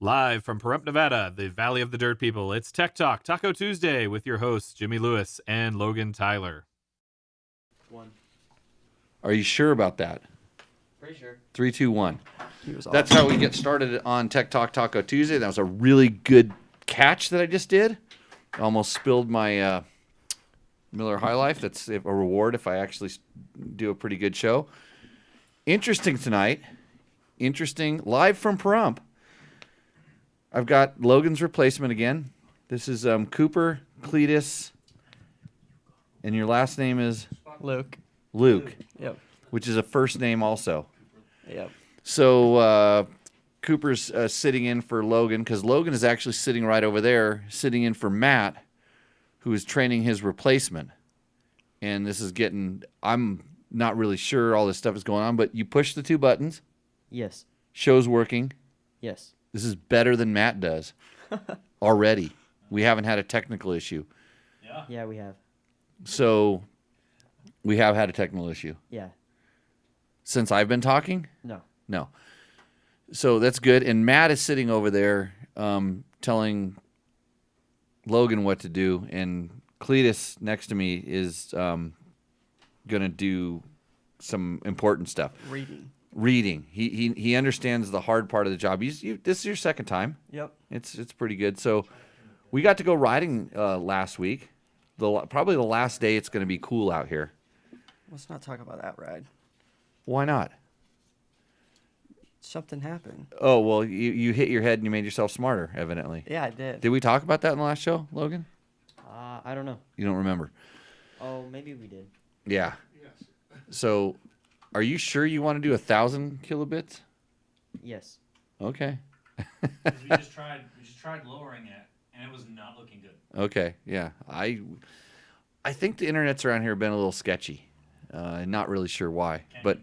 Live from Pahrump, Nevada, the Valley of the Dirt People, it's Tech Talk, Taco Tuesday, with your hosts, Jimmy Lewis and Logan Tyler. Are you sure about that? Pretty sure. 3, 2, 1. That's how we get started on Tech Talk Taco Tuesday. That was a really good catch that I just did. I almost spilled my Miller High Life. That's a reward if I actually do a pretty good show. Interesting tonight. Interesting. Live from Pahrump. I've got Logan's replacement again. This is Cooper, Cletus, and your last name is? Luke. Luke. Yep. Which is a first name also. Yep. So Cooper's sitting in for Logan because Logan is actually sitting right over there, sitting in for Matt, who is training his replacement. And this is I'm not really sure all this stuff is going on, but you push the 2 buttons. Yes. Show's working. Yes. This is better than Matt does already. We haven't had a technical issue. Yeah, we have. So we have had a technical issue. Yeah. Since I've been talking? No. So that's good. And Matt is sitting over there telling Logan what to do. And Cletus next to me is going to do some important stuff. Reading. He understands the hard part of the job. This is your second time. Yep. It's pretty good. So we got to go riding last week. Probably the last day it's going to be cool out here. Let's not talk about that ride. Why not? Something happened. Oh, well, you hit your head and you made yourself smarter, evidently. Yeah, I did. Did we talk about that in the last show, Logan? I don't know. You don't remember? Oh, maybe we did. Yeah. Yes. So, are you sure you want to do 1,000 kilobits? Yes. Okay. We just tried lowering it, and it was not looking good. Okay. Yeah. I think the internets around here have been a little sketchy. Not really sure why, but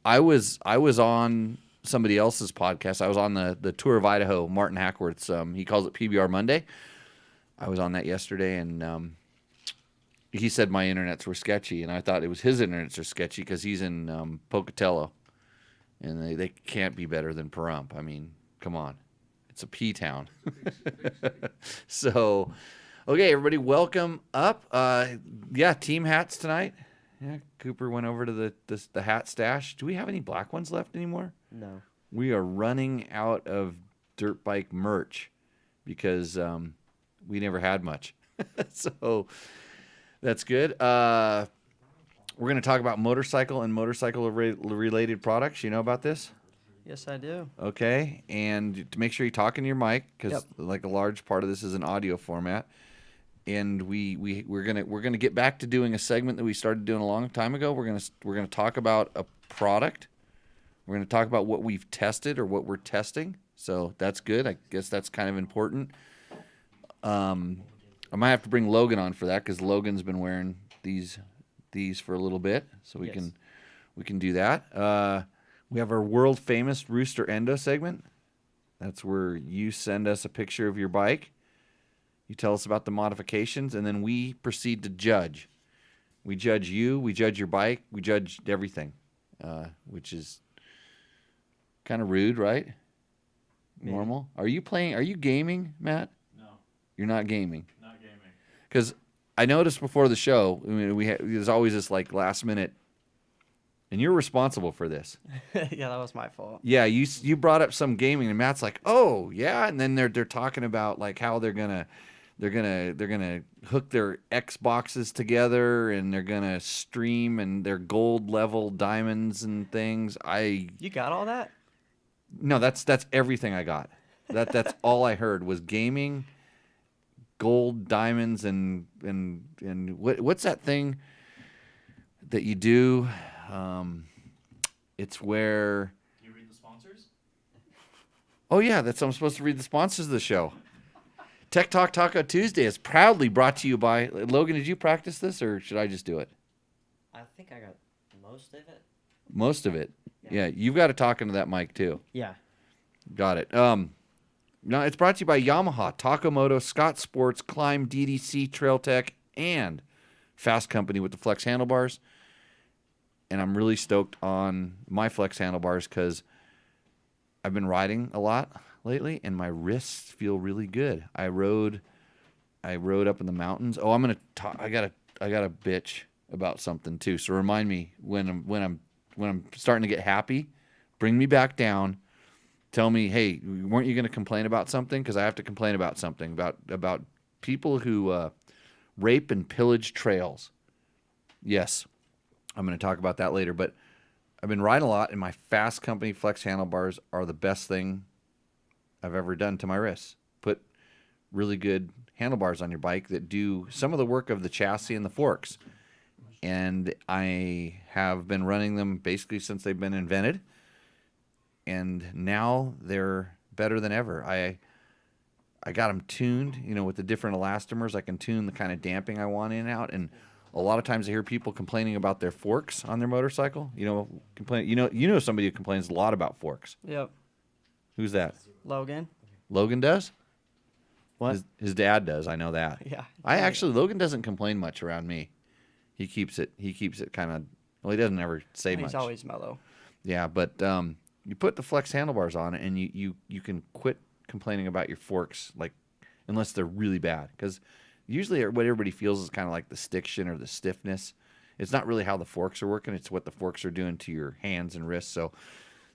I was on somebody else's podcast. I was on the Tour of Idaho, Martin Hackworth's. He calls it PBR Monday. I was on that yesterday, and he said my internets were sketchy, and I thought it was his internets are sketchy because he's in Pocatello, and they can't be better than Pahrump. I mean, come on. It's a P town. So, okay, everybody, welcome up. Team hats tonight. Yeah, Cooper went over to the hat stash. Do we have any black ones left anymore? No. We are running out of dirt bike merch because we never had much. So that's good. We're going to talk about motorcycle and motorcycle-related products. You know about this? Yes, I do. Okay, and to make sure you talk into your mic because Yep. like a large part of this is an audio format. And we're gonna get back to doing a segment that we started doing a long time ago. We're gonna talk about a product. We're gonna talk about what we've tested or what we're testing. So that's good. I guess that's kind of important. I might have to bring Logan on for that because Logan's been wearing these for a little bit, so we can do that. We have our world famous Rooster Endo segment. That's where you send us a picture of your bike. You tell us about the modifications, and then we proceed to judge. We judge you, we judge your bike, we judge everything, which is kind of rude, right? Maybe. Normal. Are you gaming, Matt? No. You're not gaming. Not gaming. Because I noticed before the show, I mean, there's always this like last minute, and you're responsible for this. Yeah, that was my fault. Yeah, you brought up some gaming, and Matt's like, "Oh, yeah," and then they're talking about like how they're gonna hook their Xboxes together, and they're gonna stream and their gold level diamonds and things. You got all that? No, that's everything I got. That's all I heard was gaming, gold diamonds, and what's that thing that you do? It's where. Do you read the sponsors? Oh yeah, I'm supposed to read the sponsors of the show. Tech Talk Taco Tuesday is proudly brought to you by Logan. Did you practice this, or should I just do it? I think I got most of it. Most of it. Yeah, you've got to talk into that mic too. Yeah. Got it. No, it's brought to you by Yamaha, Moto, Scott Sports, Climb, DDC, Trail Tech, and Fasst Company with the flex handlebars. And I'm really stoked on my flex handlebars because I've been riding a lot lately, and my wrists feel really good. I rode up in the mountains. Oh, I'm gonna talk. I got a bitch about something too. So remind me when I'm starting to get happy. Bring me back down. Tell me, hey, weren't you going to complain about something? Because I have to complain about something about people who rape and pillage trails. Yes, I'm going to talk about that later. But I've been riding a lot, and my Fasst Company flex handlebars are the best thing I've ever done to my wrists. Put really good handlebars on your bike that do some of the work of the chassis and the forks. And I have been running them basically since they've been invented. And now they're better than ever. I got them tuned, with the different elastomers. I can tune the kind of damping I want in and out. And a lot of times I hear people complaining about their forks on their motorcycle. Somebody who complains a lot about forks. Yep. Who's that? Logan. Logan does? What? His dad does. I know that. Yeah. Logan doesn't complain much around me. He keeps it kind of, well, he doesn't ever say much. He's always mellow. Yeah, but you put the flex handlebars on it, and you can quit complaining about your forks, like, unless they're really bad. Because usually what everybody feels is kind of like the stiction or the stiffness. It's not really how the forks are working. It's what the forks are doing to your hands and wrists. So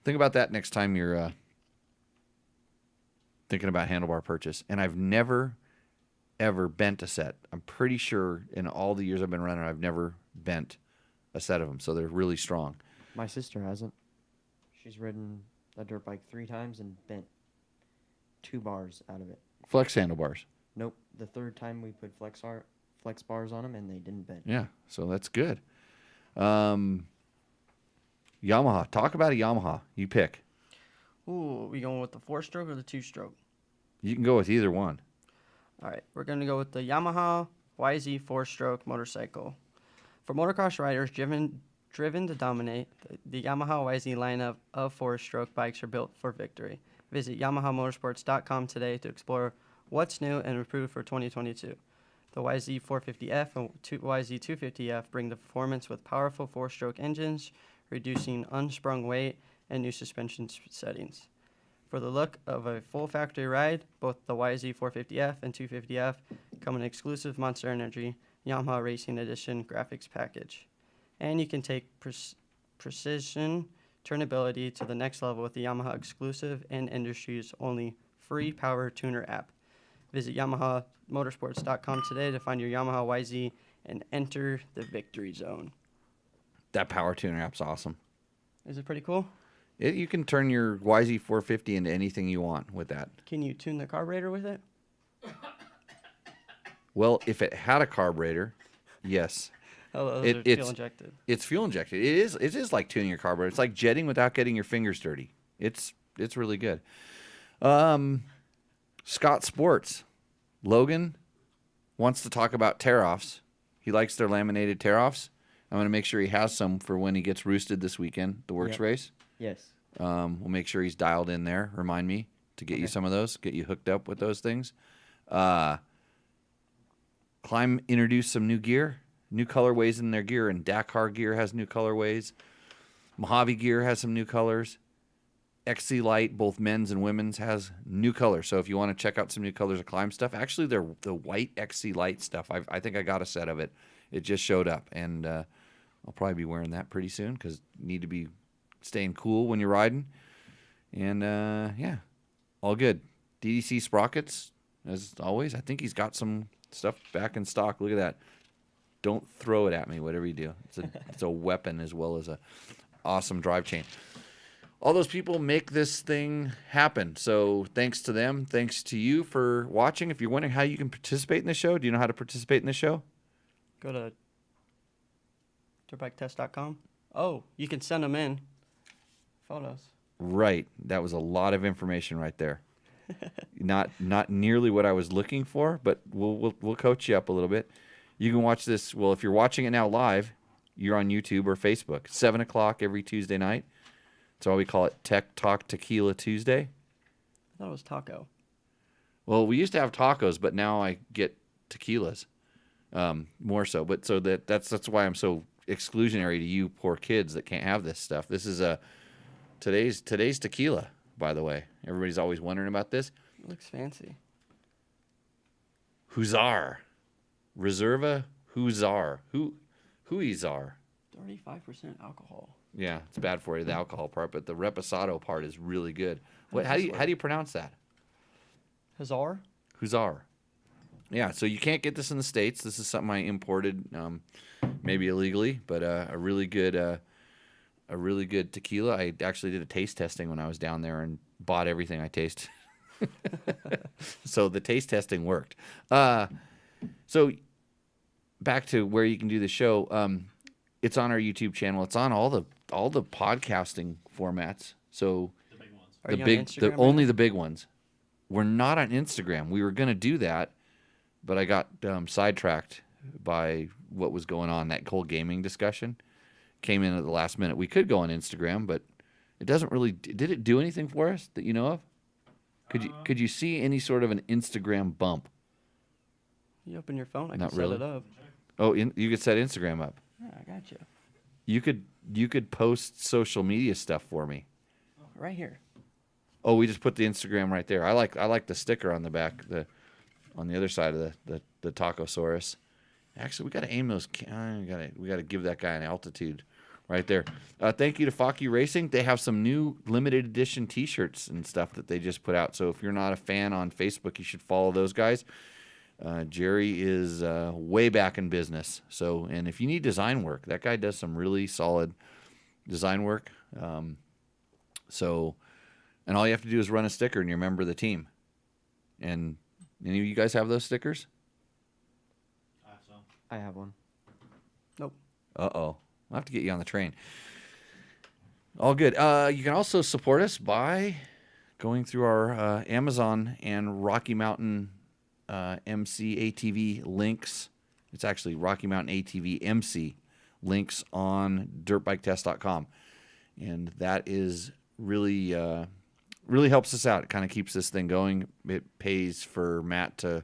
think about that next time you're thinking about handlebar purchase. And I've never, ever bent a set. I'm pretty sure in all the years I've been running, I've never bent a set of them. So they're really strong. My sister hasn't. She's ridden a dirt bike 3 times and bent 2 bars out of it. Flex handlebars. Nope. The 3rd time we put flex bars on them and they didn't bend. Yeah, so that's good. Yamaha. Talk about a Yamaha. You pick. Ooh, are we going with the 4-stroke or the 2-stroke? You can go with either one. All right, we're going to go with the Yamaha YZ 4-stroke motorcycle. For motocross riders driven to dominate, the Yamaha YZ lineup of 4-stroke bikes are built for victory. Visit YamahaMotorsports.com today to explore what's new and improved for 2022. The YZ 450F and YZ 250F bring the performance with powerful 4-stroke engines, reducing unsprung weight and new suspension settings. For the look of a full factory ride, both the YZ 450F and 250F come in an exclusive Monster Energy Yamaha Racing Edition graphics package. And you can take precision turnability to the next level with the Yamaha exclusive and industry's only free power tuner app. Visit YamahaMotorsports.com today to find your Yamaha YZ and enter the victory zone. That power tuner app's awesome. Is it pretty cool? You can turn your YZ 450 into anything you want with that. Can you tune the carburetor with it? Well, if it had a carburetor, yes. Oh, It's fuel injected. It's fuel injected. It is like tuning your carburetor. It's like jetting without getting your fingers dirty. It's really good. Scott Sports. Logan wants to talk about tear-offs. He likes their laminated tear-offs. I'm going to make sure he has some for when he gets roosted this weekend, the works race. Yes. We'll make sure he's dialed in there. Remind me to get you some of those, get you hooked up with those things. Climb introduced some new gear, new colorways in their gear, and Dakar gear has new colorways. Mojave gear has some new colors. XC Light, both men's and women's, has new colors. So if you want to check out some new colors of Climb stuff, actually they're the white XC Light stuff. I think I got a set of it. It just showed up, and I'll probably be wearing that pretty soon because need to be staying cool when you're riding. And yeah, all good. DDC sprockets, as always. I think he's got some stuff back in stock. Look at that. Don't throw it at me, whatever you do. It's a weapon as well as a awesome drive chain. All those people make this thing happen. So thanks to them. Thanks to you for watching. If you're wondering how you can participate in the show, do you know how to participate in the show? Go to dirtbiketest.com. Oh, you can send them in. Photos. Right. That was a lot of information right there. Not nearly what I was looking for, but we'll coach you up a little bit. You can watch this. Well, if you're watching it now live, you're on YouTube or Facebook. 7 o'clock every Tuesday night. That's why we call it Tech Talk Tequila Tuesday. I thought it was taco. Well, we used to have tacos, but now I get tequilas more so. But so that's why I'm so exclusionary to you poor kids that can't have this stuff. This is today's tequila. by the way. Everybody's always wondering about this. It looks fancy. Hussar. Reserva Hussar. Huizar. 35% alcohol. Yeah, it's bad for you, the alcohol part, but the reposado part is really good. What? does How do this you work? how do you pronounce that? Hazar? Hussar. Yeah, so you can't get this in the States. This is something I imported, maybe illegally, but a really good tequila. I actually did a taste testing when I was down there and bought everything I tasted. So the taste testing worked. So back to where you can do the show. It's on our YouTube channel. It's on all the podcasting formats. So The big ones. Are you on Instagram right only now? the big ones. We're not on Instagram. We were going to do that, but I got sidetracked by what was going on. That whole gaming discussion came in at the last minute. We could go on Instagram, but it doesn't really. Did it do anything for us that you know of? Could you see any sort of an Instagram bump? You open your phone, I Not can really. set it up. Oh, you could set Instagram up. Yeah, I got you. You could post social media stuff for me. Right here. Oh, we just put the Instagram right there. I like the sticker on the back, on the other side of the Tacosaurus. Actually, we got to aim those. We got to give that guy an altitude, right there. Thank you to Faki Racing. They have some new limited edition T-shirts and stuff that they just put out. So if you're not a fan on Facebook, you should follow those guys. Jerry is way back in business. So, and if you need design work, that guy does some really solid design work. And all you have to do is run a sticker and you're a member of the team. And any of you guys have those stickers? So I have one. Nope. Uh-oh. I'll have to get you on the train. All good. You can also support us by going through our Amazon and Rocky Mountain MC ATV links. It's actually Rocky Mountain ATV MC links on dirtbiketest.com. And that is really really helps us out. It kind of keeps this thing going. It pays for Matt to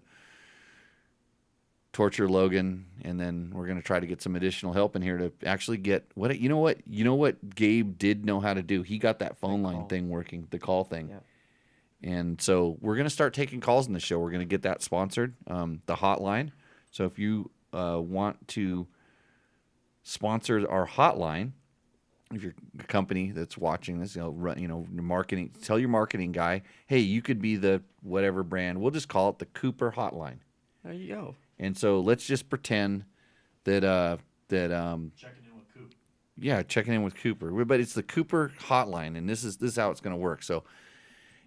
torture Logan, and then we're going to try to get some additional help in here to actually get what you know what Gabe did know how to do. He got that phone line thing working, the call thing. Yep. And so we're going to start taking calls in the show. We're going to get that sponsored, the hotline. So if you want to sponsor our hotline, if you're a company that's watching this, marketing, tell your marketing guy, hey, you could be the whatever brand. We'll just call it the Cooper Hotline. There you go. And so let's just pretend that checking in with Coop. yeah, checking in with Cooper. But it's the Cooper Hotline, and this is how it's going to work. So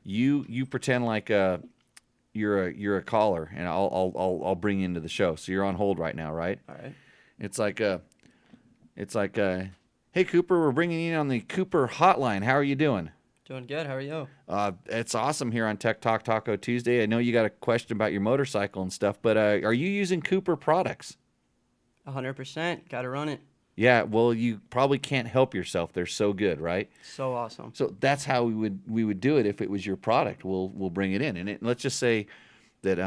you pretend like you're a caller, and I'll bring you into the show. So you're on hold right now, right? All right. It's like hey Cooper, we're bringing you in on the Cooper Hotline. How are you doing? Doing good. How are you? It's awesome here on Tech Talk Taco Tuesday. I know you got a question about your motorcycle and stuff, but are you using Cooper products? 100%. Got to run it. Yeah, well, you probably can't help yourself. They're so good, right? So awesome. So that's how we would do it if it was your product. We'll bring it in, and let's just say that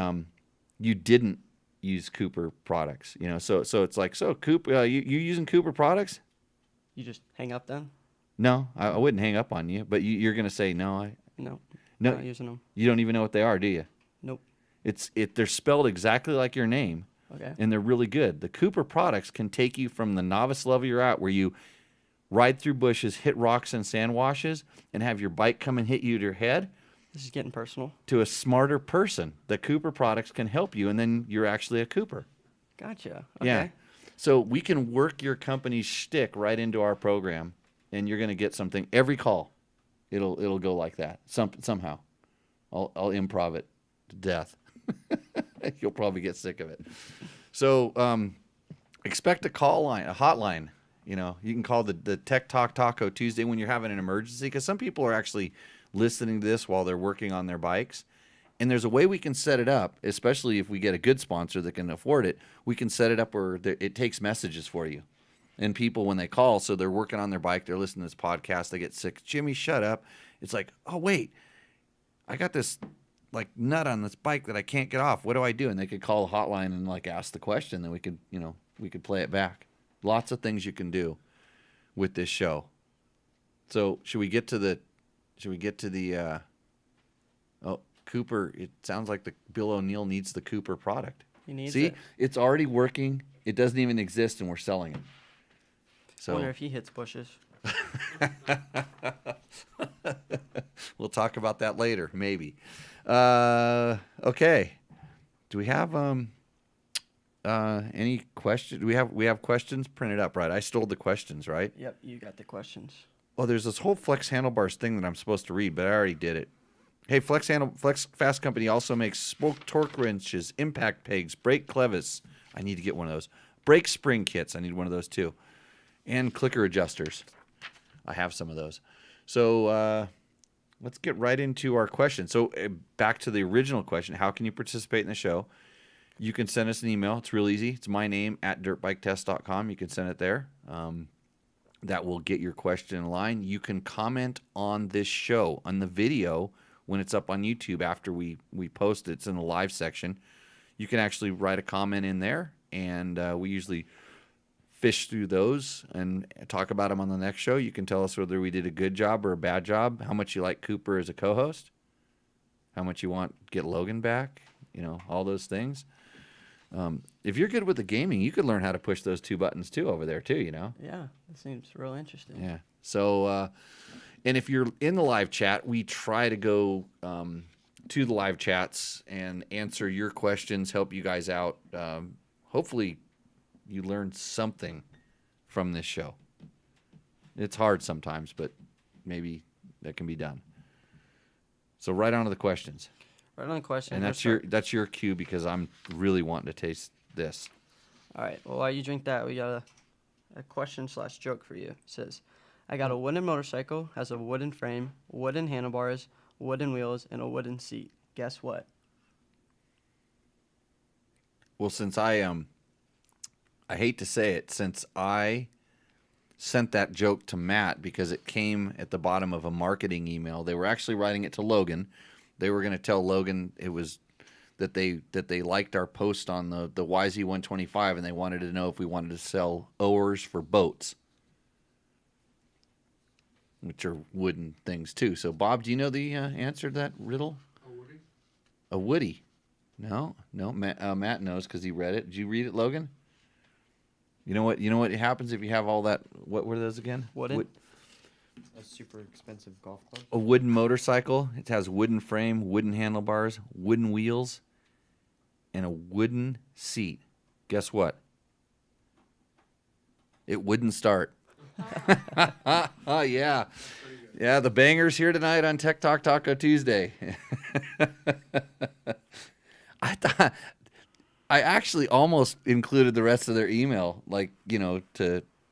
you didn't use Cooper products. So it's like, so Cooper, you using Cooper products? You just hang up then? No, I wouldn't hang up on you, but you're gonna say no. No. No, Not using them. you don't even know what they are, do you? Nope. They're spelled exactly like your name. Okay. And they're really good. The Cooper products can take you from the novice level you're at, where you ride through bushes, hit rocks and sand washes, and have your bike come and hit you to your head, This is getting personal. to a smarter person. The Cooper products can help you, and then you're actually a Cooper. Gotcha. Okay. Yeah. So we can work your company's shtick right into our program, and you're going to get something every call. It'll go like that somehow. I'll improv it to death. You'll probably get sick of it. So expect a call line, a hotline. You can call the Tech Talk Taco Tuesday when you're having an emergency, because some people are actually listening to this while they're working on their bikes. And there's a way we can set it up, especially if we get a good sponsor that can afford it. We can set it up where it takes messages for you. And people, when they call, so they're working on their bike, they're listening to this podcast, they get sick. Jimmy, shut up. It's like, oh, wait, I got this like nut on this bike that I can't get off. What do I do? And they could call a hotline and like ask the question, then we could play it back. Lots of things you can do with this show. So should we get to the Should we get to the? Oh, Cooper. It sounds like the Bill O'Neill needs the Cooper product. He needs See, it. it's already working. It doesn't even exist, and we're selling it. I So wonder if he hits bushes. we'll talk about that later, maybe. Okay. Do we have any questions? We have questions printed up, right? I stole the questions, right? Yep, you got the questions. Well, there's this whole Flex handlebars thing that I'm supposed to read, but I already did it. Hey, Fasst Company also makes spoke torque wrenches, impact pegs, brake clevis. I need to get one of those. Brake spring kits. I need one of those too. And clicker adjusters. I have some of those. So let's get right into our question. So back to the original question, how can you participate in the show? You can send us an email. It's real easy. It's my name @dirtbiketest.com. You can send it there. That will get your question in line. You can comment on this show, on the video, when it's up on YouTube after we post it. It's in the live section. You can actually write a comment in there, and we usually fish through those and talk about them on the next show. You can tell us whether we did a good job or a bad job, how much you like Cooper as a co-host, how much you want to get Logan back, all those things. If you're good with the gaming, you could learn how to push those 2 buttons too over there too, Yeah, that seems real interesting. Yeah. So, and if you're in the live chat, we try to go to the live chats and answer your questions, help you guys out. Hopefully you learned something from this show. It's hard sometimes, but maybe that can be done. So right on to the questions. Right on the question. And that's your cue because I'm really wanting to taste this. All right. Well, while you drink that, we got a question/joke for you. It says, I got a wooden motorcycle, has a wooden frame, wooden handlebars, wooden wheels, and a wooden seat. Guess what? Well, since I hate to say it, since I sent that joke to Matt because it came at the bottom of a marketing email. They were actually writing it to Logan. They were going to tell Logan it was that they liked our post on the YZ 125 and they wanted to know if we wanted to sell oars for boats, which are wooden things too. So, Bob, do you know the answer to that riddle? A woody? A woody? No. Matt knows because he read it. Did you read it, Logan? You know what happens if you have all that? What were those again? Wooden. A super expensive golf club. A wooden motorcycle. It has wooden frame, wooden handlebars, wooden wheels, and a wooden seat. Guess what? It wouldn't start. Oh, yeah. Yeah, the bangers here tonight on Tech Talk Taco Tuesday. I actually almost included the rest of their email,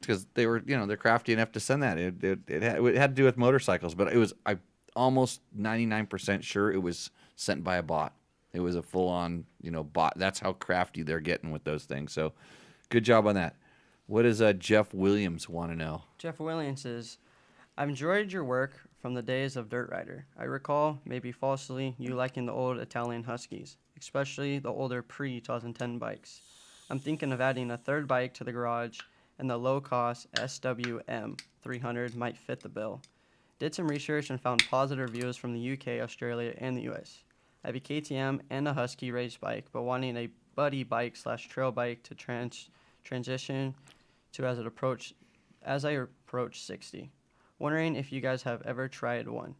because they were, they're crafty enough to send that. It had to do with motorcycles, but I'm almost 99% sure it was sent by a bot. It was a full-on, bot. That's how crafty they're getting with those things. So, good job on that. What does Jeff Williams want to know? Jeff Williams says, I've enjoyed your work from the days of Dirt Rider. I recall, maybe falsely, you liking the old Italian Huskies, especially the older pre-2010 bikes. I'm thinking of adding a third bike to the garage, and the low-cost SWM 300 might fit the bill. Did some research and found positive reviews from the UK, Australia, and the US. I have a KTM and a Husky race bike, but wanting a buddy bike/trail bike to transition to as I approach 60. Wondering if you guys have ever tried one.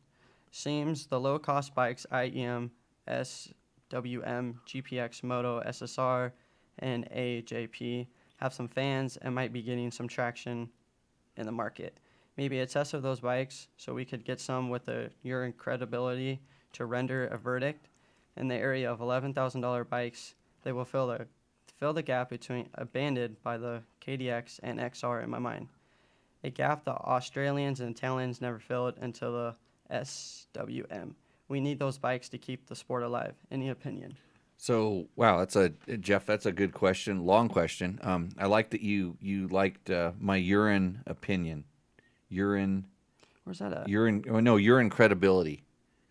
Seems the low-cost bikes IEM, SWM, GPX, Moto, SSR, and AJP have some fans and might be getting some traction in the market. Maybe a test of those bikes so we could get some with your incredibility to render a verdict. In the area of $11,000 bikes, they will fill the gap between abandoned by the KDX and XR in my mind. A gap the Australians and Italians never filled until the SWM. We need those bikes to keep the sport alive. Any opinion? So, wow, Jeff, that's a good question. Long question. I like that you liked my urine opinion. Urine. Where's that at? Urine credibility.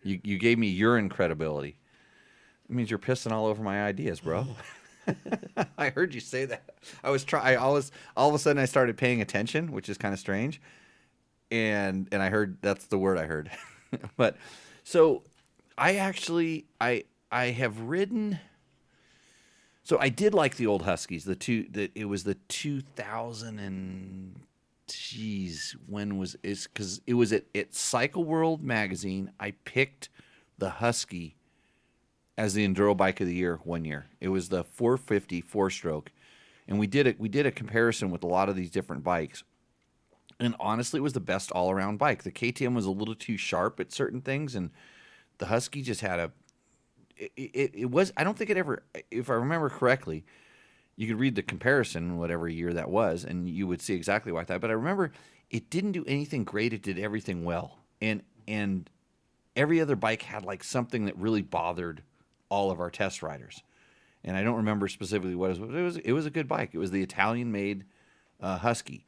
You gave me urine credibility. It means you're pissing all over my ideas, bro. I heard you say that. All of a sudden I started paying attention, which is kind of strange. And I heard, that's the word I heard. But so I actually I have ridden. So I did like the old Huskies. It was the 2000 and geez, when was it's because it was at Cycle World magazine. I picked the Husky as the Enduro bike of the year one year. It was the 450 4-stroke, and we did a comparison with a lot of these different bikes. And honestly, it was the best all-around bike. The KTM was a little too sharp at certain things, and the Husky just had a. It was. I don't think it ever. If I remember correctly, you could read the comparison, whatever year that was, and you would see exactly why I thought. But I remember it didn't do anything great. It did everything well, and every other bike had like something that really bothered all of our test riders. And I don't remember specifically what it was. It was a good bike. It was the Italian-made Husky,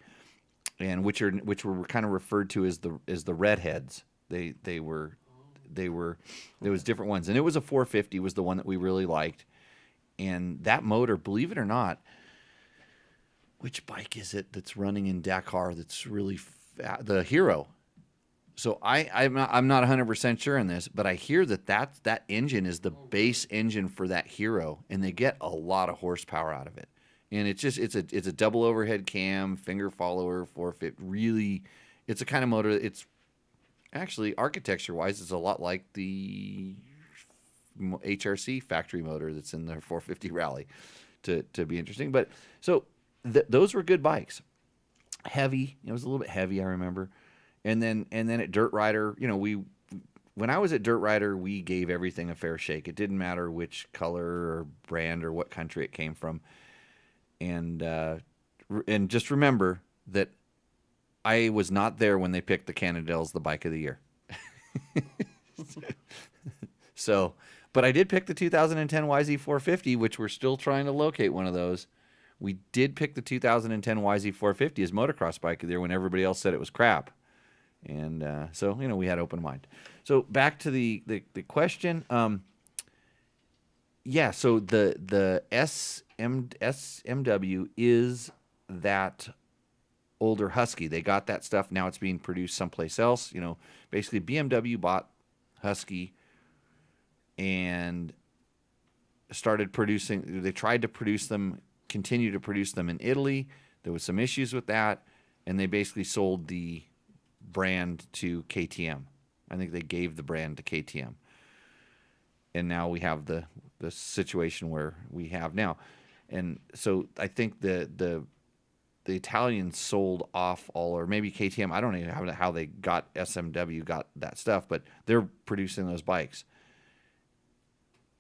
and which were kind of referred to as the redheads. There was different ones, and it was a 450 was the one that we really liked. And that motor, believe it or not, which bike is it that's running in Dakar that's really the Hero? So I'm not 100% sure on this, but I hear that engine is the base engine for that Hero, and they get a lot of horsepower out of it. And it's a double overhead cam, finger follower, 450. Really, it's a kind of motor. It's actually architecture-wise, it's a lot like the HRC factory motor that's in the 450 Rally, to be interesting. But so those were good bikes. Heavy, it was a little bit heavy, I remember. And then at Dirt Rider, when I was at Dirt Rider, we gave everything a fair shake. It didn't matter which color or brand or what country it came from. And just remember that I was not there when they picked the Cannondale's the bike of the year. So, but I did pick the 2010 YZ450, which we're still trying to locate one of those. We did pick the 2010 YZ450 as motocross bike of the year when everybody else said it was crap. And so, we had open mind. So back to the question. Yeah, so the SMW is that older Husky. They got that stuff. Now it's being produced someplace else. Basically BMW bought Husky and started producing. They tried to produce them, continue to produce them in Italy. There was some issues with that, and they basically sold the brand to KTM. I think they gave the brand to KTM. And now we have the situation where we have now. And so I think the Italians sold off all, or maybe KTM, I don't know how they got SMW, got that stuff, but they're producing those bikes.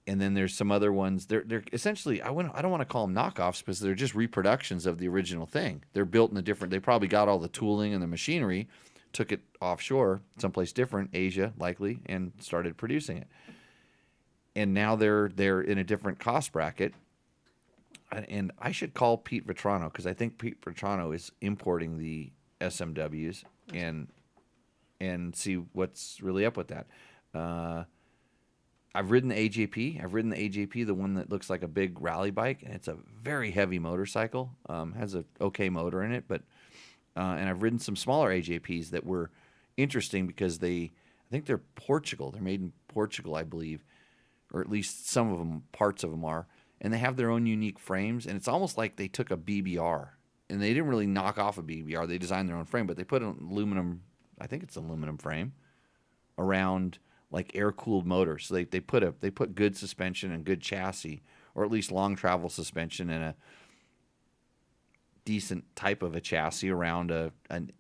And then there's some other ones. They're essentially, I don't want to call them knockoffs because they're just reproductions of the original thing. They're built in a different, they probably got all the tooling and the machinery, took it offshore, someplace different, Asia likely, and started producing it. And now they're in a different cost bracket. And I should call Pete Vetrano because I think Pete Vetrano is importing the SMWs and see what's really up with that. I've ridden the AJP. I've ridden the AJP, the one that looks like a big rally bike, and it's a very heavy motorcycle. Has a okay motor in it, but and I've ridden some smaller AJPs that were interesting because I think they're Portugal. They're made in Portugal, I believe, or at least some of them, parts of them are. And they have their own unique frames, and it's almost like they took a BBR, and they didn't really knock off a BBR. They designed their own frame, but they put an aluminum, I think it's aluminum frame, around like air-cooled motors. So they put good suspension and good chassis, or at least long travel suspension and a decent type of a chassis around a kind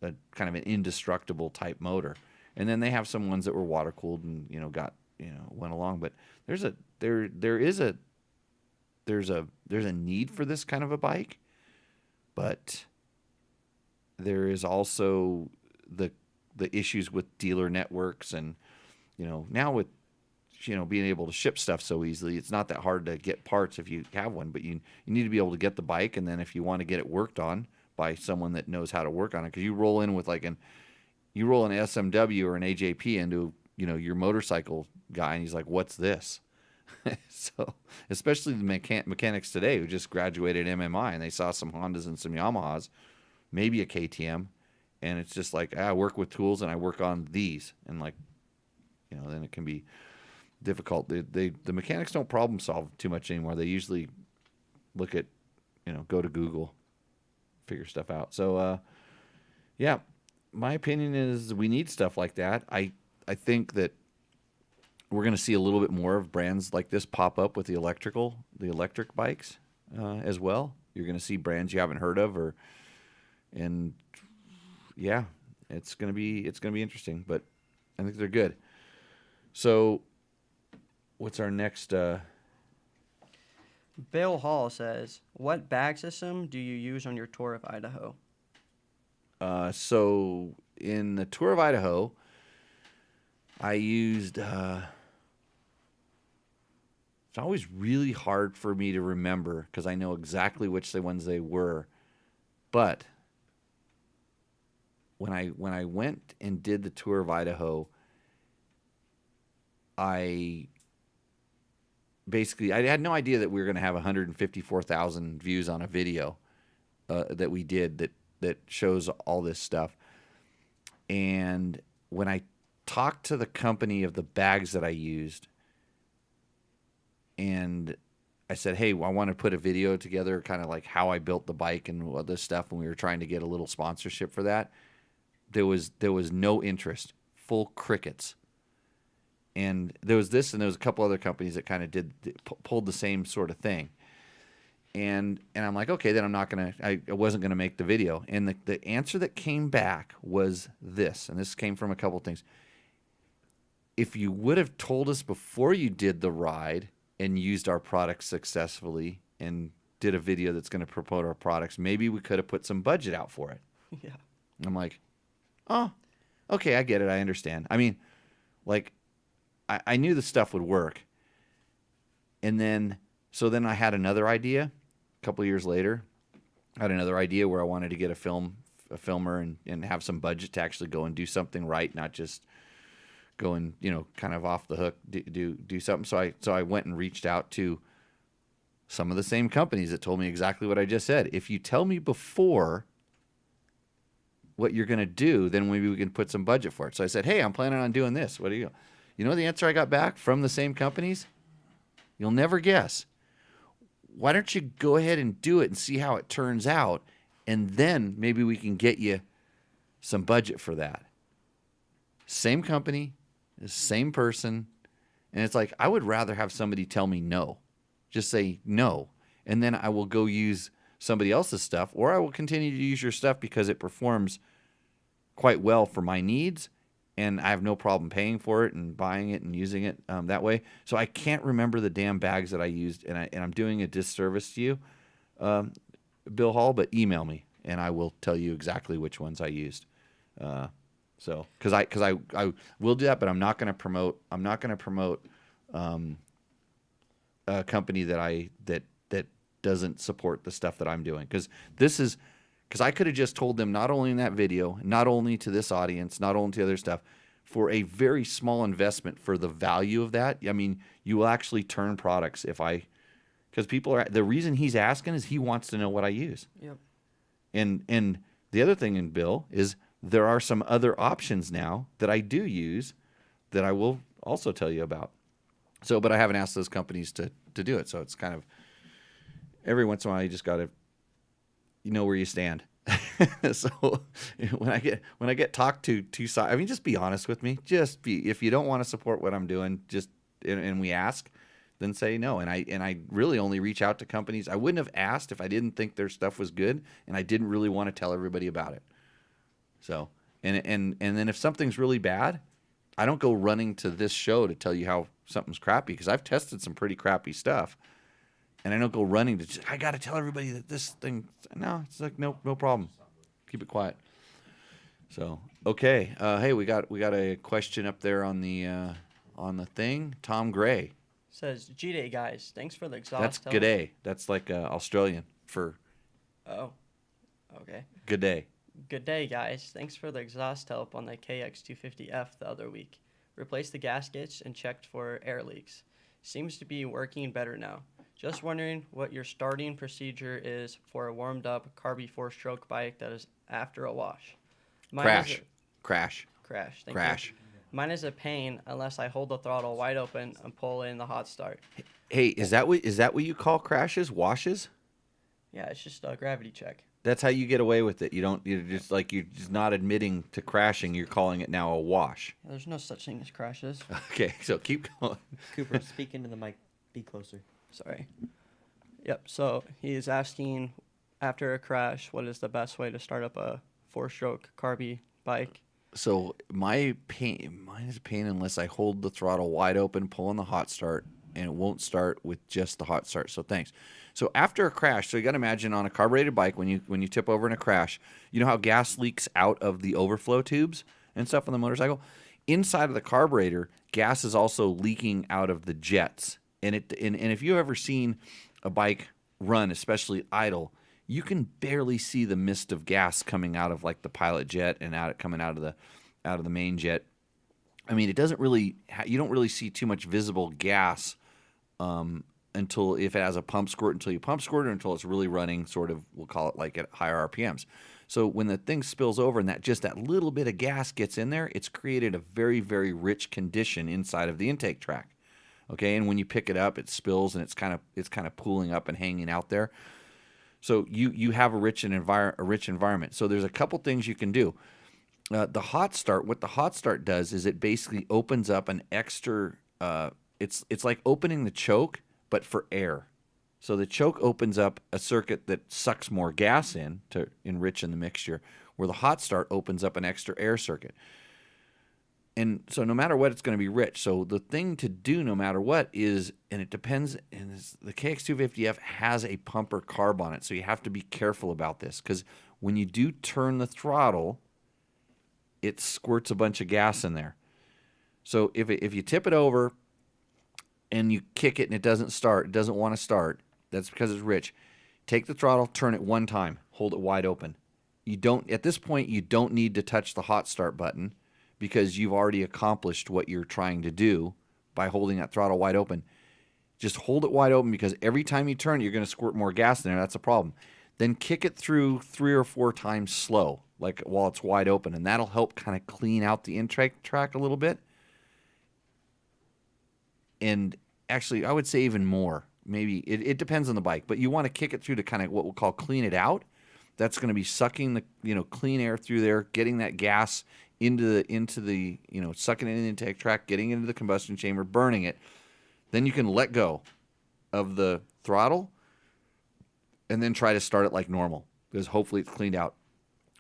of an indestructible type motor. And then they have some ones that were water-cooled and went along. But there's a need for this kind of a bike, but there is also the issues with dealer networks, and now with being able to ship stuff so easily, it's not that hard to get parts if you have one, but you need to be able to get the bike, and then if you want to get it worked on by someone that knows how to work on it, because you roll in with an SMW or an AJP into your motorcycle guy, and he's like, "What's this?" So, especially the mechanics today who just graduated MMI and they saw some Hondas and some Yamahas, maybe a KTM, and it's just like, I work with tools and I work on these, and like, then it can be difficult. The mechanics don't problem solve too much anymore. They usually look at, go to Google, figure stuff out. So, yeah, my opinion is we need stuff like that. I think that we're going to see a little bit more of brands like this pop up with the electric bikes as well. You're going to see brands you haven't heard of, and yeah, it's going to be interesting, but I think they're good. So, what's our next? Bill Hall says, "What bag system do you use on your tour of Idaho?" So in the tour of Idaho, I used. It's always really hard for me to remember because I know exactly which ones they were, but when I went and did the tour of Idaho, I had no idea that we were going to have 154,000 views on a video that we did that shows all this stuff. And when I talked to the company of the bags that I used, and I said, hey, I want to put a video together, kind of like how I built the bike and all this stuff, and we were trying to get a little sponsorship for that, there was no interest, full crickets. And there was this, and there was a couple other companies that kind of pulled the same sort of thing. And I'm like, okay, then I wasn't gonna make the video. And the answer that came back was this, and this came from a couple of things. If you would have told us before you did the ride and used our products successfully and did a video that's going to promote our products, maybe we could have put some budget out for it. Yeah. I'm like, oh, okay, I get it. I understand. I mean, like, I knew the stuff would work. And then I had another idea a couple of years later. I had another idea where I wanted to get a filmer and have some budget to actually go and do something right, not just go and, kind of off the hook, do something. So I went and reached out to some of the same companies that told me exactly what I just said. If you tell me before what you're going to do, then maybe we can put some budget for it. So I said, hey, I'm planning on doing this. What do you know the answer I got back from the same companies? You'll never guess. Why don't you go ahead and do it and see how it turns out, and then maybe we can get you some budget for that. Same company, the same person, and it's like, I would rather have somebody tell me no. Just say no, and then I will go use somebody else's stuff, or I will continue to use your stuff because it performs quite well for my needs, and I have no problem paying for it and buying it and using it that way. So I can't remember the damn bags that I used, and I'm doing a disservice to you, Bill Hall, but email me, and I will tell you exactly which ones I used. So, because I will do that, but I'm not going to promote a company that doesn't support the stuff that I'm doing. Because I could have just told them, not only in that video, not only to this audience, not only to other stuff, for a very small investment for the value of that. I mean, you will actually turn products because the reason he's asking is he wants to know what I use. Yep. And the other thing in Bill is there are some other options now that I do use that I will also tell you about. So, but I haven't asked those companies to do it. So it's kind of every once in a while you just got to, where you stand. So when I get talked to two sides, I mean, just be honest with me. If you don't want to support what I'm doing, and we ask, then say no. And I really only reach out to companies. I wouldn't have asked if I didn't think their stuff was good and I didn't really want to tell everybody about it. So, and then if something's really bad, I don't go running to this show to tell you how something's crappy, because I've tested some pretty crappy stuff. And I don't go running I got to tell everybody that this thing. No, it's like, no problem. Keep it quiet. So, okay. Hey, we got a question up there on the thing. Tom Gray. Says, G-Day, guys. Thanks for the exhaust. That's good day. That's like Australian for. Oh, okay. Good day. Good day, guys. Thanks for the exhaust help on the KX250F the other week. Replaced the gaskets and checked for air leaks. Seems to be working better now. Just wondering what your starting procedure is for a warmed-up carby 4-stroke bike that is after a wash. Crash. Crash. Thank Crash. you. Mine is a pain unless I hold the throttle wide open and pull in the hot start. Hey, is that what you call crashes? Washes? Yeah, it's just a gravity check. That's how you get away with it. You're just not admitting to crashing. You're calling it now a wash. There's no such thing as crashes. Okay, so keep going. Cooper, speak into the mic. Be closer. Sorry. Yep. So he is asking, after a crash, what is the best way to start up a 4-stroke carby bike? So mine is a pain unless I hold the throttle wide open, pull on the hot start, and it won't start with just the hot start. So thanks. So after a crash, so you got to imagine on a carbureted bike when you tip over in a crash, you know how gas leaks out of the overflow tubes and stuff on the motorcycle? Inside of the carburetor, gas is also leaking out of the jets. And if you've ever seen a bike run, especially idle, you can barely see the mist of gas coming out of like the pilot jet and coming out of the main jet. I mean, it doesn't really you don't really see too much visible gas until if it has a pump squirt, until you pump squirt it, until it's really running sort of, we'll call it like at higher RPMs. So when the thing spills over and that little bit of gas gets in there, it's created a very, very rich condition inside of the intake track. Okay, and when you pick it up, it spills and it's kind of pooling up and hanging out there. So you have a rich environment. So there's a couple things you can do. The hot start, what the hot start does is it basically opens up an extra. It's like opening the choke, but for air. So the choke opens up a circuit that sucks more gas in to enrich in the mixture, where the hot start opens up an extra air circuit. And so no matter what, it's going to be rich. So the thing to do no matter what is, and it depends, and the KX250F has a pumper carb on it, so you have to be careful about this, because when you do turn the throttle, it squirts a bunch of gas in there. So if you tip it over and you kick it and it doesn't start, it doesn't want to start, that's because it's rich. Take the throttle, turn it one time, hold it wide open. At this point, you don't need to touch the hot start button, because you've already accomplished what you're trying to do by holding that throttle wide open. Just hold it wide open, because every time you turn it, you're going to squirt more gas in there. That's a problem. Then kick it through 3 or 4 times slow, like while it's wide open, and that'll help kind of clean out the intake track a little bit. And actually, I would say even more. Maybe it depends on the bike, but you want to kick it through to kind of what we'll call clean it out. That's going to be sucking the clean air through there, getting that gas into the sucking it in the intake track, getting into the combustion chamber, burning it. Then you can let go of the throttle and then try to start it like normal, because hopefully it's cleaned out.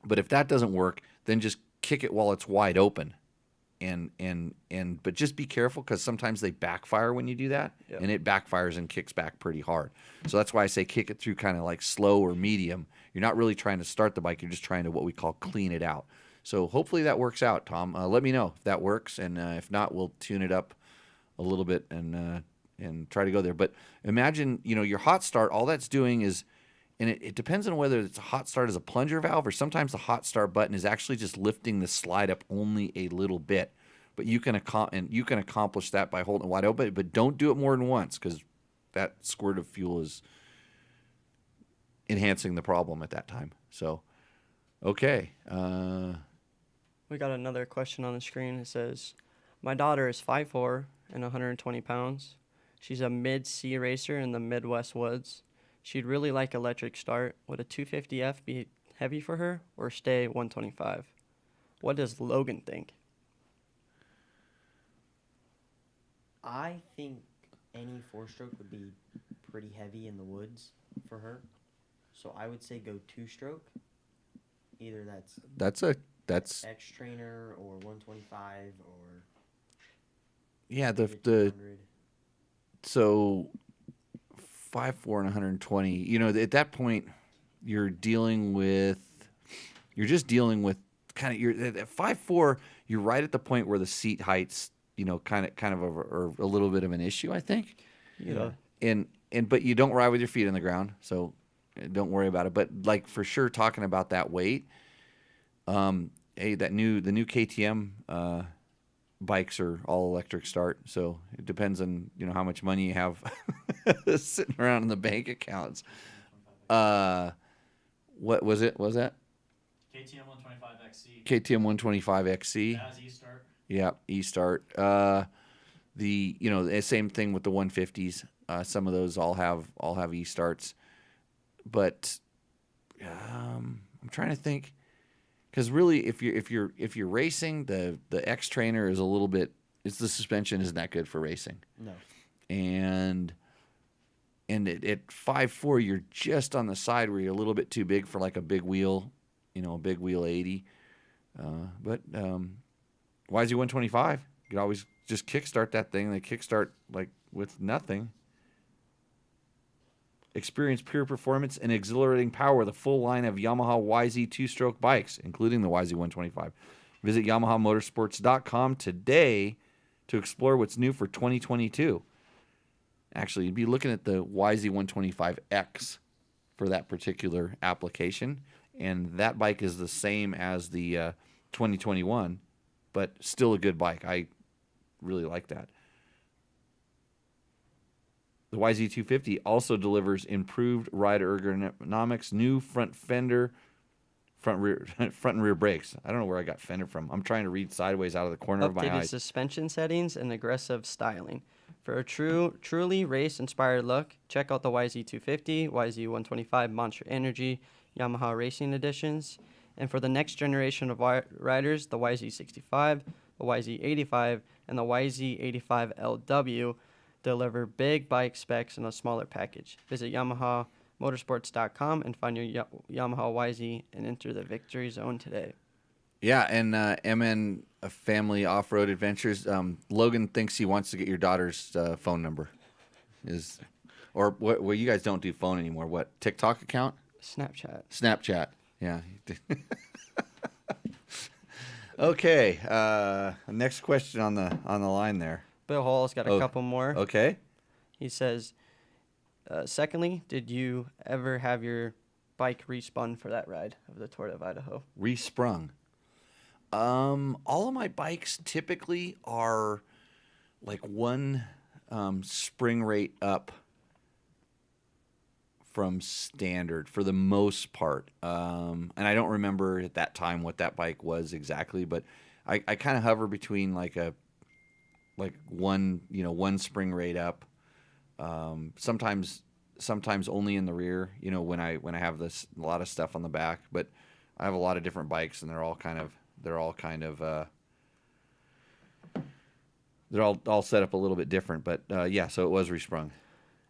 But if that doesn't work, then just kick it while it's wide open, but just be careful, because sometimes they backfire when you do that. Yep. And it backfires and kicks back pretty hard. So that's why I say kick it through kind of like slow or medium. You're not really trying to start the bike, you're just trying to what we call clean it out. So hopefully that works out, Tom. Let me know if that works, and if not, we'll tune it up a little bit and try to go there. But imagine, your hot start, all that's doing is, and it depends on whether it's a hot start as a plunger valve, or sometimes the hot start button is actually just lifting the slide up only a little bit. But you can accomplish that by holding it wide open, but don't do it more than once, because that squirt of fuel is enhancing the problem at that time. So, okay. We got another question on the screen. It says, my daughter is 5'4" and 120 pounds. She's a mid-C racer in the Midwest woods. She'd really like electric start. Would a 250F be heavy for her, or stay 125? What does Logan think? I think any 4-stroke would be pretty heavy in the woods for her. So I would say go 2-stroke. Either that's X Trainer or 125 or yeah, so 5'4" and 120. At that point, you're just dealing with kind of, you're at 5'4", you're right at the point where the seat heights, kind of are a little bit of an issue, I think. Yeah. But you don't ride with your feet on the ground, so don't worry about it. But like for sure, talking about that weight, hey, the new KTM bikes are all electric start, so it depends on how much money you have sitting around in the bank accounts. What was it? What was that? KTM 125XC. KTM 125XC. That has e-start. Yeah, E-Start. The same thing with the 150s. Some of those all have E-Starts, but I'm trying to think, because really, if you're racing, the X Trainer is a little bit. It's the suspension isn't that good for racing, No. and at 5.4, you're just on the side where you're a little bit too big for like a big wheel, a big wheel 80. But YZ125, you could always just kickstart that thing. They kickstart like with nothing. Experience pure performance and exhilarating power with a full line of Yamaha YZ two-stroke bikes, including the YZ125. Visit YamahaMotorsports.com today to explore what's new for 2022. Actually, you'd be looking at the YZ125X for that particular application, and that bike is the same as the 2021, but still a good bike. I really like that. The YZ250 also delivers improved rider ergonomics, new front and rear brakes. I don't know where I got fender from. I'm trying to read sideways out of the corner of my Updated eyes. suspension settings and aggressive styling. For a truly race-inspired look, check out the YZ250, YZ125 Monster Energy, Yamaha Racing Editions. And for the next generation of riders, the YZ65, the YZ85, and the YZ85LW deliver big bike specs in a smaller package. Visit YamahaMotorsports.com and find your Yamaha YZ and enter the victory zone today. Yeah, and MN Family Off-Road Adventures. Logan thinks he wants to get your daughter's phone number. Or what? Well, you guys don't do phone anymore. What, TikTok account? Snapchat. Yeah. Okay. Next question on the line there. Bill Hall's got a couple more. Okay. He says, secondly, did you ever have your bike respun for that ride of the Tour of Idaho? Resprung. All of my bikes typically are like one spring rate up from standard for the most part. And I don't remember at that time what that bike was exactly, but I kind of hover between like one spring rate up. Sometimes only in the rear, when I have a lot of stuff on the back, but I have a lot of different bikes and they're all set up a little bit different, but yeah, so it was resprung.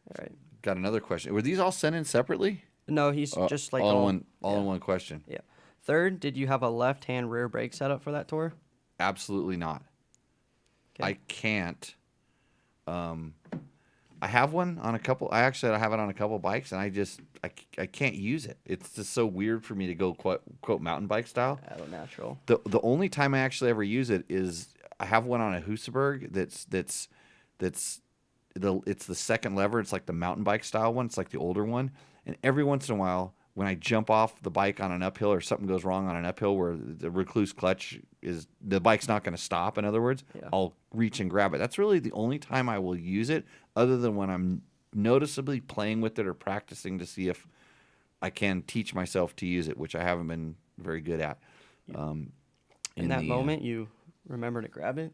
All right. Got another question. Were these all sent in separately? No, he's just like all in one question. Yeah. Third, did you have a left-hand rear brake setup for that Tour? Absolutely not. Okay. I can't. I have one on a couple. I have it on a couple bikes, and I can't use it. It's just so weird for me to go quote mountain bike style. Out natural. The only time I actually ever use it is I have one on a Husky that's it's the second lever. It's like the mountain bike style one. It's like the older one. And every once in a while, when I jump off the bike on an uphill or something goes wrong on an uphill where the recluse clutch the bike's not going to stop, in other words, Yeah. I'll reach and grab it. That's really the only time I will use it, other than when I'm noticeably playing with it or practicing to see if I can teach myself to use it, which I haven't been very good at. In that moment, you remember to grab it?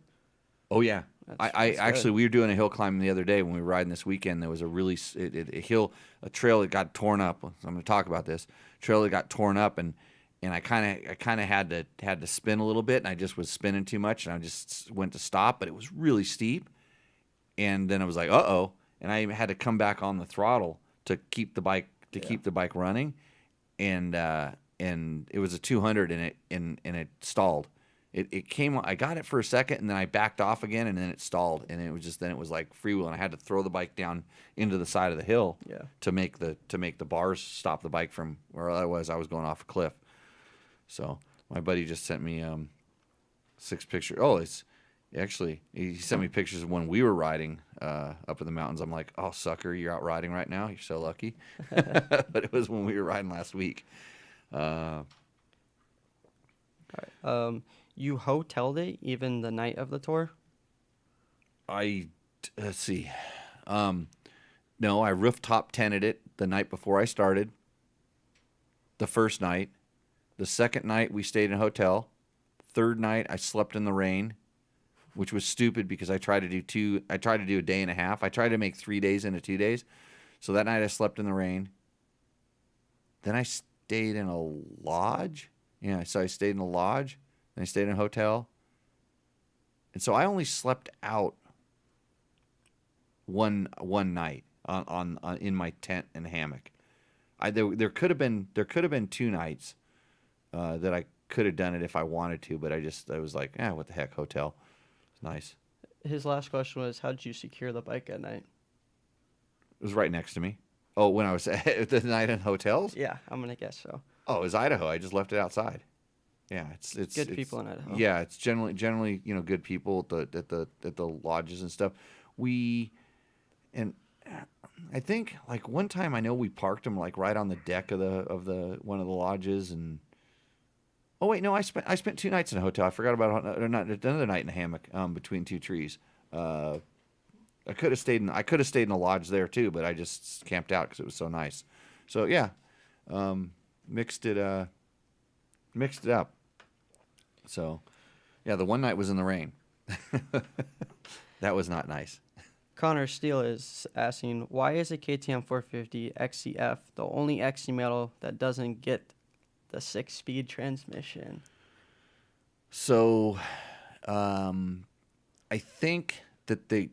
Oh, yeah. That's Actually, good. we were doing a hill climb the other day when we were riding this weekend. There was a really a trail that got torn up. So I'm going to talk about this trail that got torn up, and I kind of had to spin a little bit, and I just was spinning too much, and I just went to stop, but it was really steep, and then I was like, and I had to come back on the throttle to keep the bike running, and it was a 200, and it stalled. It came. I got it for a second, and then I backed off again, and then it stalled, and it was like freewheel, and I had to throw the bike down into the side of the hill to make the bars stop the bike from, or otherwise I was going off a cliff. So my buddy just sent me 6 pictures. Oh, he sent me pictures of when we were riding up in the mountains. I'm like, oh sucker, you're out riding right now. You're so lucky. But it was when we were riding last week. All right. You hoteled it even the night of the Tour? Let's see. No, I rooftop tented it the night before I started. The first night. The second night we stayed in a hotel. Third night I slept in the rain. which was stupid because I tried to do a day and a half. I tried to make 3 days into 2 days. So that night I slept in the rain. Then I stayed in a lodge. Yeah, so I stayed in a lodge. Then I stayed in a hotel. And so I only slept out one night on in my tent and hammock. There could have been 2 nights that I could have done it if I wanted to, but I was like, what the heck, hotel. It's nice. His last question was, how did you secure the bike at night? It was right next to me. Oh, when I was at the night in hotels? Yeah, I'm gonna guess so. Oh, it was Idaho. I just left it outside. Yeah, it's Good people in Idaho. Yeah, it's generally good people at the lodges and stuff. And I think like one time I know we parked them like right on the deck of the one of the lodges, and oh wait, no, I spent 2 nights in a hotel. I forgot about another night in a hammock between 2 trees. I could have stayed in a lodge there too, but I just camped out because it was so nice. So yeah, mixed it up. So yeah, the one night was in the rain. That was not nice. Connor Steele is asking, why is a KTM 450 XCF the only XC model that doesn't get the 6-speed transmission? So, I think that they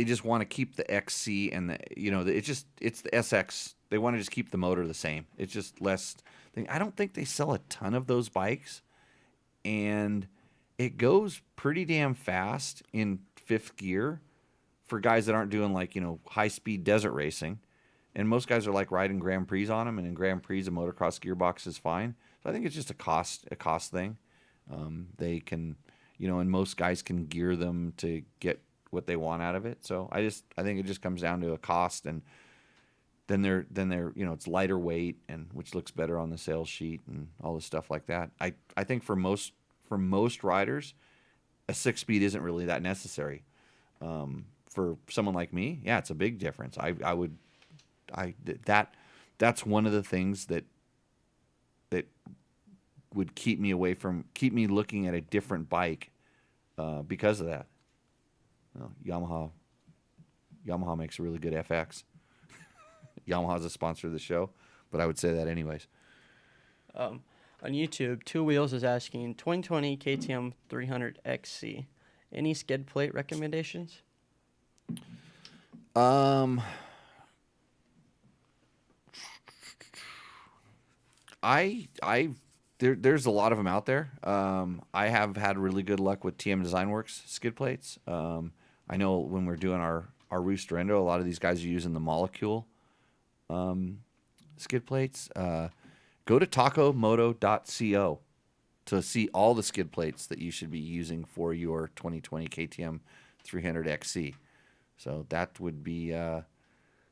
just want to keep the XC and it's the SX. They want to just keep the motor the same. It's just less thing. I don't think they sell a ton of those bikes, and it goes pretty damn fast in 5th gear for guys that aren't doing like, high speed desert racing. And most guys are like riding Grand Prix on them, and in Grand Prix a motocross gearbox is fine. So I think it's just a cost thing. They can, and most guys can gear them to get what they want out of it. So I think it just comes down to a cost, and then they're it's lighter weight, and which looks better on the sales sheet and all this stuff like that. I think for most riders, a 6-speed isn't really that necessary. For someone like me, yeah, it's a big difference. That's one of the things that would keep me looking at a different bike because of that. Yamaha makes a really good FX. Yamaha's a sponsor of the show, but I would say that anyways. On YouTube, Two Wheels is asking, 2020 KTM 300 XC. Any skid plate recommendations? There's a lot of them out there. I have had really good luck with TM Design Works skid plates. I know when we're doing our Rooster Endo, a lot of these guys are using the Molecule skid plates. Go to tacomoto.co to see all the skid plates that you should be using for your 2020 KTM 300 XC. So that would be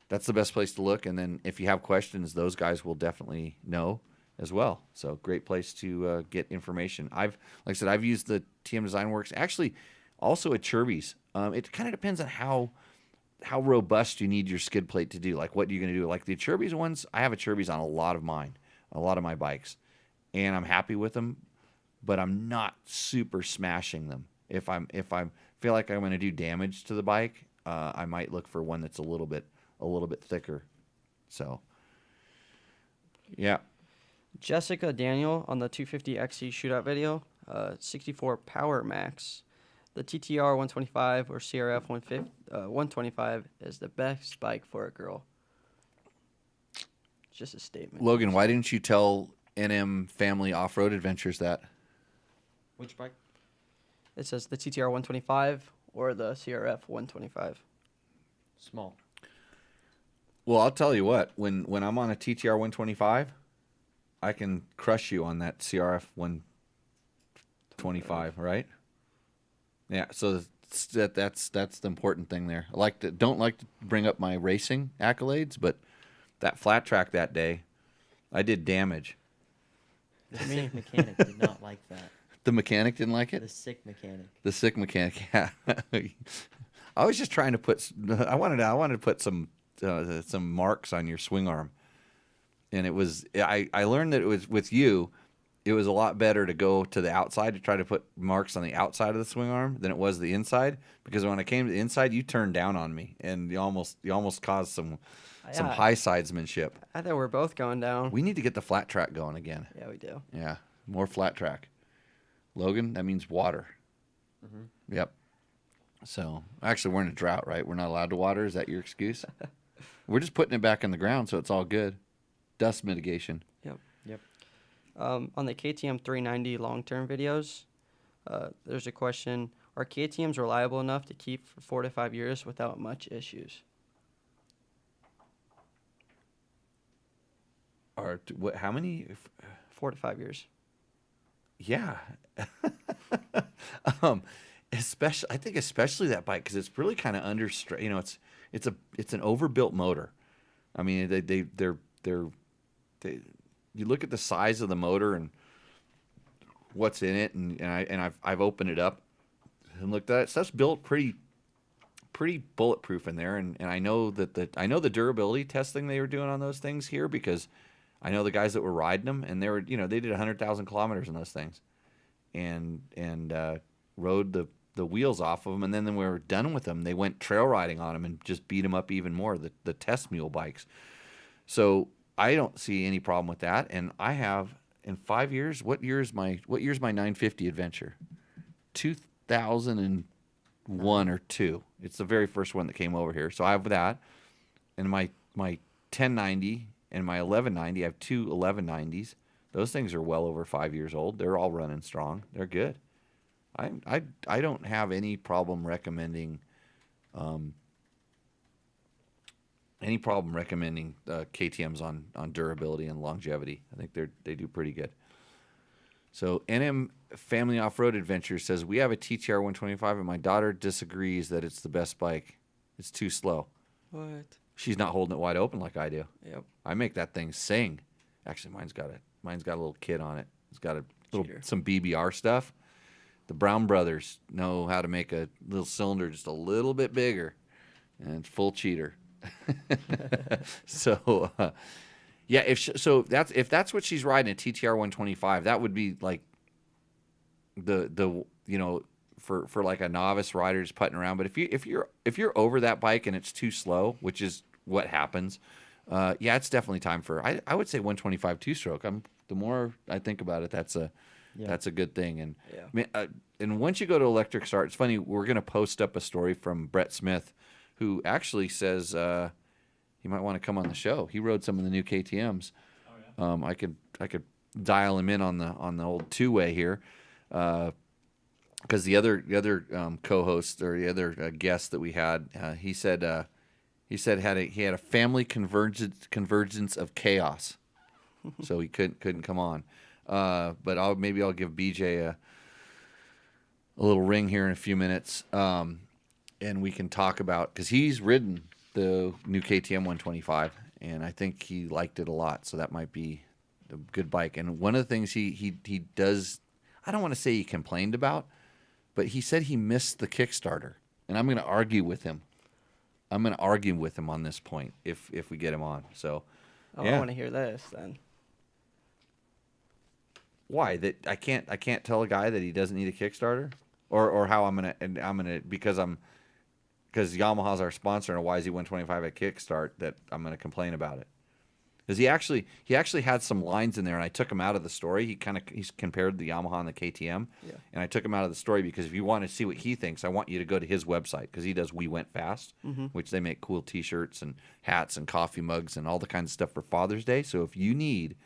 that's the best place to look. And then if you have questions, those guys will definitely know as well. So great place to get information. Like I said, I've used the TM Design Works. Actually, also at Chirby's. It kind of depends on how robust you need your skid plate to do. Like what you're going to do. Like the Chirby's ones, I have a Chirby's on a lot of my bikes, and I'm happy with them, but I'm not super smashing them. If I feel like I'm going to do damage to the bike, I might look for one that's a little bit thicker. So, yeah. Jessica Daniel on the 250 XC shootout video, 64 Power Max. The TTR 125 or CRF 125 is the best bike for a girl. Just a statement. Logan, why didn't you tell NM Family Off-Road Adventures that? Which bike? It says the TTR 125 or the CRF 125. Small. Well, I'll tell you what. When I'm on a TTR 125, I can crush you on that CRF 125, right? Yeah. So that's the important thing there. Don't like to bring up my racing accolades, but that flat track that day, I did damage. The sick mechanic did not like that. The mechanic didn't like it? The sick mechanic. The sick mechanic, yeah. I was just trying to put. I wanted to put some marks on your swing arm, and it was. I learned that it was with you. it was a lot better to go to the outside to try to put marks on the outside of the swing arm than it was the inside, because when I came to the inside, you turned down on me and you almost caused some Yeah. high sidesmanship. I thought we're both going down. We need to get the flat track going again. Yeah, we do. Yeah, more flat track. Logan, that means water. Mm-hmm. Yep. So actually, we're in a drought, right? We're not allowed to water. Is that your excuse? We're just putting it back in the ground, so it's all good. Dust mitigation. On the KTM 390 long-term videos, there's a question: are KTMs reliable enough to keep for 4 to 5 years without much issues? Or what? How many? 4 to 5 years. Yeah. Especially, I think especially that bike, because it's really kind of under stress. You know, it's an overbuilt motor. I mean, they're you look at the size of the motor and what's in it, and I've opened it up and looked at it. Stuff's built pretty bulletproof in there, and I know that the durability testing they were doing on those things here, because I know the guys that were riding them, and they did 100,000 kilometers in those things, and rode the wheels off of them, and then when we were done with them, they went trail riding on them and just beat them up even more. The test mule bikes. So I don't see any problem with that, and I have in 5 years. What year's my 950 adventure? 2001 or 2. It's the very first one that came over here. So I have that, and my 1090 and my 1190. I have two 1190s. Those things are well over 5 years old. They're all running strong. They're good. I don't have any problem recommending KTMs on durability and longevity. I think they do pretty good. So NM Family Off-Road Adventure says, we have a TTR 125 and my daughter disagrees that it's the best bike. It's too slow. What? She's not holding it wide open like I do. Yep. I make that thing sing. Actually, mine's got a little kit on it. It's got some BBR stuff. The Brown brothers know how to make a little cylinder just a little bit bigger, and it's full cheater. So, yeah, if that's what she's riding, a TTR 125, that would be like the for like a novice rider just putting around. But if you're over that bike and it's too slow, which is what happens, yeah, it's definitely time for I would say 125 two-stroke. The more I think about it, that's a good thing. And and once you go to Electric Start, it's funny. We're gonna post up a story from Brett Smith, who actually says he might want to come on the show. He rode some of the new KTMs. Oh, yeah. I could dial him in on the old two-way here, because the other co-host or the other guest that we had, he said he had a family convergence of chaos, so he couldn't come on. But maybe I'll give BJ a little ring here in a few minutes, and we can talk about, because he's ridden the new KTM 125, and I think he liked it a lot. So that might be a good bike. And one of the things he does, I don't want to say he complained about, but he said he missed the Kickstarter, and I'm going to argue with him. I'm going to argue with him on this point if we get him on. So, I want to hear this then. Why? That I can't tell a guy that he doesn't need a Kickstarter, or how I'm gonna because Yamaha's our sponsor and a YZ 125 at Kickstart, that I'm gonna complain about it. Because he actually had some lines in there, and I took him out of the story. He's compared the Yamaha and the KTM, and I took him out of the story because if you want to see what he thinks, I want you to go to his website, because he does We Went Fast, which they make cool T-shirts and hats and coffee mugs and all the kinds of stuff for Father's Day. So if you need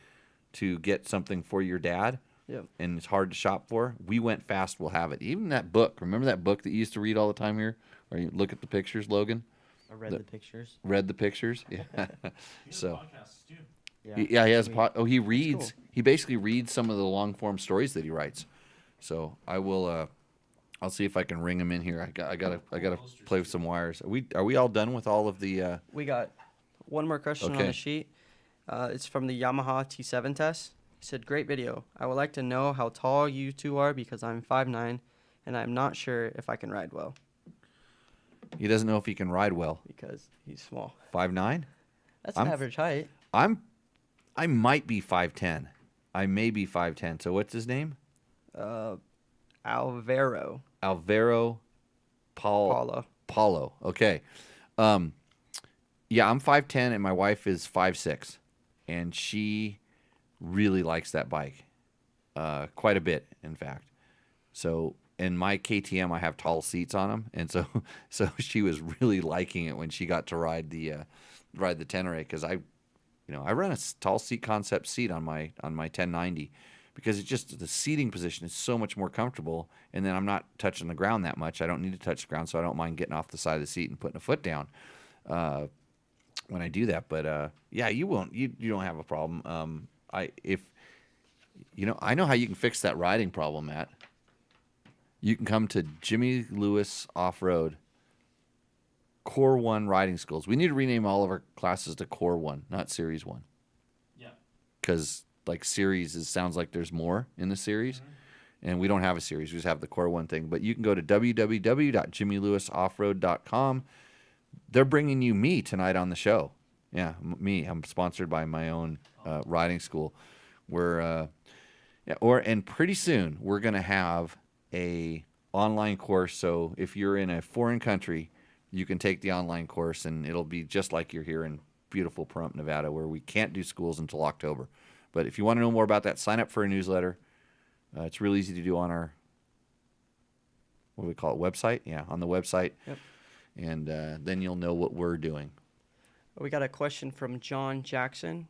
to get something for your dad, and it's hard to shop for, We Went Fast will have it. Even that book. Remember that book that you used to read all the time here, or you look at the pictures, Logan? I read the pictures. Read the pictures. Yeah. He So. has podcasts too. Yeah, he has. He reads. cool. He basically reads some of the long form stories that he writes. So I will. I'll see if I can ring him in here. I gotta play with some wires. Are we all done with all of the? We got one more question on Okay. the sheet. It's from the Yamaha T7 test. He said, "Great video. I would like to know how tall you two are, because I'm 5'9", and I'm not sure if I can ride well He doesn't know if he can ride well. because he's small." 5'9". That's an I'm- average height. I might be 5'10". I may be 5'10". So what's his name? Alvaro Alvaro Paula. Paulo. Okay. Yeah, I'm 5'10", and my wife is 5'6", and she really likes that bike, quite a bit, in fact. So in my KTM, I have tall seats on them, and so she was really liking it when she got to ride the Tenere, because I run a tall seat concept seat on my 1090, because it's just the seating position is so much more comfortable, and then I'm not touching the ground that much. I don't need to touch the ground, so I don't mind getting off the side of the seat and putting a foot down when I do that. But yeah, you don't have a problem. I know how you can fix that riding problem, Matt. You can come to Jimmy Lewis Off-Road Core 1 riding schools. We need to rename all of our classes to Core 1, not Series 1. Yeah. Because like series sounds like there's more in the series, and we don't have a series. We just have the Core 1 thing. But you can go to www.jimmylewisoffroad.com. They're bringing you me tonight on the show. Yeah, me. I'm sponsored by my own riding school. And pretty soon we're gonna have a online course. So if you're in a foreign country, you can take the online course, and it'll be just like you're here in beautiful Pahrump, Nevada, where we can't do schools until October. But if you want to know more about that, sign up for a newsletter. It's real easy to do on our, what do we call it, website? Yeah, on the website. Yep. And then you'll know what we're doing. We got a question from John Jackson.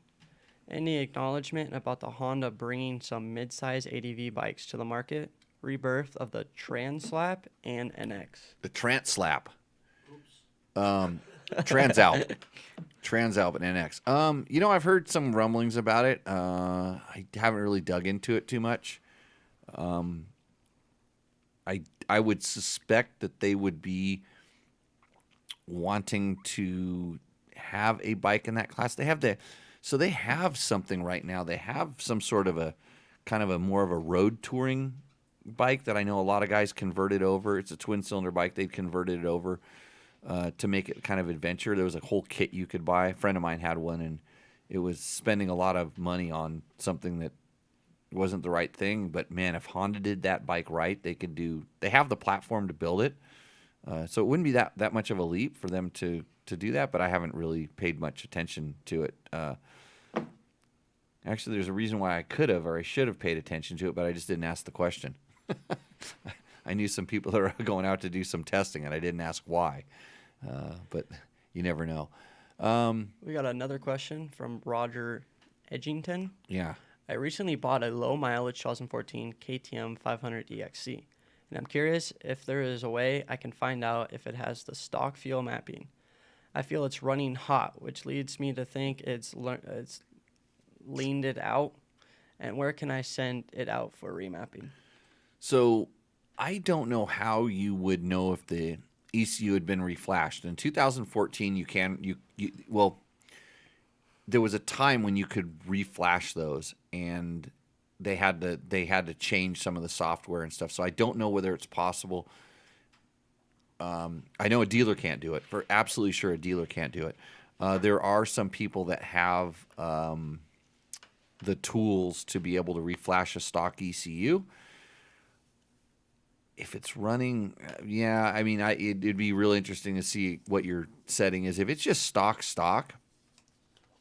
Any acknowledgement about the Honda bringing some mid-size ADV bikes to the market? Rebirth of the Translap and NX. The Translap. Transalp. Transalp and NX. I've heard some rumblings about it. I haven't really dug into it too much. I would suspect that they would be wanting to have a bike in that class. They have something right now. They have some sort of a kind of a more of a road touring bike that I know a lot of guys converted over. It's a twin cylinder bike. They've converted it over to make it kind of adventure. There was a whole kit you could buy. A friend of mine had one, and it was spending a lot of money on something that wasn't the right thing. But man, if Honda did that bike right, they have the platform to build it. So it wouldn't be that much of a leap for them to do that, but I haven't really paid much attention to it. Actually, there's a reason why I could have, or I should have paid attention to it, but I just didn't ask the question. I knew some people that are going out to do some testing, and I didn't ask why. But you never know. We got another question from Roger Edgington. Yeah. I recently bought a low mileage 2014 KTM 500 EXC, and I'm curious if there is a way I can find out if it has the stock fuel mapping. I feel it's running hot, which leads me to think it's leaned it out. And where can I send it out for remapping? So I don't know how you would know if the ECU had been reflashed. In 2014, there was a time when you could reflash those, and they had to change some of the software and stuff. So I don't know whether it's possible. I know a dealer can't do it. For absolutely sure, a dealer can't do it. There are some people that have the tools to be able to reflash a stock ECU. If it's running, it'd be really interesting to see what your setting is. If it's just stock,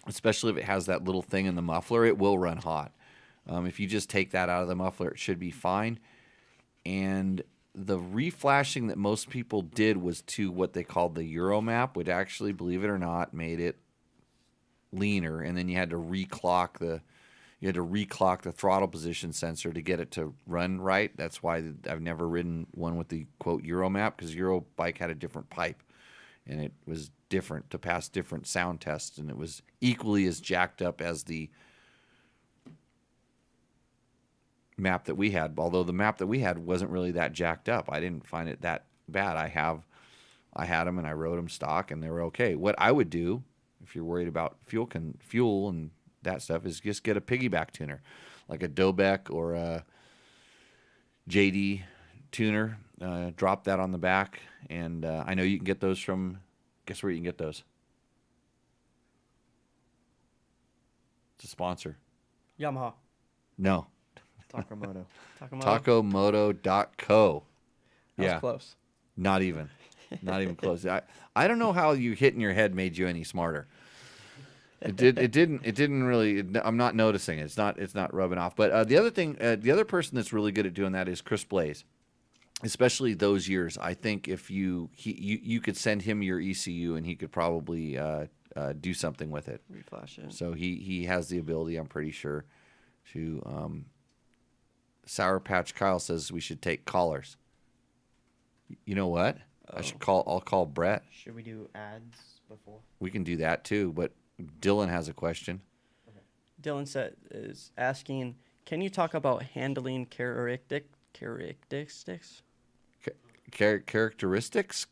especially if it has that little thing in the muffler, it will run hot. If you just take that out of the muffler, it should be fine. And the reflashing that most people did was to what they called the Euro map, which actually, believe it or not, made it leaner. And then you had to reclock the throttle position sensor to get it to run right. That's why I've never ridden one with the quote Euro map, because Euro bike had a different pipe, and it was different to pass different sound tests, and it was equally as jacked up as the map that we had, although the map that we had wasn't really that jacked up. I didn't find it that bad. I had them, and I rode them stock, and they were okay. What I would do, if you're worried about fuel and that stuff, is just get a piggyback tuner, like a Dobeck or a JD tuner. Drop that on the back, and I know you can get those from, guess where you can get those? It's a sponsor. Yamaha. No. Takamoto. Takomoto.co. That was Yeah. close. Not even. Not even close. I don't know how you hitting your head made you any smarter. It didn't really. I'm not noticing it. It's not rubbing off. But the other person that's really good at doing that is Chris Blaze, especially those years. I think if you could send him your ECU and he could probably do something with it. Reflash it. So he has the ability, I'm pretty sure, to. Sour Patch Kyle says we should take callers. You know what? I'll call Brett. Should we do ads before? We can do that too, but Dylan has a question. Dylan is asking, can you talk about handling characteristics? Characteristics?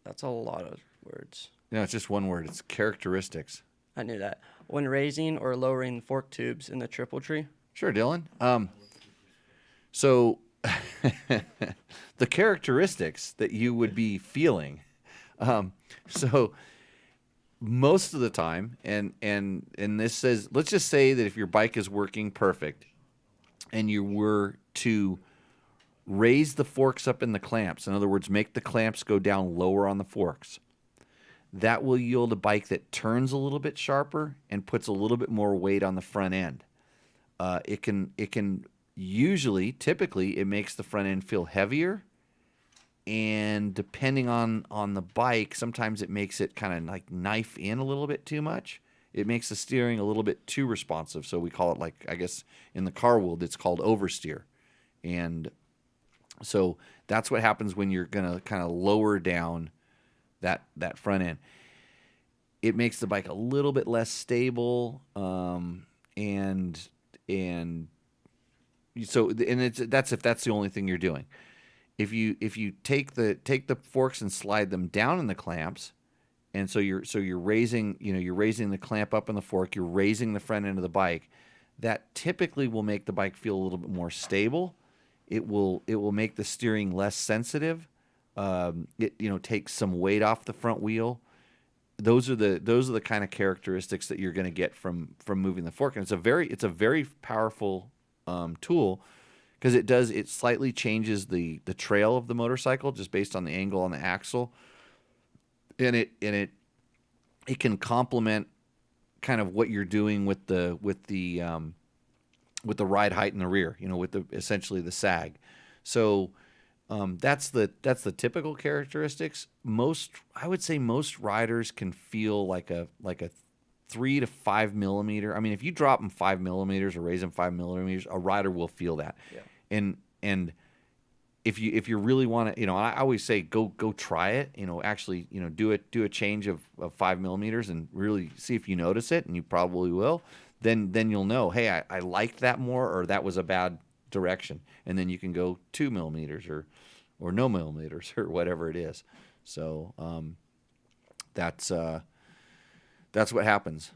That's a lot of words. No, it's just one word. It's characteristics. I knew that. When raising or lowering fork tubes in the triple tree. Sure, Dylan. So the characteristics that you would be feeling. So most of the time, and this says, let's just say that if your bike is working perfect and you were to raise the forks up in the clamps, in other words, make the clamps go down lower on the forks, that will yield a bike that turns a little bit sharper and puts a little bit more weight on the front end. It can usually, typically, it makes the front end feel heavier, and depending on the bike, sometimes it makes it kind of like knife in a little bit too much. It makes the steering a little bit too responsive, so we call it, like, I guess in the car world, it's called oversteer. And so that's what happens when you're gonna kind of lower down that front end. It makes the bike a little bit less stable, and so that's if that's the only thing you're doing. If you take the forks and slide them down in the clamps, and so you're raising the clamp up in the fork, you're raising the front end of the bike, that typically will make the bike feel a little bit more stable. It will make the steering less sensitive. It takes some weight off the front wheel. Those are the kind of characteristics that you're going to get from moving the fork, and it's a very powerful tool, because it slightly changes the trail of the motorcycle just based on the angle on the axle, and it can complement kind of what you're doing with the ride height in the rear, with essentially the sag. So that's the typical characteristics. I would say most riders can feel like a 3 to 5 millimeter. I mean, if you drop them 5 millimeters or raise them 5 millimeters, a rider will feel that. Yeah. And if you really want to, I always say go try it. Actually, do a change of 5 millimeters and really see if you notice it, and you probably will. Then you'll know, hey, I liked that more, or that was a bad direction, and then you can go 2 millimeters or no millimeters or whatever it is. So that's what happens.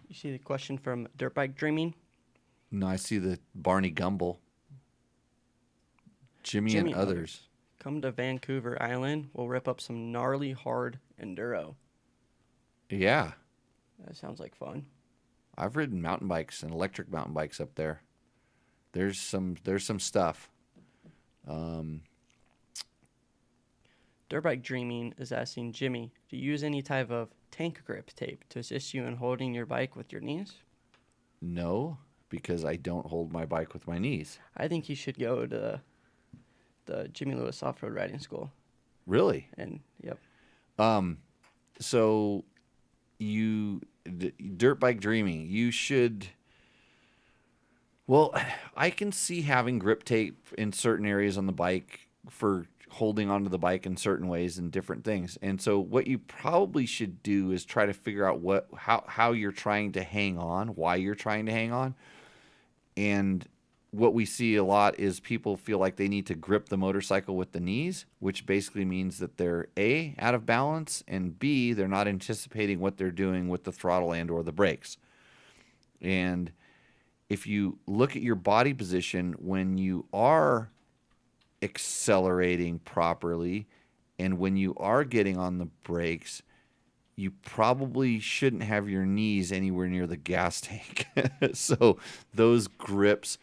You see the question from Dirt Bike Dreaming? No, I see the Barney Gumble. Jimmy and others. Come to Vancouver Island. We'll rip up some gnarly hard enduro. Yeah. That sounds like fun. I've ridden mountain bikes and electric mountain bikes up there. There's some stuff. Dirt Bike Dreaming is asking Jimmy, do you use any type of tank grip tape to assist you in holding your bike with your knees? No, because I don't hold my bike with my knees. I think you should go to the Jimmy Lewis Off-Road Riding School. Really? And yep. So Dirt Bike Dreaming, you should. Well, I can see having grip tape in certain areas on the bike for holding onto the bike in certain ways and different things. And so what you probably should do is try to figure out how you're trying to hang on, why you're trying to hang on. And what we see a lot is people feel like they need to grip the motorcycle with the knees, which basically means that they're A, out of balance, and B, they're not anticipating what they're doing with the throttle and or the brakes. And if you look at your body position when you are accelerating properly and when you are getting on the brakes, you probably shouldn't have your knees anywhere near the gas tank. So those grips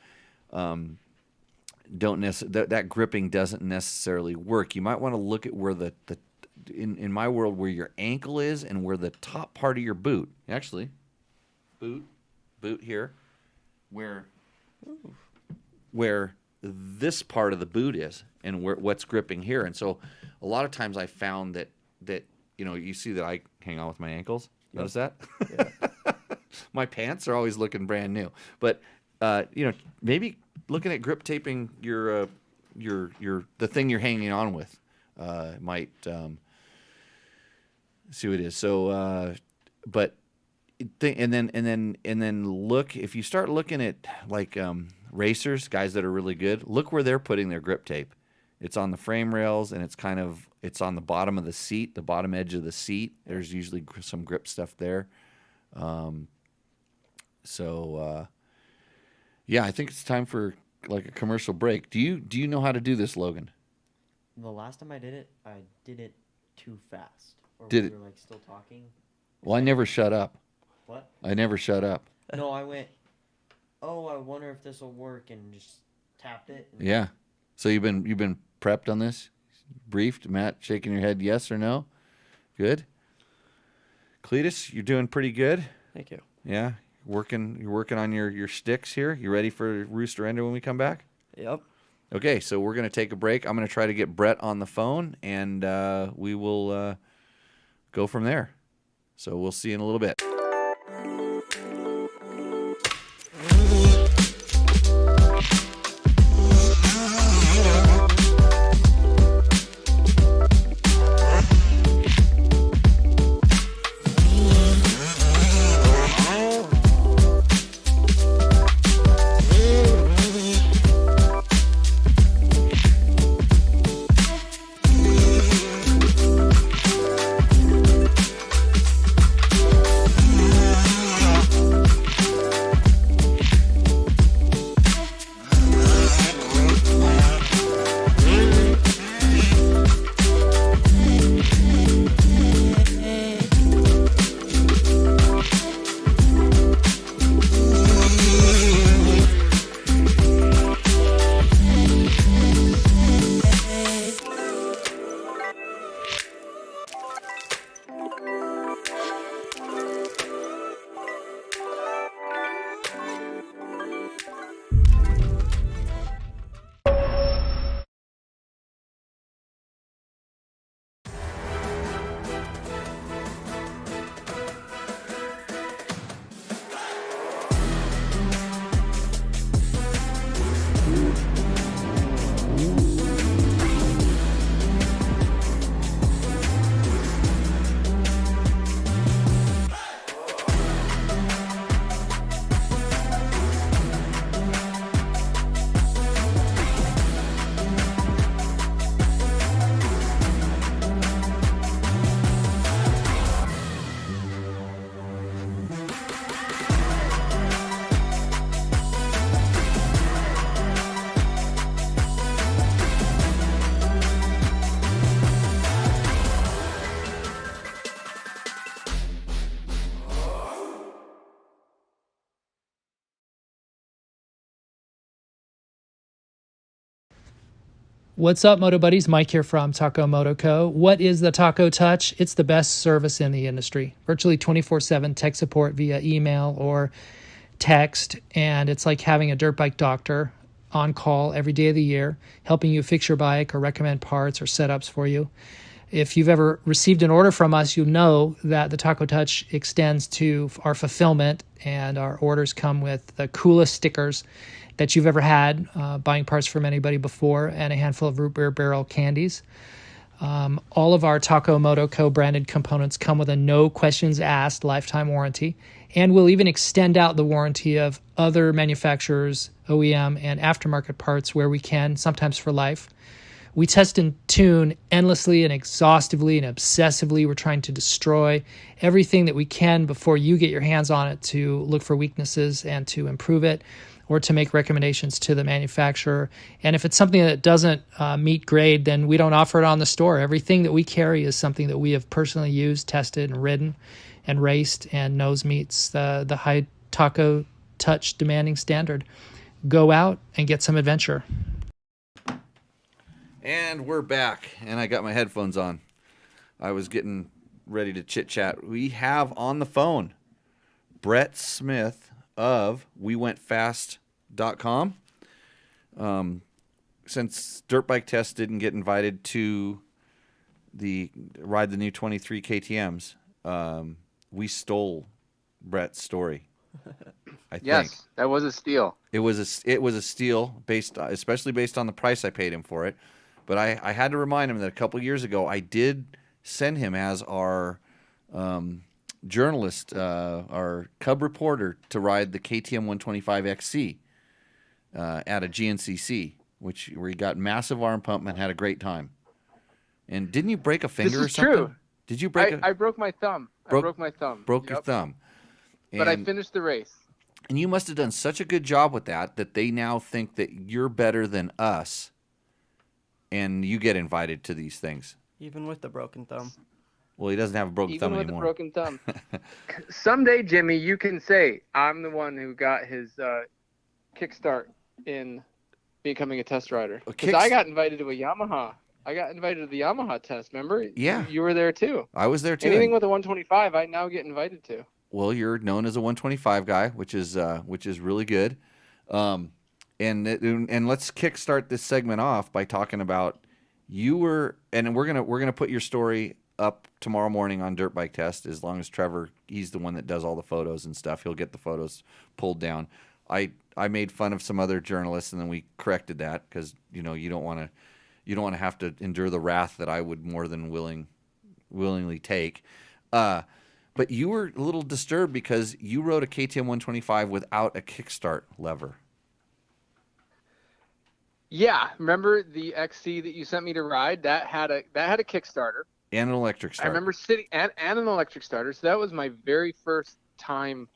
that gripping doesn't necessarily work. You might want to look at where in my world, where your ankle is and where the top part of your boot, actually, boot here, where this part of the boot is, and what's gripping here. And so a lot of times I found that you see that I hang on with my ankles. Notice that? Yeah. My pants are always looking brand new. But maybe looking at grip taping the thing you're hanging on with might see what it is. So and then look, if you start looking at like racers, guys that are really good, look where they're putting their grip tape. It's on the frame rails, and it's on the bottom of the seat, the bottom edge of the seat. There's usually some grip stuff there. Yeah, I think it's time for like a commercial break. Do you know how to do this, Logan? The last time I did it too fast. Or Did we it? were like still talking. Well, I never shut up. What? I never shut up. No, I went, oh, I wonder if this will work, and just tapped it. And Yeah. So you've been prepped on this? Briefed? Matt shaking your head yes or no? Good. Cletus, you're doing pretty good. Thank you. Yeah. You're working on your sticks here. You ready for Rooster Endo when we come back? Yep. Okay, so we're going to take a break. I'm going to try to get Brett on the phone, and we will go from there. So we'll see you in a little bit. What's up, Moto Buddies? Mike here from Taco Moto Co. What is the Taco Touch? It's the best service in the industry. Virtually 24/7 tech support via email or text, and it's like having a dirt bike doctor on call every day of the year, helping you fix your bike or recommend parts or setups for you. If you've ever received an order from us, you'll know that the Taco Touch extends to our fulfillment, and our orders come with the coolest stickers that you've ever had, buying parts from anybody before, and a handful of root beer barrel candies. All of our Taco Moto Co. branded components come with a no questions asked lifetime warranty, and we'll even extend out the warranty of other manufacturers, OEM, and aftermarket parts where we can, sometimes for life. We test and tune endlessly and exhaustively and obsessively. We're trying to destroy everything that we can before you get your hands on it to look for weaknesses and to improve it. or to make recommendations to the manufacturer. And if it's something that doesn't meet grade, then we don't offer it on the store. Everything that we carry is something that we have personally used, tested, and ridden and raced and knows meets the high taco touch demanding standard. Go out and get some adventure. And we're back, and I got my headphones on. I was getting ready to chit-chat. We have on the phone Brett Smith of WeWentFast.com. Since Dirt Bike Test didn't get invited to ride the new 23 KTMs, we stole Brett's story. I think. Yes, that was a steal. It was a steal, especially based on the price I paid him for it. But I had to remind him that a couple years ago I did send him as our journalist, our cub reporter, to ride the KTM 125 XC at a GNCC, where he got massive arm pump and had a great time. And didn't you break a finger This or is something? true. Did you break? I broke my thumb. I broke my thumb. Broke your Yep. thumb. But I And- finished the race. And you must have done such a good job with that they now think that you're better than us, and you get invited to these things. Even with the broken thumb. Well, he doesn't have a broken Even thumb with anymore. a broken thumb. Someday, Jimmy, you can say, I'm the one who got his kickstart in becoming a test rider. Because I got invited to a Yamaha. I got invited to the Yamaha test, remember? Yeah. You were there too. I was there too. Anything with a 125, I now get invited to. Well, you're known as a 125 guy, which is really good. And let's kickstart this segment off by talking about we're gonna put your story up tomorrow morning on Dirt Bike Test, as long as Trevor, he's the one that does all the photos and stuff. He'll get the photos pulled down. I made fun of some other journalists, and then we corrected that because you don't want to have to endure the wrath that I would more than willingly take. But you were a little disturbed because you rode a KTM 125 without a kickstart lever. Yeah, remember the XC that you sent me to ride? That had a Kickstarter. And an electric start. I remember sitting and an electric starter. So that was my very first time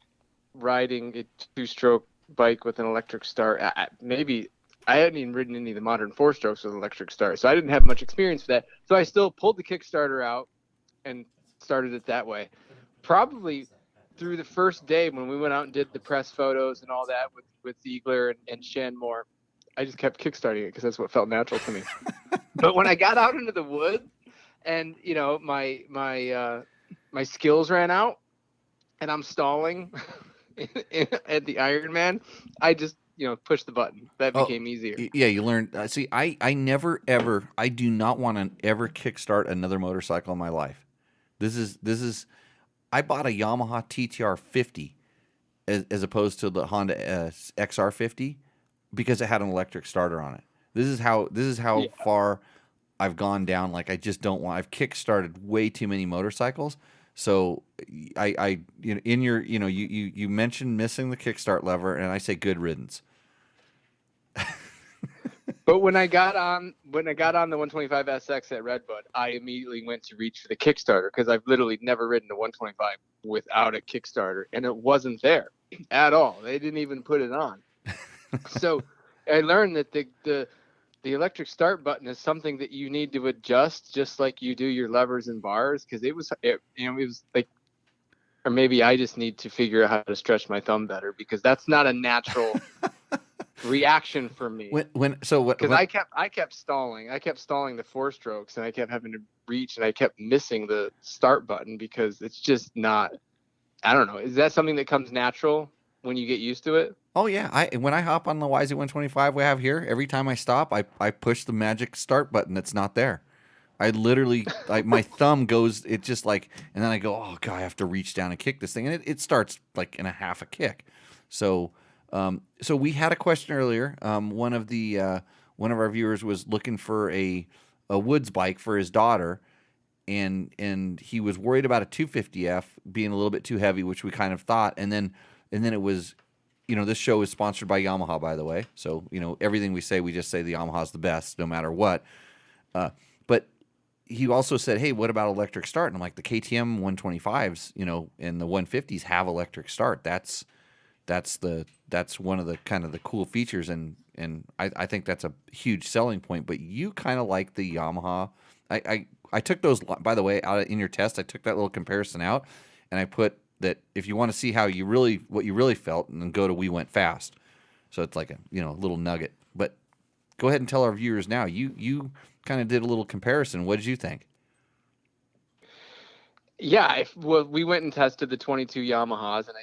riding a two-stroke bike with an electric start. Maybe I hadn't even ridden any of the modern four-strokes with an electric start, so I didn't have much experience with that. So I still pulled the Kickstarter out and started it that way. Probably through the first day when we went out and did the press photos and all that with Ziegler and Shanmore, I just kept kickstarting it because that's what felt natural to me. But when I got out into the woods and my skills ran out and I'm stalling at the Ironman, I just pushed the button. That became easier. Yeah, you learned. See, I do not want to ever kickstart another motorcycle in my life. This is. I bought a Yamaha TTR 50 as opposed to the Honda XR 50 because it had an electric starter on it. This is how far I've gone down. Like I just don't want. I've kickstarted way too many motorcycles. So you mentioned missing the kickstart lever, and I say good riddance. But when I got on the 125 SX at Redbud, I immediately went to reach for the Kickstarter because I've literally never ridden a 125 without a Kickstarter, and it wasn't there at all. They didn't even put it on. So I learned that the electric start button is something that you need to adjust just like you do your levers and bars, because it was like, or maybe I just need to figure out how to stretch my thumb better, because that's not a natural reaction for me. Because I kept stalling. I kept stalling the four strokes, and I kept having to reach, and I kept missing the start button because it's just not. I don't know. Is that something that comes natural when you get used to it? Oh yeah, when I hop on the YZ 125 we have here, every time I stop, I push the magic start button that's not there. I literally, my thumb goes, it just like, and then I go, oh god, I have to reach down and kick this thing, and it starts like in a half a kick. So we had a question earlier. One of our viewers was looking for a woods bike for his daughter, and he was worried about a 250F being a little bit too heavy, which we kind of thought, and then it was. This show is sponsored by Yamaha, by the way. So, everything we say, we just say the Yamaha's the best, no matter what. But he also said, hey, what about electric start? And I'm like, the KTM 125s, and the 150s have electric start. That's that's one of the kind of the cool features, and I think that's a huge selling point. But you kind of like the Yamaha. I took those, by the way, out in your test. I took that little comparison out, and I put that if you want to see how you really what you really felt, and then go to We Went Fast. So it's like a little nugget. But go ahead and tell our viewers now. You kind of did a little comparison. What did you think? Yeah, well, we went and tested the 22 Yamahas, and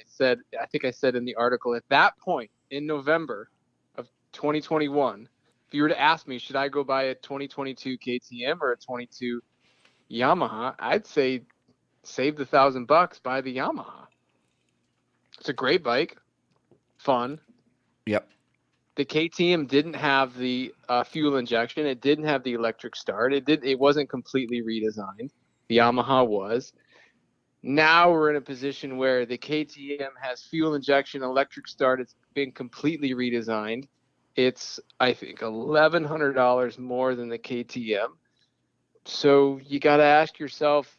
I think I said in the article, at that point in November of 2021, if you were to ask me, should I go buy a 2022 KTM or a 22 Yamaha, I'd say save the $1,000, buy the Yamaha. It's a great bike, fun. Yep. The KTM didn't have the fuel injection. It didn't have the electric start. It wasn't completely redesigned. The Yamaha was. Now we're in a position where the KTM has fuel injection, electric start. It's been completely redesigned. It's, I think, $1,100 more than the KTM. So you got to ask yourself,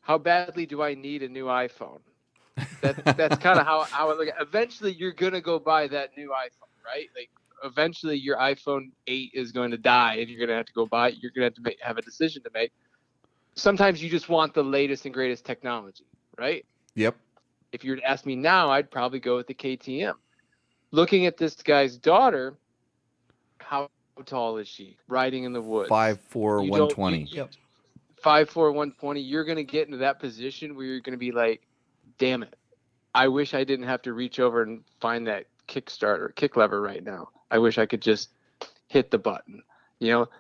how badly do I need a new iPhone? That's kind of how I look at it. Eventually, you're going to go buy that new iPhone, right? Like, eventually, your iPhone 8 is going to die, and you're going to have to go buy it. You're going to have to have a decision to make. Sometimes you just want the latest and greatest technology, right? Yep. If you were to ask me now, I'd probably go with the KTM. Looking at this guy's daughter, how tall is she? Riding in the woods. 5'4", 120. Yep. 5'4", 120. You're going to get into that position where you're going to be like, damn it. I wish I didn't have to reach over and find that Kickstarter, kick lever right now. I wish I could just hit the button.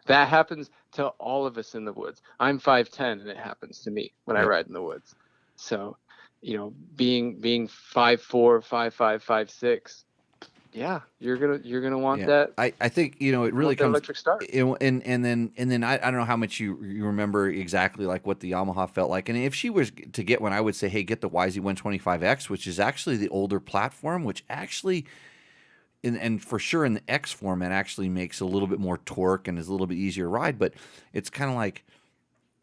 That happens to all of us in the woods. I'm 5'10", and it happens to me when I ride in the woods. So, being 5'4", 5'5", 5'6", yeah, you're gonna want that. I think it really comes electric start. And then I don't know how much you remember exactly like what the Yamaha felt like. And if she was to get one, I would say, hey, get the YZ 125X, which is actually the older platform, which actually. And for sure in the X format actually makes a little bit more torque and is a little bit easier to ride, but it's kind of like,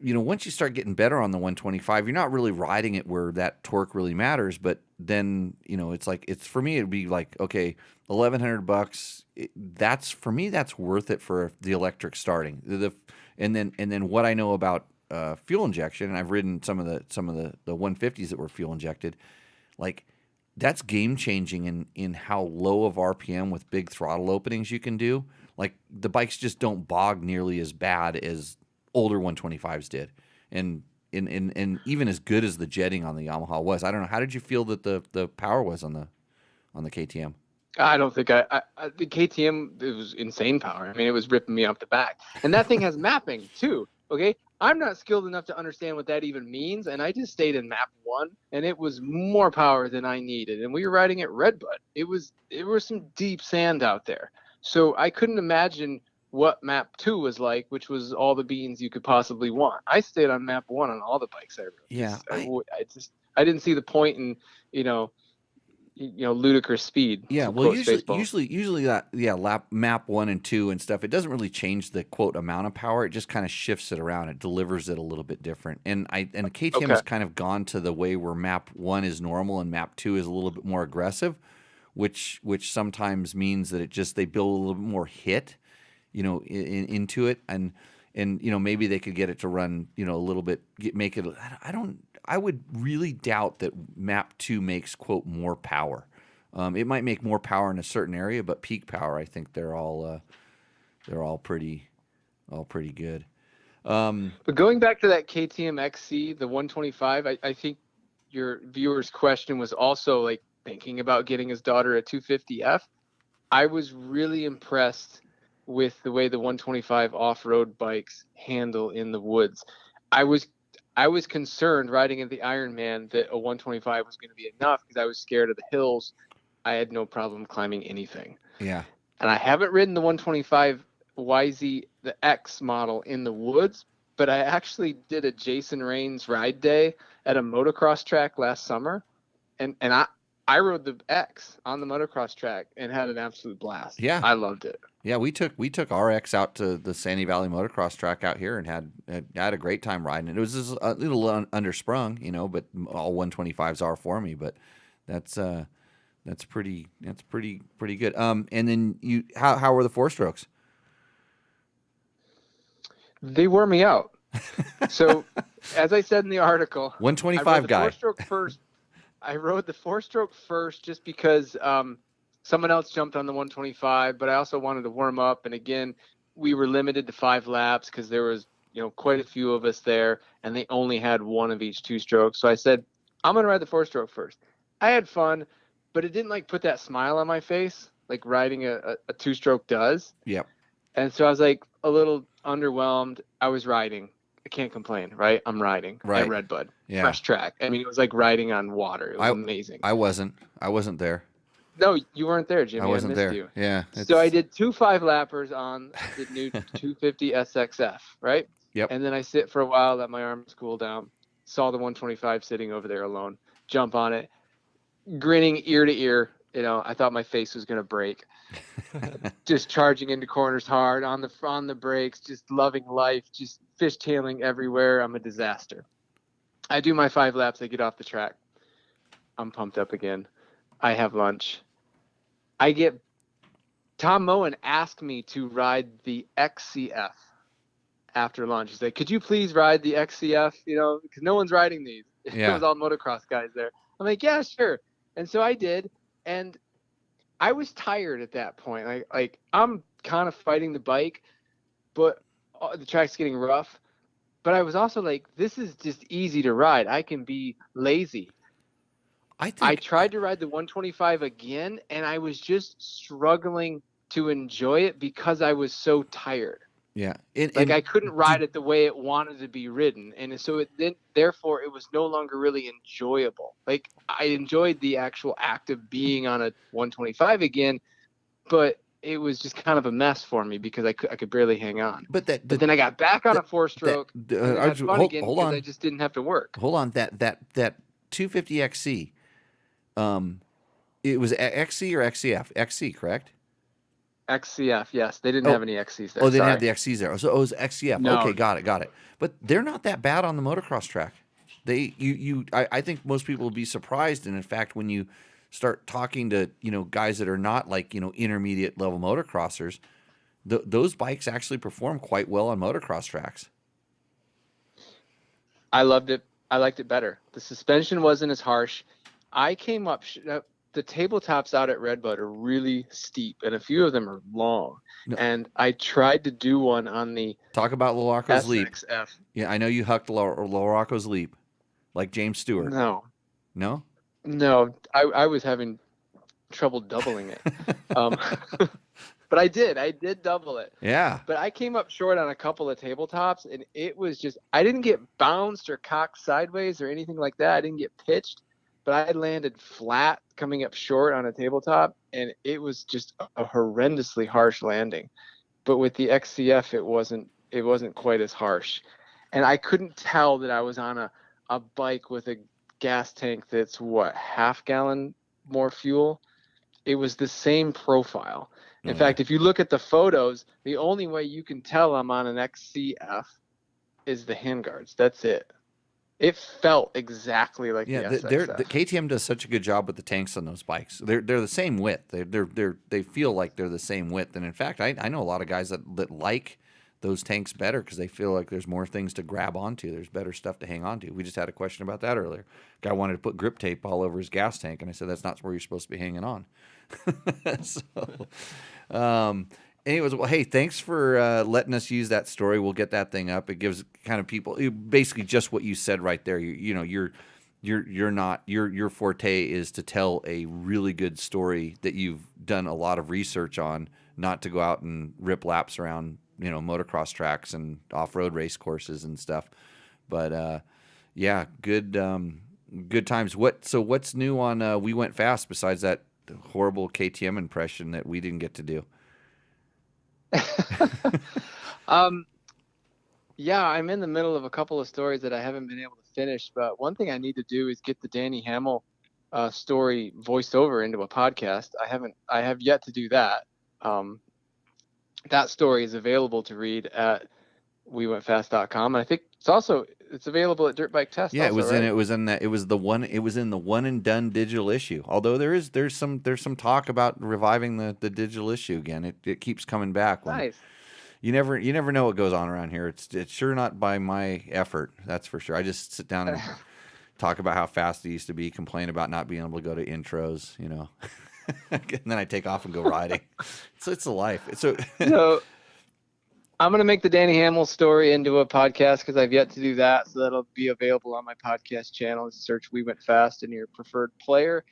once you start getting better on the 125, you're not really riding it where that torque really matters. But then, it's like, for me, it'd be like, okay, $1,100. That's for me, that's worth it for the electric starting. And then what I know about fuel injection, and I've ridden some of the 150s that were fuel injected, like. That's game changing in how low of RPM with big throttle openings you can do. Like the bikes just don't bog nearly as bad as older 125s did, and even as good as the jetting on the Yamaha was. I don't know. How did you feel that the power was on the KTM? I don't think the KTM, it was insane power. I mean, it was ripping me off the back, and that thing has mapping too. Okay. I'm not skilled enough to understand what that even means, and I just stayed in map 1, and it was more power than I needed. And we were riding at Redbud. It was some deep sand out there, so I couldn't imagine what map 2 was like, which was all the beans you could possibly want. I stayed on map 1 on all the bikes I rode. Yeah, I didn't see the point in ludicrous speed. Yeah, well, usually that map 1 and 2 and stuff, it doesn't really change the quote amount of power. It just kind of shifts it around. It delivers it a little bit different. And the KTM has kind of gone to the way where map 1 is normal and map 2 is a little bit more aggressive, which sometimes means that they build a little bit more hit, into it, and maybe they could get it to run, a little bit, make it. I would really doubt that map 2 makes quote more power. It might make more power in a certain area, but peak power, I think they're all pretty good. But going back to that KTM XC, the 125, I think your viewer's question was also like thinking about getting his daughter a 250F. I was really impressed with the way the 125 off-road bikes handle in the woods. I was concerned riding in the Ironman that a 125 was going to be enough because I was scared of the hills. I had no problem climbing anything. Yeah. And I haven't ridden the 125 YZ, the X model, in the woods, but I actually did a Jason Raines ride day at a motocross track last summer, and I rode the X on the motocross track and had an absolute blast. Yeah. I loved it. Yeah, we took our X out to the Sandy Valley motocross track out here and had a great time riding it. It was just a little undersprung, but all 125s are for me. But that's That's pretty good. And then how were the 4-strokes? They wore me out. So, as I said in the article, 125 guy. I rode the 4-stroke first just because someone else jumped on the 125, but I also wanted to warm up. And again, we were limited to 5 laps because there was, quite a few of us there, and they only had one of each 2-strokes. So I said, I'm going to ride the 4-stroke first. I had fun, but it didn't put that smile on my face like riding a 2-stroke does. Yep. And so I was a little underwhelmed. I was riding. I can't complain, right? I'm riding at Redbud. Yeah. Fresh track. I mean, it was like riding on water. It was amazing. I wasn't there. No, you weren't there, Jimmy. I wasn't missed there. You. Yeah. So I did 2 5-lappers on the new 250 SXF, right? Yep. And then I sit for a while, let my arms cool down. Saw the 125 sitting over there alone. Jump on it, grinning ear to ear. I thought my face was gonna break. Just charging into corners hard on the brakes, just loving life, just fishtailing everywhere. I'm a disaster. I do my 5 laps. I get off the track. I'm pumped up again. I have lunch. Tom Moen asked me to ride the XCF after lunch. He's like, could you please ride the XCF? Because no one's riding these. Yeah. It was all motocross guys there. I'm like, yeah, sure. And so I did. And I was tired at that point. Like I'm kind of fighting the bike, but the track's getting rough. But I was also like, this is just easy to ride. I can be lazy. I tried to ride the 125 again, and I was just struggling to enjoy it because I was so tired. Yeah. I couldn't ride it the way it wanted to be ridden. And so therefore it was no longer really enjoyable. Like I enjoyed the actual act of being on a 125 again, but it was just kind of a mess for me because I could barely hang on. But then I got back on a 4-stroke and had fun again because I just didn't have to work. Hold on. That 250 XC, it was XC or XCF? XC, correct? XCF, yes. They didn't have any XCs there. Oh, they didn't have the XCs there. So it was XCF. No. Okay, got it. But they're not that bad on the motocross track. I think most people will be surprised, and in fact, when you start talking to guys that are not intermediate level motocrossers, those bikes actually perform quite well on motocross tracks. I loved it. I liked it better. The suspension wasn't as harsh. I came up. The tabletops out at Redbud are really steep, and a few of them are long. No. And I tried to do one on the talk about Loracco's SXF. Leap. Yeah, I know you hucked Loracco's Leap, like James Stewart. No. I was having trouble doubling it, but I did double it. Yeah. But I came up short on a couple of tabletops, and it was just I didn't get bounced or cocked sideways or anything like that. I didn't get pitched. But I landed flat coming up short on a tabletop, and it was just a horrendously harsh landing. But with the XCF, it wasn't quite as harsh. And I couldn't tell that I was on a bike with a gas tank that's half gallon more fuel. It was the same profile. In fact, if you look at the photos, the only way you can tell I'm on an XCF is the handguards. That's it. It felt exactly like the SXF. The KTM does such a good job with the tanks on those bikes. They're the same width. They feel like they're the same width. And in fact, I know a lot of guys that like those tanks better because they feel like there's more things to grab onto. There's better stuff to hang onto. We just had a question about that earlier. Guy wanted to put grip tape all over his gas tank, and I said that's not where you're supposed to be hanging on. Anyways, well, hey, thanks for letting us use that story. We'll get that thing up. It gives kind of people basically just what you said right there. Your forte is to tell a really good story that you've done a lot of research on, not to go out and rip laps around motocross tracks and off-road race courses and stuff. But yeah, good times. What's new on We Went Fast besides that horrible KTM impression that we didn't get to do? Yeah, I'm in the middle of a couple of stories that I haven't been able to finish, but one thing I need to do is get the Danny Hamill story voiced over into a podcast. I have yet to do that. That story is available to read at wewentfast.com, and I think it's also it's available at Dirt Bike Test. Yeah, also, right? it was in the one and done digital issue. Although there's some talk about reviving the digital issue again. It keeps coming back. Nice. You never know what goes on around here. It's sure not by my effort, that's for sure. I just sit down and talk about how fast it used to be, complain about not being able to go to intros, and then I take off and go riding. So it's a life. So I'm going to make the Danny Hamill story into a podcast because I've yet to do that. So that'll be available on my podcast channel. Search We Went Fast in your preferred player.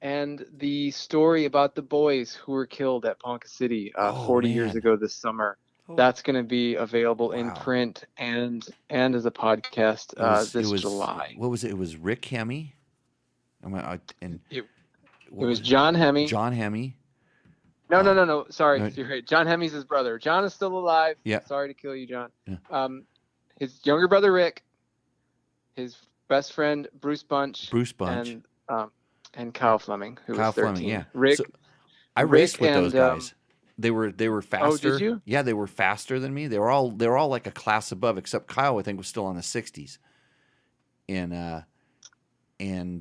And the story about the boys who were killed at Ponca City 40 years ago this summer. That's going to be available in print and as a podcast this July. What was it? It was Rick Hemme. It was John Hemme. John Hemme. No. Sorry, you're right. John Hemme's his brother. John is still alive. Yeah. Sorry to kill you, John. Yeah. His younger brother Rick, his best friend Bruce Bunch, and Kyle Fleming, who was 13. Fleming, yeah. Rick. I raced with those guys. They were faster. Oh, did you? Yeah, they were faster than me. They were all like a class above, except Kyle, I think, was still on the 60s.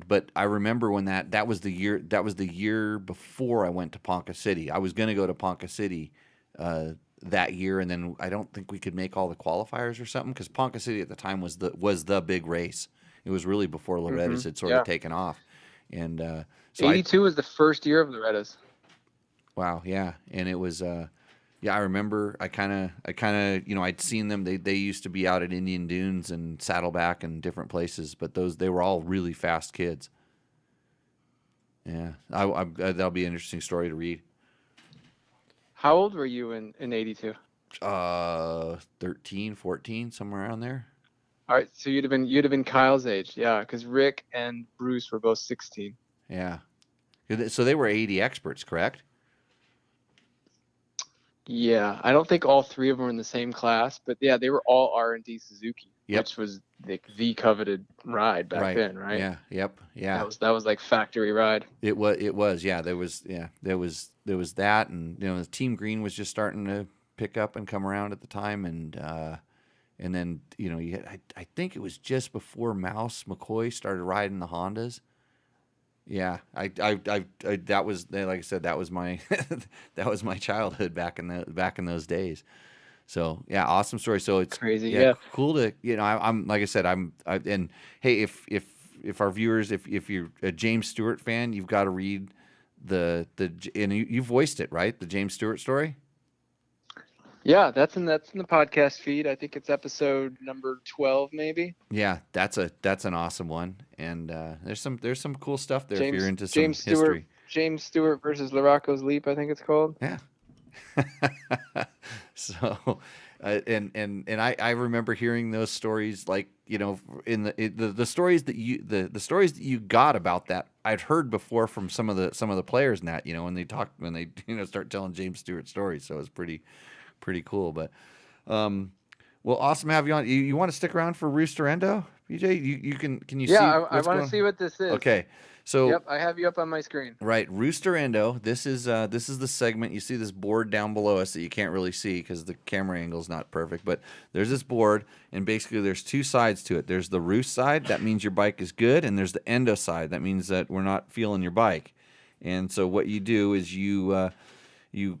But I remember when that was the year before I went to Ponca City. I was going to go to Ponca City that year, and then I don't think we could make all the qualifiers or something because Ponca City at the time was the big race. It was really before Loretta's had sort of taken off, and so 82 was the first year of Loretta's. Wow, yeah, and it was, I remember. I kind of, I'd seen them. They used to be out at Indian Dunes and Saddleback and different places, but they were all really fast kids. Yeah, that'll be an interesting story to read. How old were you in 82? 13, 14, somewhere around there. All right, so you'd have been Kyle's age, yeah, because Rick and Bruce were both 16. Yeah, so they were 80 experts, correct? Yeah, I don't think all three of them were in the same class, but yeah, they were all R&D Suzuki, which was the coveted ride back then, right? Yeah, yep, yeah. That was like factory ride. It was, yeah. There was that, and the Team Green was just starting to pick up and come around at the time, and then I think it was just before Mouse McCoy started riding the Hondas. Yeah, I that was, like I said, that was my that was my childhood back in those days. So yeah, awesome story. So it's crazy, yeah. Cool to I'm like I said, and hey, if our viewers, if you're a James Stewart fan, you've got to read and you voiced it, right? The James Stewart story. Yeah, that's in the podcast feed. I think it's episode number 12, maybe. Yeah, that's an awesome one, and there's some cool stuff there if you're into some James Stewart, history. James Stewart versus Larocco's Leap, I think it's called. Yeah. So, and I remember hearing those stories, like in the stories that the stories that you got about that I'd heard before from some of the players in that when they start telling James Stewart stories. So it was pretty cool. But well, awesome to have you on. You want to stick around for Rooster Endo, BJ? You can you see? Yeah, I want to see what this is. Okay. So yep, I have you up on my screen. Right, Rooster Endo. This is the segment. You see this board down below us that you can't really see because the camera angle is not perfect. But there's this board, and basically there's two sides to it. There's the Roost side, that means your bike is good, and there's the Endo side, that means that we're not feeling your bike. And so what you do is you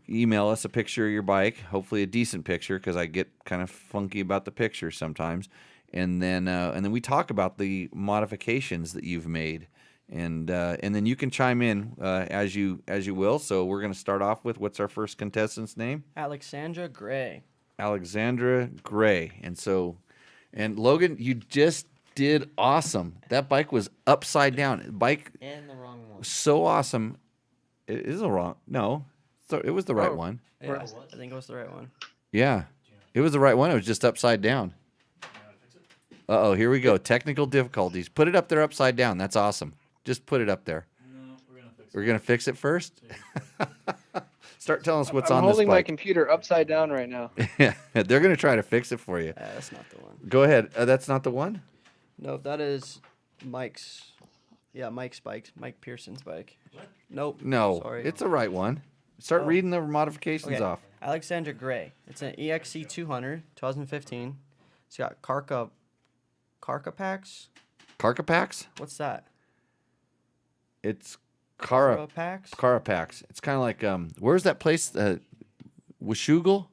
email us a picture of your bike, hopefully a decent picture, because I get kind of funky about the pictures sometimes. And then we talk about the modifications that you've made. And then you can chime in as you will. So we're going to start off with, what's our first contestant's name? Alexandra Gray. Alexandra Gray. And Logan, you just did awesome. That bike was upside down. And the wrong one. So awesome. It is the wrong. No, so it was the right one. Yeah, I think it was the right one. Yeah, it was the right one. It was just upside down. Uh-oh, here we go. Technical difficulties. Put it up there upside down. That's awesome. Just put it up there. No, we're gonna fix it. We're going to fix it first? Start telling us what's I'm on this holding my bike. computer upside down right now. Yeah, they're going to try to fix it for you. That's not the one. Go ahead. That's not the one? No, that is Mike's. Yeah, Mike's bike. Mike Pearson's bike. What? Nope. No, Sorry. it's the right one. Start Oh. reading the modifications Okay. off. Alexandra Gray. It's an EXC 200, 2015. It's got Carcapax. Carcapax? What's that? It's Carapax. Carapax. It's kind of like where's that place? Washugal?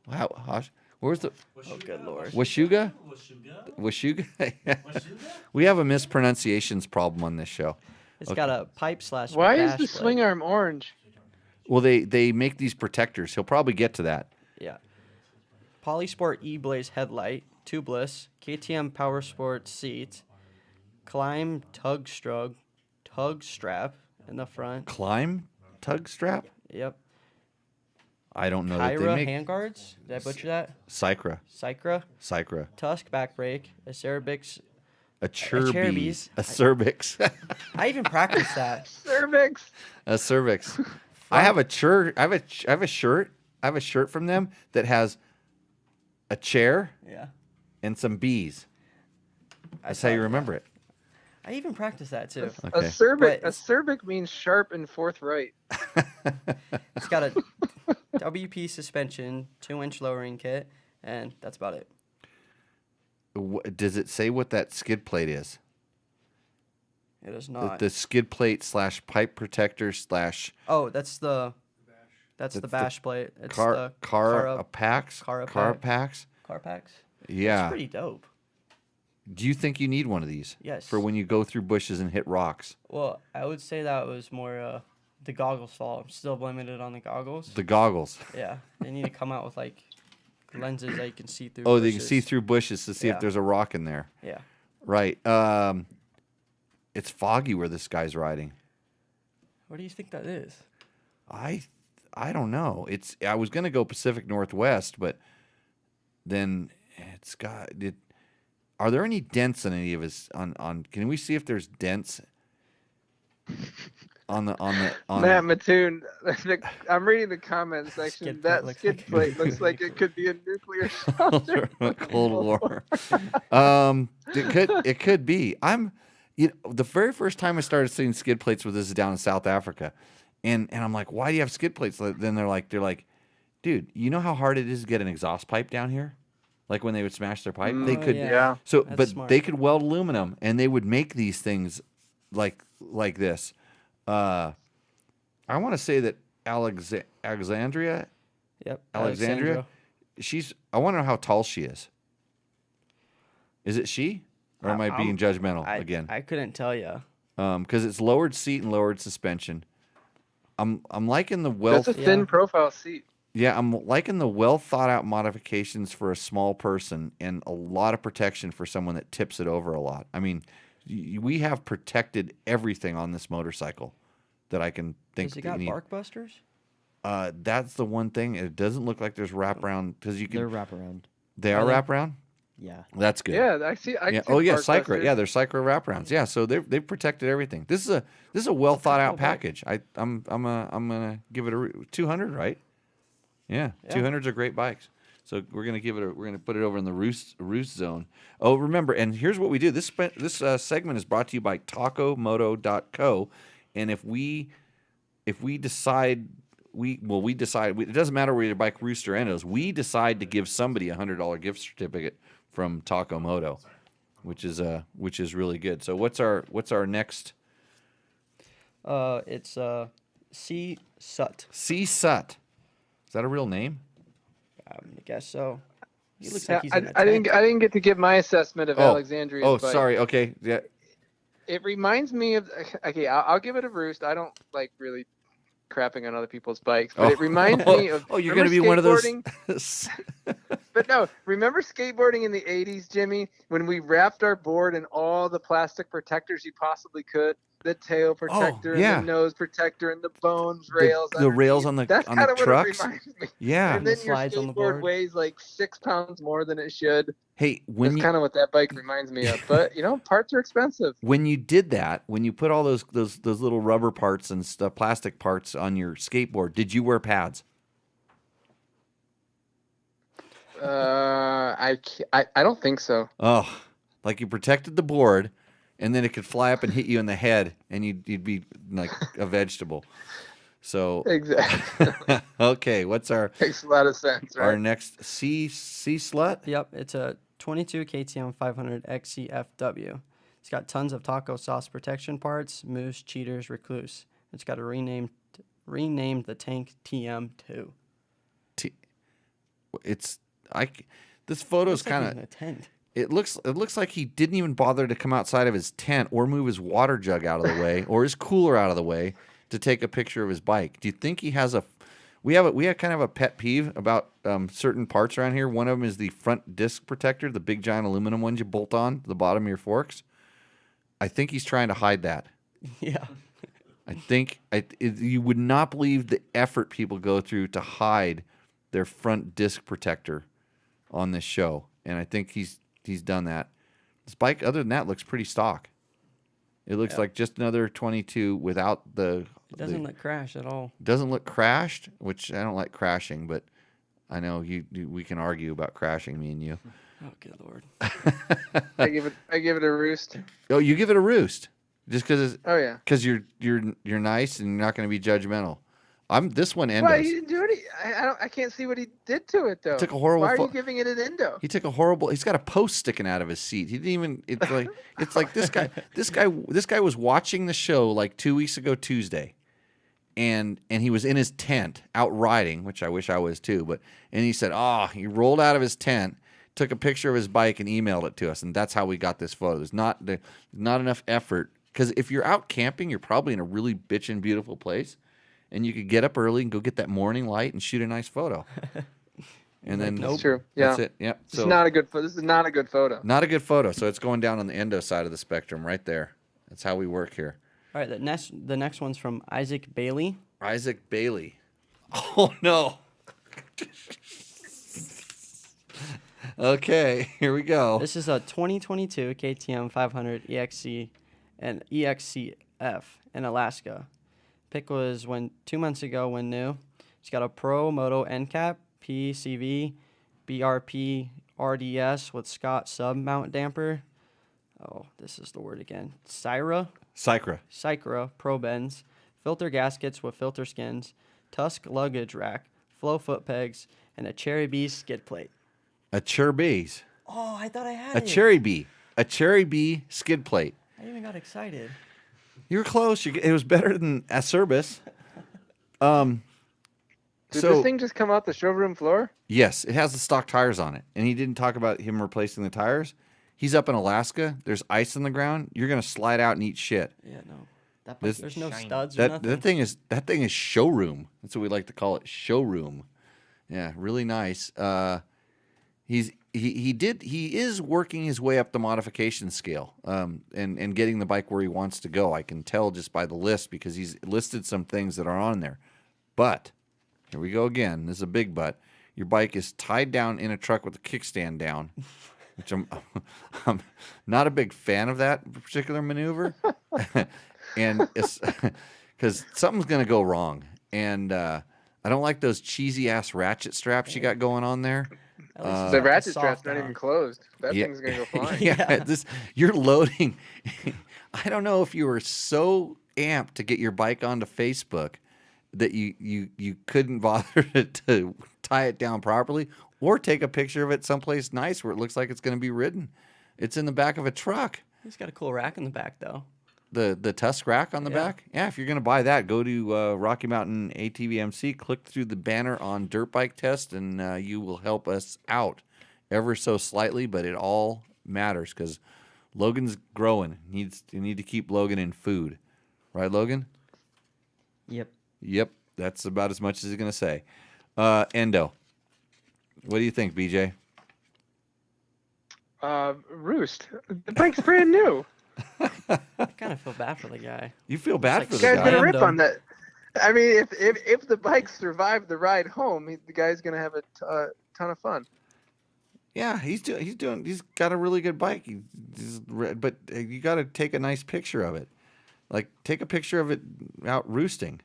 Where's the Oh, good lord. Washuga? Washuga? Washuga? Washuga? We have a mispronunciations problem on this show. It's got a pipe slash. Why is bash the plate. swing arm orange? Well, they make these protectors. He'll probably get to that. Yeah. Polysport E-Blaze headlight, tubeless, KTM Power Sport seat, Climb tug strap in the front. Climb tug strap? Yep. I don't know that they Kyra make handguards. Did I butcher that? Sycra. Sycra. Tusk back brake. A Cerebix. A Cherbis. Cherbis. A cervix. I even practiced that. Cervix. A cervix. I have a shirt. I have a shirt from them that has a chair Yeah. and some bees. That's how saw you that. remember it. I even practiced that too. Okay. A cervix means sharp and forthright. It's got a WP suspension, 2-inch lowering kit, and that's about it. Does it say what that skid plate is? It is not. The skid plate / pipe protector / Oh, that's the That's the bash plate. It's the Carapax. Carpax. Yeah. It's pretty dope. Do you think you need one of these? Yes. For when you go through bushes and hit rocks? Well, I would say that was more the goggles fault. I'm still blaming it on the goggles. The goggles. Yeah, they need to come out with like lenses that you can see through. Oh, bushes. they can see through bushes to see Yeah. if there's a rock in there. Yeah. Right. It's foggy where this guy's riding. What do you think that is? I don't know. I was gonna go Pacific Northwest, but then it's got it. Are there any dents on any of his on? Can we see if there's dents on Matt Mattoon, I'm reading the comment section. Skid plate That looks skid like- plate looks like it could be a nuclear shelter. Cold War? It could be. The very first time I started seeing skid plates with this is down in South Africa, and I'm like, why do you have skid plates? Then they're like, dude, you know how hard it is to get an exhaust pipe down here? Like when they would smash their pipe, they could. Yeah. So, That's but smart. they could weld aluminum, and they would make these things like this. I want to say that Alexandria. Yep. Alexandria. I wonder how tall she is. Is it she, or am I being judgmental again? I couldn't tell you. Because it's lowered seat and lowered suspension. I'm liking the That's a thin Yeah. profile seat. Yeah, I'm liking the well thought out modifications for a small person and a lot of protection for someone that tips it over a lot. I mean, we have protected everything on this motorcycle that I can think Has it that you got need. bark busters? That's the one thing. It doesn't look like there's wraparound because you They're can. wraparound. They are wraparound. Yeah. That's good. Yeah, I see. Yeah. See Oh yeah, bark Cycra. busters. Yeah, they're Cycra wraparounds. Yeah, so they've protected everything. This is a well thought out package. I'm gonna give it a 200, right? Yeah, 200s are great bikes. So we're gonna put it over in the roost zone. Oh, remember, and here's what we do. This segment is brought to you by tacomoto.co, and if we decide. We decide. It doesn't matter where you bike Rooster Endos. We decide to give somebody a $100 gift certificate from Taco Moto, which is really good. So what's our next? It's C Sut. C Sut. Is that a real name? I guess so. He looks Yeah, like he's in a I tank. didn't get to give my assessment of Alexandria's Oh, bike. sorry. Okay. Yeah. It reminds me of. Okay, I'll give it a roost. I don't like really crapping on other people's bikes, but it reminds me of. Oh, you're remember gonna be one of those. skateboarding? But no, remember skateboarding in the 80s, Jimmy, when we wrapped our board in all the plastic protectors you possibly could? The tail protector, yeah. and the nose protector, and the bones rails. The rails on the That's on kind the of what trucks. it reminds me. Yeah. And then the your slides on the skateboard board. weighs like 6 pounds more than it should. Hey, That's kind of what that bike reminds me of. But parts are expensive. when you did that, when you put all those little rubber parts and stuff, plastic parts on your skateboard, did you wear pads? I don't think so. Oh, like you protected the board, and then it could fly up and hit you in the head, and you'd be like a vegetable. So Exactly. okay, what's our Makes a lot of sense, right? our next C slut? Yep, it's a 22 KTM 500 XCFW. It's got tons of taco sauce protection parts, moose, cheaters, recluse. It's got a renamed the tank TM2. This photo's Looks like kind he's of in a tent. It looks like he didn't even bother to come outside of his tent or move his water jug out of the way or his cooler out of the way to take a picture of his bike. Do you think he has we have kind of a pet peeve about certain parts around here. One of them is the front disc protector, the big giant aluminum ones you bolt on to the bottom of your forks. I think he's trying to hide that. Yeah. I think you would not believe the effort people go through to hide their front disc protector on this show, and I think he's done that. This bike, other than that, looks pretty stock. It looks like just another 22 without the. It doesn't look crashed at all. Doesn't look crashed, which I don't like crashing, but I know we can argue about crashing, me and you. Oh, good Lord. I give it a roost. Oh, you give it a roost just because. Oh yeah. Because you're nice and you're not going to be judgmental. This one endos. Well, he didn't do any. I can't see what he did to it though. Took a horrible. Why are you giving it an endo? He took a horrible. He's got a post sticking out of his seat. He didn't even. It's like this guy. This guy was watching the show like 2 weeks ago Tuesday, and he was in his tent out riding, which I wish I was too. And he said, he rolled out of his tent, took a picture of his bike, and emailed it to us, and that's how we got this photo. There's not enough effort, because if you're out camping, you're probably in a really bitchin' beautiful place. And you could get up early and go get that morning light and shoot a nice photo. And then That's true. Yeah. That's it. Yep. This is not a good photo. Not a good photo. So it's going down on the endo side of the spectrum right there. That's how we work here. All right, the next one's from Isaac Bailey. Isaac Bailey. Oh no. Okay, here we go. This is a 2022 KTM 500 EXC and EXCF in Alaska. Pick was 2 months ago when new. It's got a Pro Moto end cap, PCV, BRP, RDS with Scott sub mount damper. Oh, this is the word again. Sycra Pro bends, filter gaskets with filter skins, Tusk luggage rack, flow foot pegs, and a Cherry Bee skid plate. A Cherry Bees. Oh, I thought I had A Cherry Bee. A Cherry Bee skid plate. I even got excited. You were close. It was better than Acerbis. Did this thing just come out the showroom floor? Yes, it has the stock tires on it. And he didn't talk about him replacing the tires. He's up in Alaska. There's ice on the ground. You're going to slide out and eat shit. Yeah, no. There's no shiny. studs or nothing. That thing is showroom. That's what we like to call it, showroom. Yeah, really nice. He is working his way up the modification scale, and getting the bike where he wants to go. I can tell just by the list, because he's listed some things that are on there. But here we go again. This is a big but. Your bike is tied down in a truck with a kickstand down, which I'm not a big fan of that particular maneuver, and it's because something's gonna go wrong. And I don't like those cheesy ass ratchet straps you got going on there. The ratchet strap's not even closed. That thing's gonna go flying. You're loading. I don't know if you were so amped to get your bike onto Facebook that you couldn't bother to tie it down properly, or take a picture of it someplace nice where it looks like it's going to be ridden. It's in the back of a truck. He's got a cool rack in the back, though. The Tusk rack on the back? Yeah, if you're going to buy that, go to Rocky Mountain ATVMC, click through the banner on Dirt Bike Test, and you will help us out ever so slightly, but it all matters because Logan's growing. You need to keep Logan in food. Right, Logan? Yep, that's about as much as he's going to say. Endo, what do you think, BJ? Roost. The bike's brand new. I kind of feel bad for the guy. You feel bad for The the guy's guy? gonna rip on that. I mean, if the bike survived the ride home, the guy's gonna have a ton of fun. Yeah, he's got a really good bike. But you got to take a nice picture of it. Like, take a picture of it out roosting.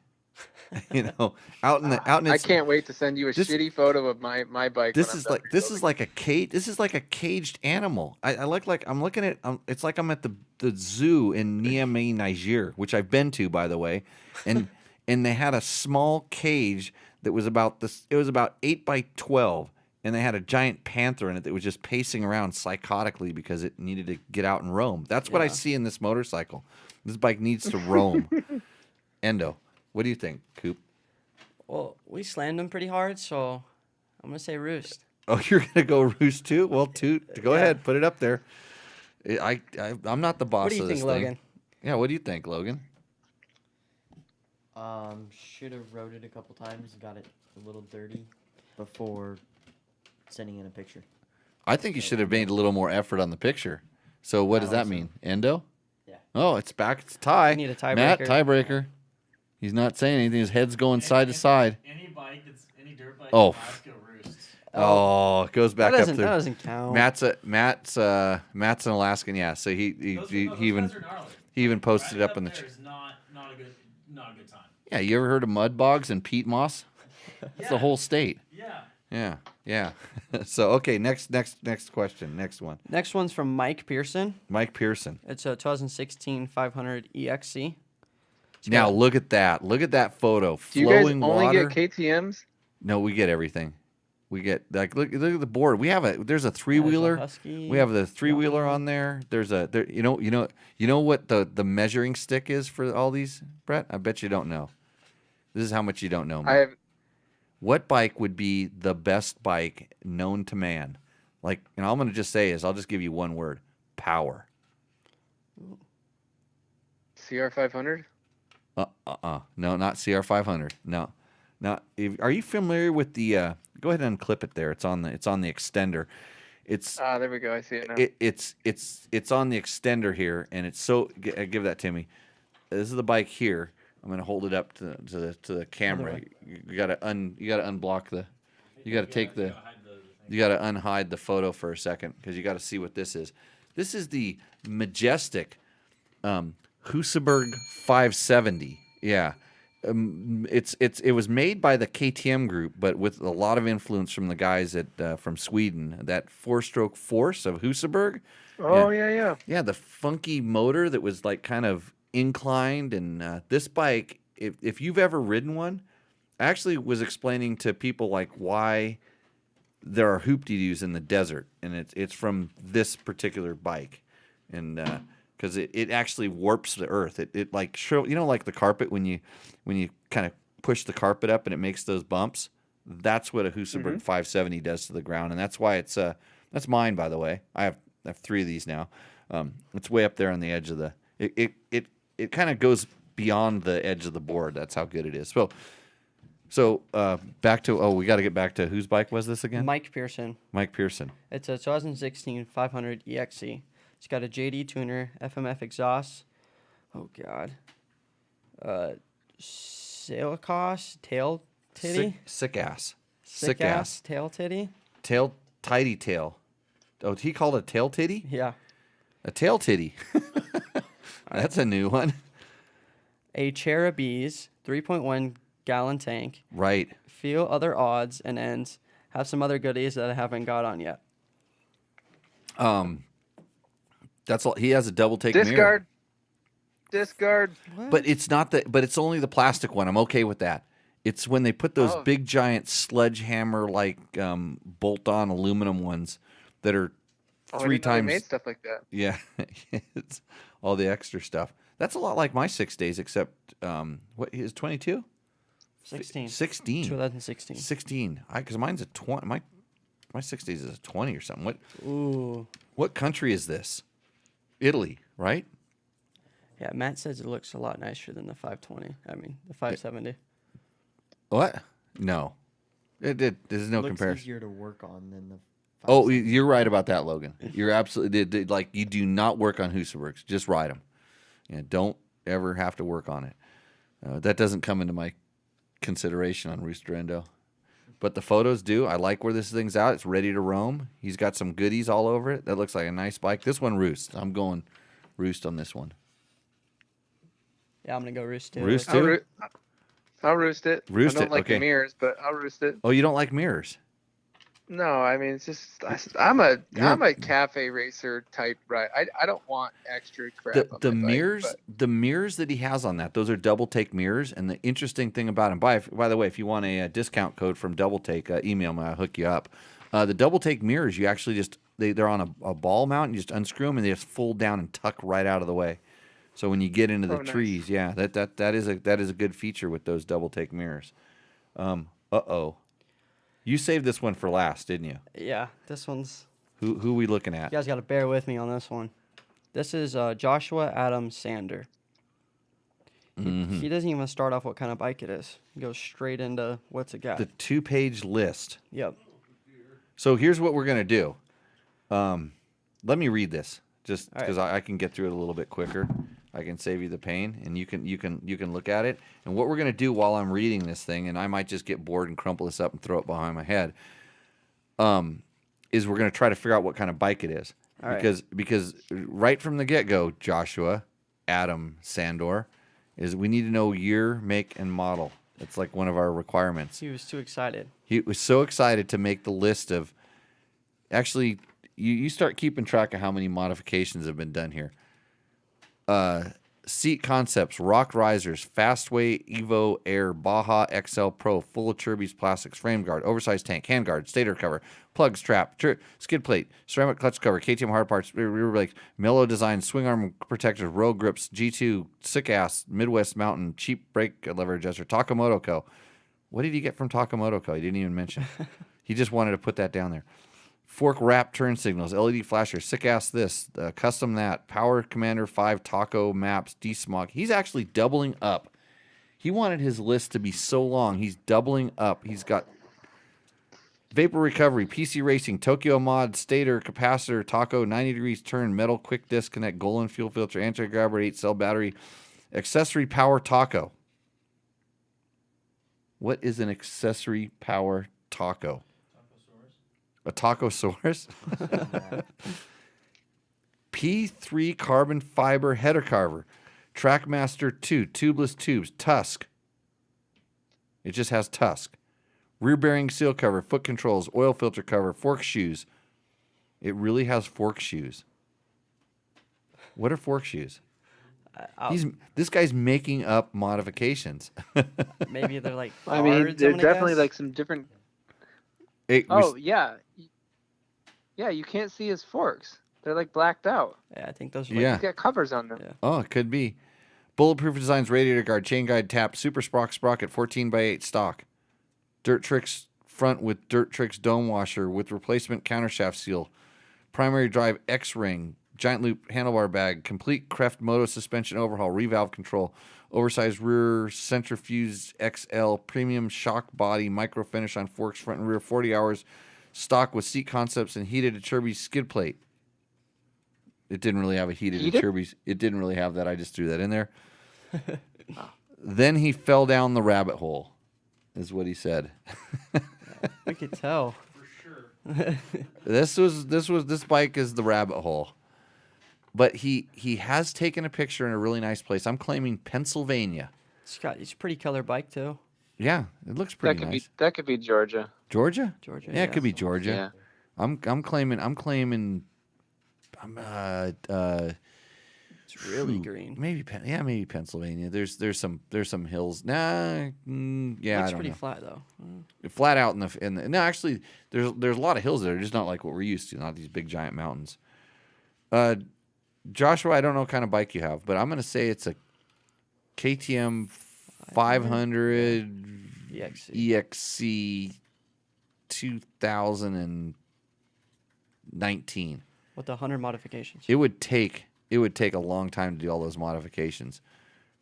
Out in I can't wait to send you a shitty photo of my bike. This is like a caged animal. I'm looking at it's like I'm at the zoo in Niamey, Niger, which I've been to, by the way, and they had a small cage that was about 8 by 12, and they had a giant panther in it that was just pacing around psychotically because it needed to get out and roam. That's what I see in this motorcycle. This bike needs to roam. Endo, what do you think, Coop? Well, we slammed him pretty hard, so I'm gonna say Roost. Oh, you're gonna go Roost too? Well, go ahead, put it up there. I'm not the boss What do you of this think, thing. Logan? Yeah, what do you think, Logan? Should have rode it a couple times, got it a little dirty before sending in a picture. I think you should have made a little more effort on the picture. So what does that mean? Endo? Yeah. Oh, it's back. It's a tie. We need a tiebreaker. Matt, tiebreaker. He's not saying anything. His head's going side to side. Any dirt bike. Oh. Let's go Roost. Oh, it goes back that up doesn't, there. that doesn't count. Matt's an Alaskan, yeah. So he even posted it up in the. Is not a good time. Yeah, you ever heard of mud bogs and peat moss? That's the whole state. Yeah. Yeah. So okay, next question, next one. Next one's from Mike Pearson. Mike Pearson. It's a 2016 500 EXC. Now look at that. Look at that photo. Do you guys Flowing only water. get KTMs? No, we get everything. We get look at the board. There's a three-wheeler. Husky. We have the three-wheeler on there. You know what the measuring stick is for all these, Brett? I bet you don't know. This is how much you don't know. Man. What bike would be the best bike known to man? Like, and all I'm going to just say is I'll just give you one word: power. CR500? No, not CR500. No. Are you familiar with the? Go ahead and clip it there. It's on the extender. It's there we go. I see it now. It's on the extender here, and it's so. Give that to me. This is the bike here. I'm gonna hold it up to the camera. You gotta unblock the. You gotta take the. You gotta unhide the photo for a second because you gotta see what this is. This is the majestic Husaberg 570. Yeah. It was made by the KTM group, but with a lot of influence from the guys from Sweden. That 4-stroke Force of Husaberg. Oh yeah. Yeah, the funky motor that was like kind of inclined, and this bike, if you've ever ridden one, I actually was explaining to people like why there are hoop-de-doos in the desert, and it's from this particular bike, and because it actually warps the earth. It like like the carpet when you kind of push the carpet up and it makes those bumps. That's what a Husaberg 570 does to the ground, and that's why it's that's mine, by the way. I have 3 of these now. It's way up there on the edge of the. It kind of goes beyond the edge of the board. That's how good it is. So back to we got to get back to whose bike was this again? Mike Pearson. Mike Pearson. It's a 2016 500 EXC. It's got a JD tuner, FMF exhaust. Oh God. Silicos tail titty. Sick ass. Sick ass tail titty. Tidy tail. Oh, he called it a tail titty? Yeah. A tail titty. That's a new one. A Cherubies 3.1 gallon tank. Right. Feel other odds and ends. Have some other goodies that I haven't got on yet. That's all. He has a double take mirror. Discard. But it's not but it's only the plastic one. I'm okay with that. It's when they put those big giant sledgehammer like bolt-on aluminum ones that are 3 times. They made stuff like that. Yeah, it's all the extra stuff. That's a lot like my 6 days, except what is 22? 16. 16. 2016. 16. Because mine's a 20. My 6 days is a 20 or something. Ooh. What country is this? Italy, right? Yeah, Matt says it looks a lot nicer than the 520. I mean, the 570. What? No. There's no Looks comparison. easier to work on than the. Oh, you're right about that, Logan. You're absolutely like you do not work on Husabergs. Just ride them. Don't ever have to work on it. That doesn't come into my consideration on Rooster Endo. But the photos do. I like where this thing's out. It's ready to roam. He's got some goodies all over it. That looks like a nice bike. This one Roost. I'm going Roost on this one. Yeah, I'm going to go Roost too. Roost too? I'll roost it. Roost I don't it, like okay. the mirrors, but I'll roost it. Oh, you don't like mirrors? No, I mean it's just I'm a cafe racer type, right? I don't want extra crap. The on my mirrors, bike, the mirrors that he has on that, those are double take mirrors. And the interesting thing about them, by the way, if you want a discount code from Double Take, email me. I'll hook you up. The double take mirrors, you actually just they're on a ball mount. You just unscrew them and they just fold down and tuck right out of the way. So when you get into the nice. trees, yeah, that is a good feature with those double take mirrors. You saved this one for last, didn't you? Yeah, this one's. Who we looking You at? guys got to bear with me on this one. This is Joshua Adam Sander. He doesn't even start off what kind of bike it is. He goes straight into what's it got. The 2-page list. Yep. So here's what we're gonna do. Let me read this, just All right. because I can get through it a little bit quicker. I can save you the pain, and you can look at it. And what we're gonna do while I'm reading this thing, and I might just get bored and crumple this up and throw it behind my head, is we're gonna try to figure out what kind of bike it is. All right. Because right from the get-go, Joshua Adam Sandor, is we need to know year, make, and model. It's like one of our requirements. He was too excited. He was so excited to make the list of. Actually, you start keeping track of how many modifications have been done here. Seat concepts, rock risers, Fastway Evo Air, Baja XL Pro, full of Turbis plastics, frame guard, oversized tank, handguard, stator cover, plug strap, skid plate, ceramic clutch cover, KTM hard parts, rear brakes, Mellow design, swing arm protectors, road grips, G2, sick ass, Midwest Mountain, cheap brake lever adjuster, Takamoto Co. What did he get from Takamoto Co? He didn't even mention. He just wanted to put that down there. Fork wrap turn signals, LED flashers, sick ass this, custom that, Power Commander 5 taco maps, desmog. He's actually doubling up. He wanted his list to be so long. He's doubling up. He's got vapor recovery, PC racing, Tokyo mod, stator, capacitor, taco, 90 degrees turn, metal quick disconnect, Golan fuel filter, anti-grabber, 8-cell battery, accessory power taco. What is an accessory power taco? A Tacosaurus? P3 carbon fiber header carver. Trackmaster 2, tubeless tubes, Tusk. It just has Tusk. Rear bearing seal cover, foot controls, oil filter cover, fork shoes. It really has fork shoes. What are fork shoes? This guy's making up modifications. Maybe they're like. I mean, guards, they're I'm gonna definitely guess? like some different. Yeah. Yeah, you can't see his forks. They're like blacked out. Yeah, I think those are. Yeah. Like, He's got covers on them. Yeah. Oh, it could be. Bulletproof designs, radiator guard, chain guide tap, super sprocket 14x8 stock. Dirt Tricks front with Dirt Tricks dome washer with replacement countershaft seal. Primary drive X-ring, giant loop handlebar bag, complete Creft Moto suspension overhaul, revalve control, oversized rear centrifuge XL, premium shock body, micro finish on forks front and rear, 40 hours, stock with seat concepts and heated Turbis skid plate. It didn't really have a heated Turbis. It didn't really have that. I just threw that in there. Then he fell down the rabbit hole, is what he said. we could tell. This bike is the rabbit hole. But he has taken a picture in a really nice place. I'm claiming Pennsylvania. It's a pretty color bike too. Yeah, it looks pretty nice. That could be Georgia. Georgia? Georgia. Yeah, it could be Georgia. Yeah. I'm claiming It's really green. maybe Pennsylvania. There's some hills. Yeah, Looks I don't pretty know. flat though. Flat out in the no, actually there's a lot of hills there, just not like what we're used to, not these big giant mountains. Joshua, I don't know what kind of bike you have, but I'm going to say it's a KTM 500 EXC 2019. With 100 modifications. It would take a long time to do all those modifications,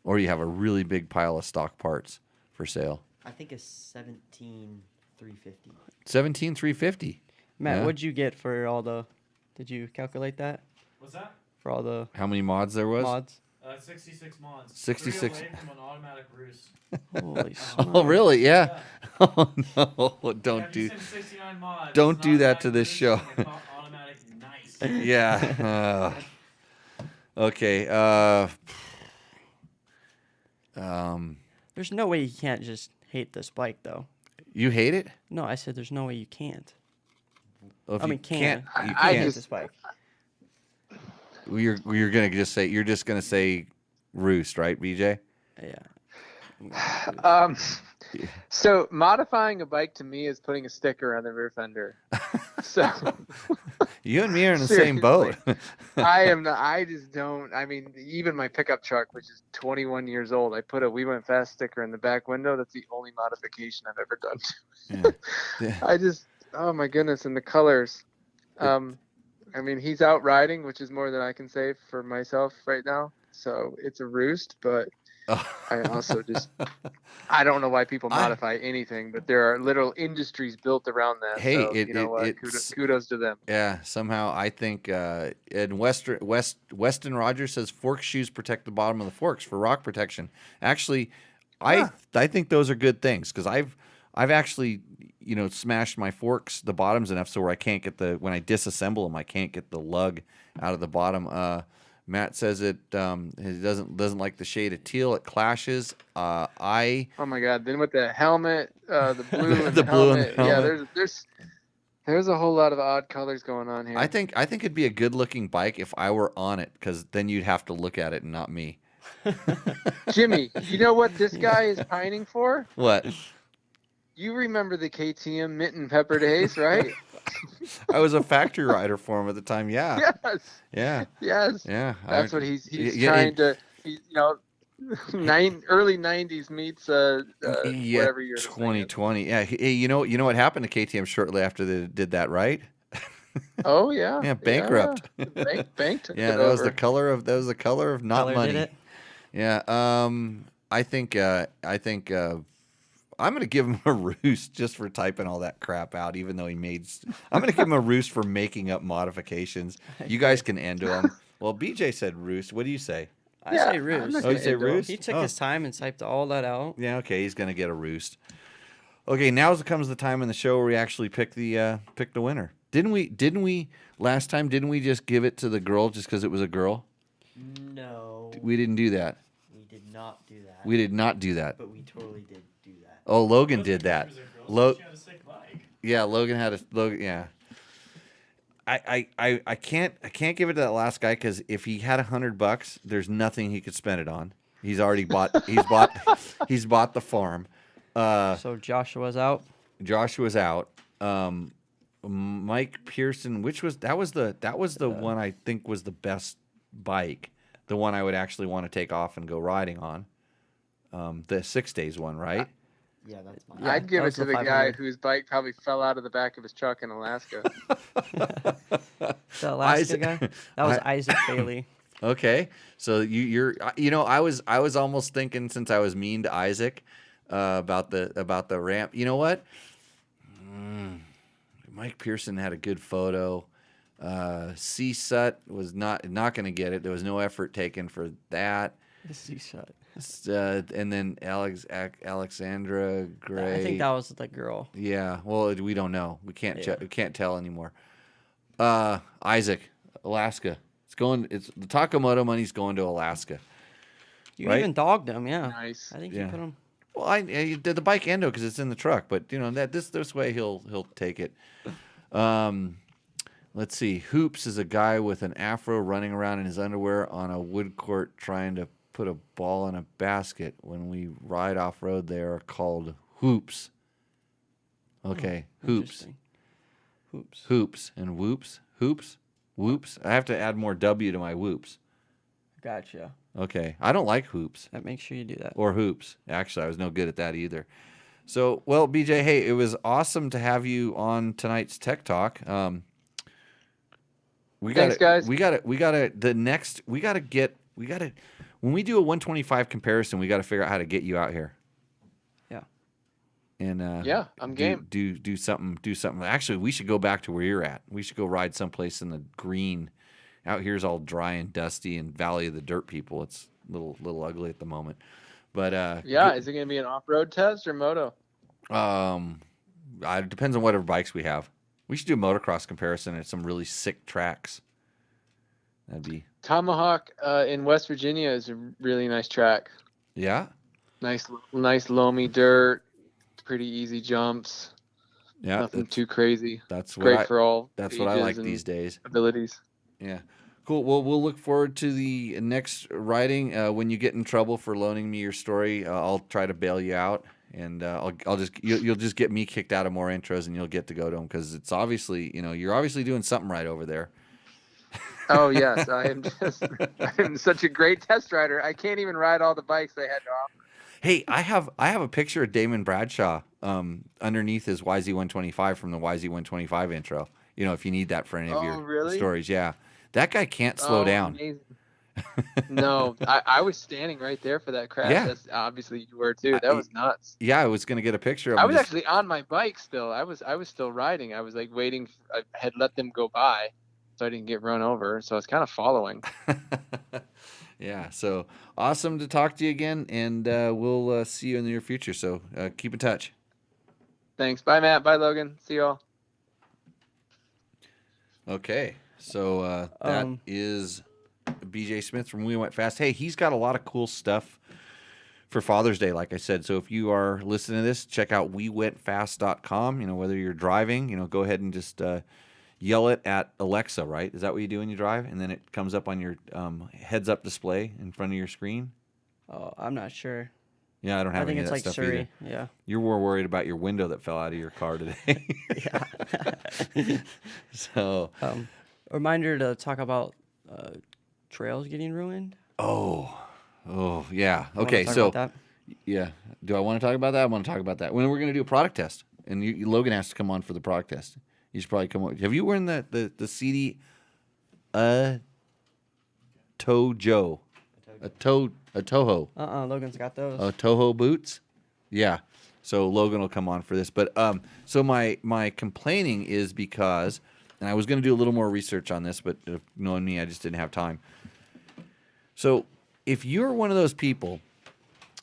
or you have a really big pile of stock parts for sale. I think a 17,350. 17,350. Matt, Yeah. what'd you get for all the? Did you calculate that What's that? for all the How many mods there was? mods? 66 mods. 66. 3 away from an automatic roost. Holy Oh, smokes. really? Yeah. Oh no! Yeah, Don't if you do. send 69 mods, Don't it's do an that to automatic this roost show. and an automatic nice. Yeah. Okay. There's no way you can't just hate this bike though. You hate it? No, I said there's no way you can't. Well, if I you mean, can't. can. You I can't. hate this bike. You're just gonna say roost, right, BJ? Yeah. So modifying a bike to me is putting a sticker on the rear fender. So You and me are in the same boat. I am not. I just don't. I mean, even my pickup truck, which is 21 years old, I put a "We Went Fast" sticker in the back window. That's the only modification I've ever done to it. Yeah. I just, oh my goodness, and the colors. I mean, he's out riding, which is more than I can say for myself right now. So it's a Roost, but I also just, I don't know why people modify anything, but there are literal industries built around that. Hey, so, you know what? Kudos to them. Yeah, somehow I think in Weston Rogers says fork shoes protect the bottom of the forks for rock protection. Actually, I think those are good things because I've actually smashed my forks, the bottoms enough so where I can't get when I disassemble them, I can't get the lug out of the bottom. Matt says he doesn't like the shade of teal. It clashes. Oh my God! Then with the helmet, the blue and the blue helmet. and the helmet. Yeah, there's a whole lot of odd colors going on here. I think it'd be a good looking bike if I were on it because then you'd have to look at it and not me. Jimmy, you know what this guy is pining for? What? You remember the KTM mint and pepper days, right? I was a factory rider for him at the time. Yeah. Yes. Yeah. Yes. Yeah. That's what he's trying to. Early '90s meets whatever year. 2020. Yeah. Hey, you know what happened to KTM shortly after they did that, right? Oh yeah. Yeah, bankrupt. Yeah. Bank took yeah, it that was over. the color of not Color money. did it? Yeah. I think I'm gonna give him a Roost just for typing all that crap out, even though I'm gonna give him a Roost for making up modifications. You guys can Endo him. Well, BJ said Roost. What do you say? I say Roost. Oh, you say Roost? He took his time and typed all that out. Yeah, okay, he's gonna get a Roost. Okay, now comes the time in the show where we actually pick the winner. Didn't we last time? Didn't we just give it to the girl just because it was a girl? No. We didn't do that. We did not do that. We did not do that. But we totally did do that. Oh, Logan did that. Yeah, Logan had Logan. Yeah. I can't give it to that last guy because if he had $100, there's nothing he could spend it on. He's already bought. He's bought the farm. So Joshua's out. Joshua's out. Mike Pearson, that was the one I think was the best bike, the one I would actually want to take off and go riding on. The 6 days one, right? Yeah, that's fine. I'd give that it to was the the guy 500. whose bike probably fell out of the back of his truck in Alaska. The Alaska guy. That was Isaac Bailey. Okay, so I was almost thinking since I was mean to Isaac about the ramp. You know what? Mike Pearson had a good photo. C Sut was not going to get it. There was no effort taken for that. The C-shot. And then Alexandra Gray. I think that was the girl. Yeah. Well, we don't know. We can't tell anymore. Isaac, Alaska. It's the Takamoto money's going to Alaska. You right? even dogged him, yeah. Nice. I think Yeah. you put him. Well, I did the bike Endo because it's in the truck, but that this way he'll take it. Let's see. Hoops is a guy with an afro running around in his underwear on a wood court trying to put a ball in a basket. When we ride off road, they are called hoops. Okay, hoops. Hoops and whoops. Hoops, whoops. I have to add more W to my whoops. Gotcha. Okay, I don't like hoops. Make sure you do that. Or hoops. Actually, I was no good at that either. So, well, BJ, hey, it was awesome to have you on tonight's Tech Talk. Thanks, guys. We got to when we do a 125 comparison, we got to figure out how to get you out here. Yeah. And yeah, I'm game. Do something. Actually, we should go back to where you're at. We should go ride someplace in the green. Out here's all dry and dusty, and Valley of the Dirt people. It's a little ugly at the moment. But is it going to be an off-road test or moto? It depends on whatever bikes we have. We should do a motocross comparison at some really sick tracks. That'd be Tomahawk in West Virginia is a really nice track. Yeah. Nice loamy dirt, pretty easy jumps. Yeah, nothing too crazy. That's great for all. That's what I like these days. Abilities. Yeah. Cool. Well, we'll look forward to the next riding. When you get in trouble for loaning me your story, I'll try to bail you out. And I'll just you'll just get me kicked out of more intros, and you'll get to go to them because it's obviously you're obviously doing something right over there. Oh yes, I'm such a great test rider. I can't even ride all the bikes they had to offer. Hey, I have a picture of Damon Bradshaw underneath his YZ125 from the YZ125 intro. If you need that for any of your really? stories, yeah, that guy can't slow down. Amazing. No, I was standing right there for that crash. Yeah. That's obviously you were too. That was nuts. Yeah, I was gonna get a picture of I him. was actually on my bike still. I was still riding. I was like waiting. I had let them go by, so I didn't get run over. So I was kind of following. Yeah, so awesome to talk to you again, and we'll see you in the near future. So keep in touch. Thanks. Bye, Matt. Bye, Logan. See y'all. Okay, so that is BJ Smith from We Went Fast. Hey, he's got a lot of cool stuff for Father's Day, like I said. So if you are listening to this, check out wewentfast.com. Whether you're driving, go ahead and just yell it at Alexa, right? Is that what you do when you drive? And then it comes up on your heads-up display in front of your screen? Oh, I'm not sure. Yeah, I don't have I think any it's of that like stuff Siri. either. Yeah. You're more worried about your window that fell out of your car today. Yeah. So, Reminder to talk about trails getting ruined. oh, yeah. You wanna Okay, talk so about that? yeah. Do I want to talk about that? I want to talk about that. When we're going to do a product test, and Logan has to come on for the product test. You should probably come on. Have you worn the CD Tojo? A Toho. Logan's got those. Toho boots? Yeah. So Logan will come on for this. But so my complaining is because, and I was going to do a little more research on this, but knowing me, I just didn't have time. So if you're one of those people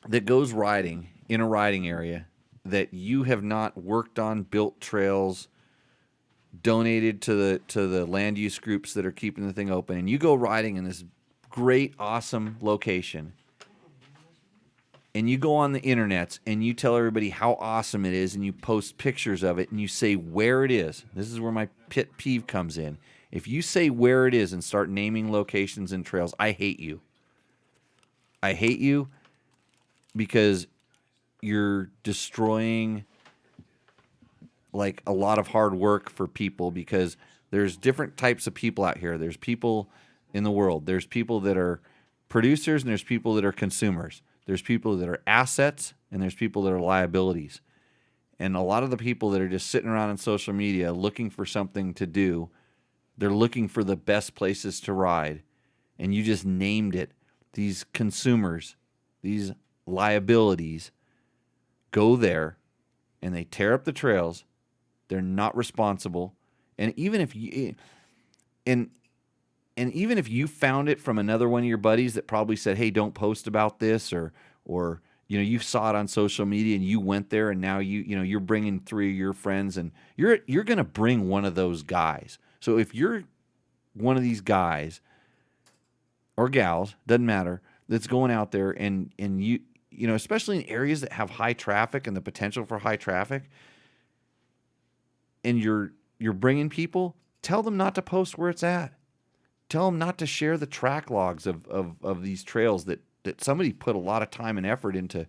that goes riding in a riding area that you have not worked on, built trails, donated to the land use groups that are keeping the thing open, and you go riding in this great, awesome location, and you go on the internets and you tell everybody how awesome it is, and you post pictures of it, and you say where it is. This is where my pet peeve comes in. If you say where it is and start naming locations and trails, I hate you. I hate you because you're destroying like a lot of hard work for people, because there's different types of people out here. There's people in the world. There's people that are producers, and there's people that are consumers. There's people that are assets, and there's people that are liabilities. And a lot of the people that are just sitting around on social media looking for something to do, they're looking for the best places to ride. And you just named it. These consumers, these liabilities, go there and they tear up the trails. They're not responsible. And even if you even if you found it from another one of your buddies that probably said, "Hey, don't post about this," or you saw it on social media and you went there, and now you're bringing 3 of your friends, and you're going to bring one of those guys. So if you're one of these guys or gals, doesn't matter, that's going out there and you especially in areas that have high traffic and the potential for high traffic, and you're bringing people, tell them not to post where it's at. Tell them not to share the track logs of these trails that somebody put a lot of time and effort into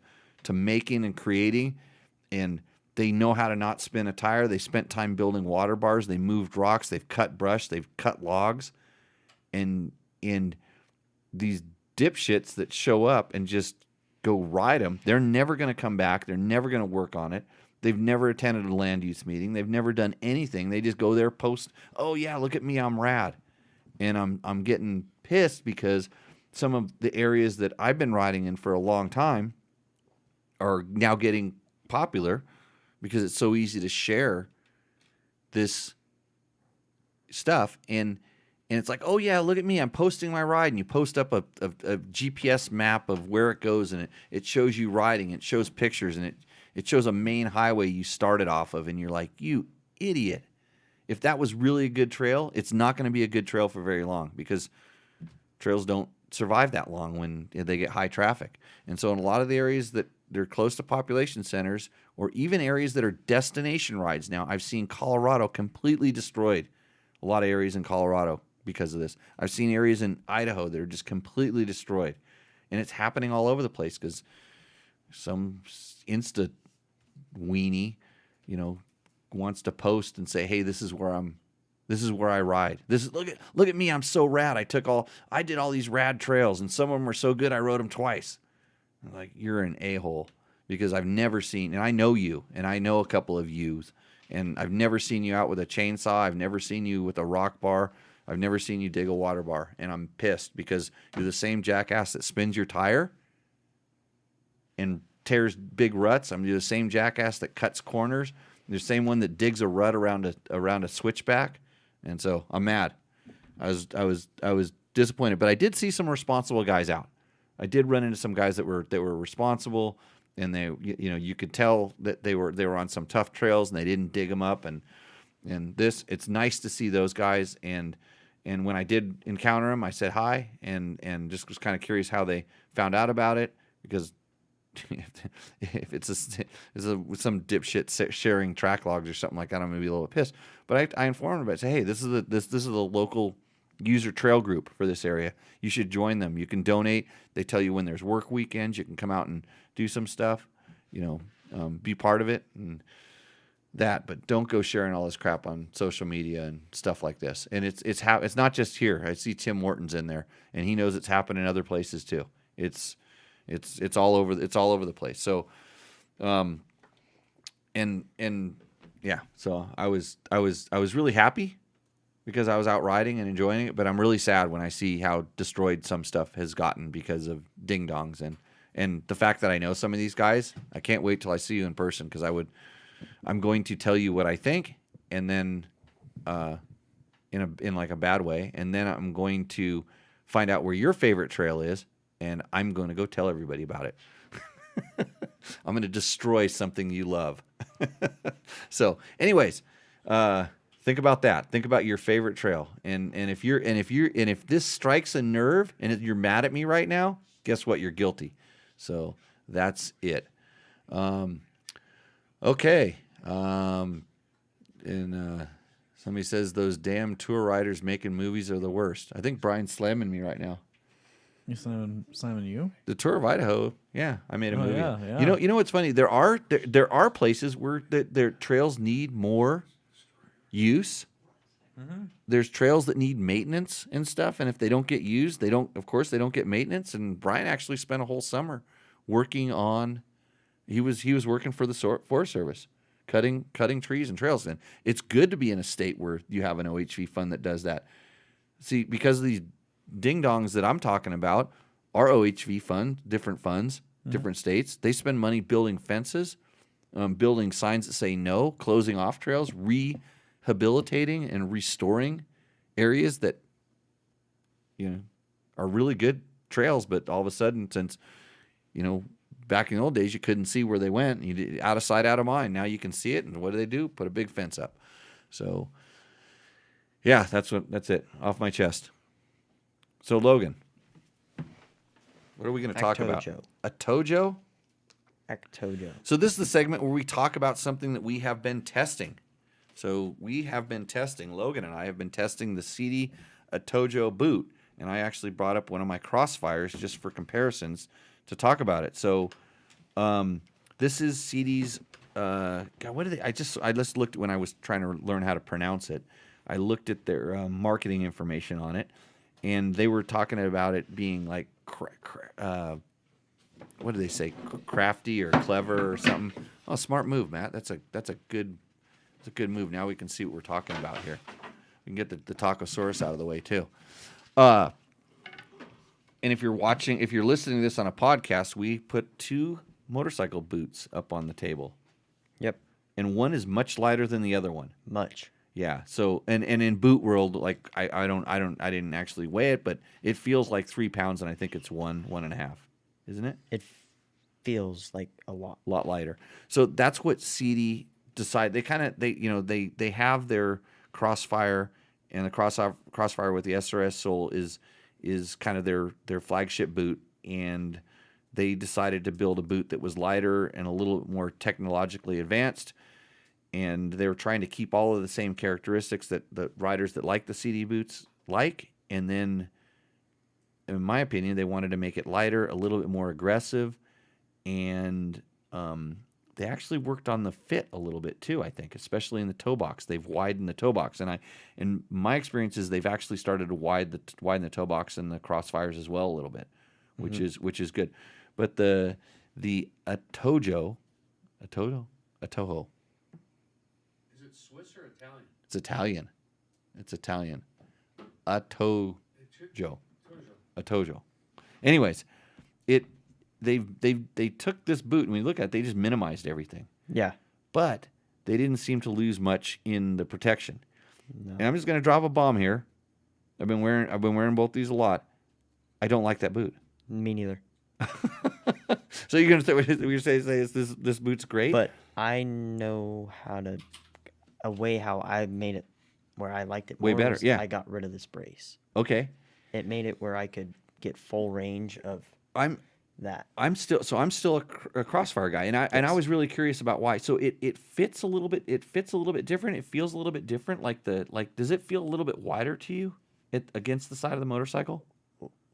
making and creating, and they know how to not spin a tire. They spent time building water bars. They moved rocks. They've cut brush. They've cut logs. And these dipshits that show up and just go ride them, they're never going to come back. They're never going to work on it. They've never attended a land use meeting. They've never done anything. They just go there, post, "Oh yeah, look at me, I'm rad." And I'm getting pissed because some of the areas that I've been riding in for a long time are now getting popular because it's so easy to share this stuff. And it's like, "Oh yeah, look at me, I'm posting my ride." And you post up a GPS map of where it goes, and it shows you riding. It shows pictures, and it shows a main highway you started off of, and you're like, "You idiot." If that was really a good trail, it's not going to be a good trail for very long, because trails don't survive that long when they get high traffic. And so in a lot of the areas that they're close to population centers, or even areas that are destination rides now, I've seen Colorado completely destroyed. A lot of areas in Colorado because of this. I've seen areas in Idaho that are just completely destroyed. And it's happening all over the place because some Insta weenie, wants to post and say, hey, this is where I ride. Look at me, I'm so rad. I did all these rad trails, and some of them are so good I rode them twice. I'm like, you're an a-hole, because I've never seen, and I know you, and I know a couple of yous, and I've never seen you out with a chainsaw. I've never seen you with a rock bar. I've never seen you dig a water bar, and I'm pissed because you're the same jackass that spins your tire and tears big ruts. You're the same jackass that cuts corners. You're the same one that digs a rut around a switchback, and so I'm mad. I was disappointed, but I did see some responsible guys out. I did run into some guys that were responsible, and they, you could tell that they were on some tough trails and they didn't dig them up, and it's nice to see those guys. And when I did encounter them, I said hi and just was kind of curious how they found out about it, because if it's some dipshit sharing track logs or something like that, I'm gonna be a little pissed. But I informed them about it. Say, hey, this is the local user trail group for this area. You should join them. You can donate. They tell you when there's work weekends. You can come out and do some stuff. Be part of it and that. But don't go sharing all this crap on social media and stuff like this. And it's not just here. I see Tim Morton's in there, and he knows it's happening in other places too. It's all over. It's all over the place. So, yeah. So I was really happy because I was out riding and enjoying it, but I'm really sad when I see how destroyed some stuff has gotten because of ding dongs and the fact that I know some of these guys. I can't wait till I see you in person, because I'm going to tell you what I think, and then in like a bad way, and then I'm going to find out where your favorite trail is, and I'm going to go tell everybody about it. I'm going to destroy something you love. So, anyways, think about that. Think about your favorite trail, and if this strikes a nerve and you're mad at me right now, guess what? You're guilty. So that's it. Okay. Somebody says those damn tour riders making movies are the worst. I think Brian's slamming me right now. You slamming you? The Tour of Idaho. Yeah, I made a movie. Yeah. You know what's funny? There are places where their trails need more use. Mm-hmm. There's trails that need maintenance and stuff, and if they don't get used, they don't get maintenance. And Brian actually spent a whole summer working on. He was working for the Forest Service, cutting trees and trails. And it's good to be in a state where you have an OHV fund that does that. See, because of these ding dongs that I'm talking about, our OHV fund, different funds, different states, they spend money building fences, building signs that say no, closing off trails, rehabilitating and restoring areas that are really good trails, but all of a sudden, since back in the old days you couldn't see where they went, out of sight, out of mind. Now you can see it, and what do? Put a big fence up. So yeah, that's it. Off my chest. So Logan, what are we going to talk about? A Tojo? Actojo. So this is the segment where we talk about something that we have been testing. So we have been testing, Logan and I have been testing the CD Tojo boot, and I actually brought up one of my Crossfires just for comparisons to talk about it. So this is CD's, God, what did they, I just looked when I was trying to learn how to pronounce it. I looked at their marketing information on it, and they were talking about it being like, what do they say, crafty or clever or something. Oh, smart move, Matt. That's a good move. Now we can see what we're talking about here. We can get the Tacosaurus out of the way too. And if you're listening to this on a podcast, we put 2 motorcycle boots up on the table. Yep. And one is much lighter than the other one. Much. Yeah. So and in boot world, like I didn't actually weigh it, but it feels like 3 pounds, and I think it's 1.5, isn't it? It feels like a lot. A lot lighter. So that's what CD decide. They have their Crossfire, and the Crossfire with the SRS sole is kind of their flagship boot, and they decided to build a boot that was lighter and a little more technologically advanced, and they were trying to keep all of the same characteristics that the riders that like the CD boots like, and then, in my opinion, they wanted to make it lighter, a little bit more aggressive, and they actually worked on the fit a little bit too. I think, especially in the toe box, they've widened the toe box, and in my experience is they've actually started to widen the toe box and the crossfires as well a little bit, which is good. But the Atojo, Atoho. Is it Swiss or Italian? It's Italian. It's Italian. Atojo. Atojo. Anyways, they took this boot, and when you look at it, they just minimized everything. Yeah. But they didn't seem to lose much in the protection. No. And I'm just going to drop a bomb here. I've been wearing both these a lot. I don't like that boot. Me neither. So you're going to say this boot's great? But I know a way how I made it where I liked it more. Way better, was yeah. I got rid of this brace. Okay. It made it where I could get full range of that. I'm still a crossfire guy, and I was really curious about why. So it fits a little bit. It fits a little bit different. It feels a little bit different. Does it feel a little bit wider to you, against the side of the motorcycle?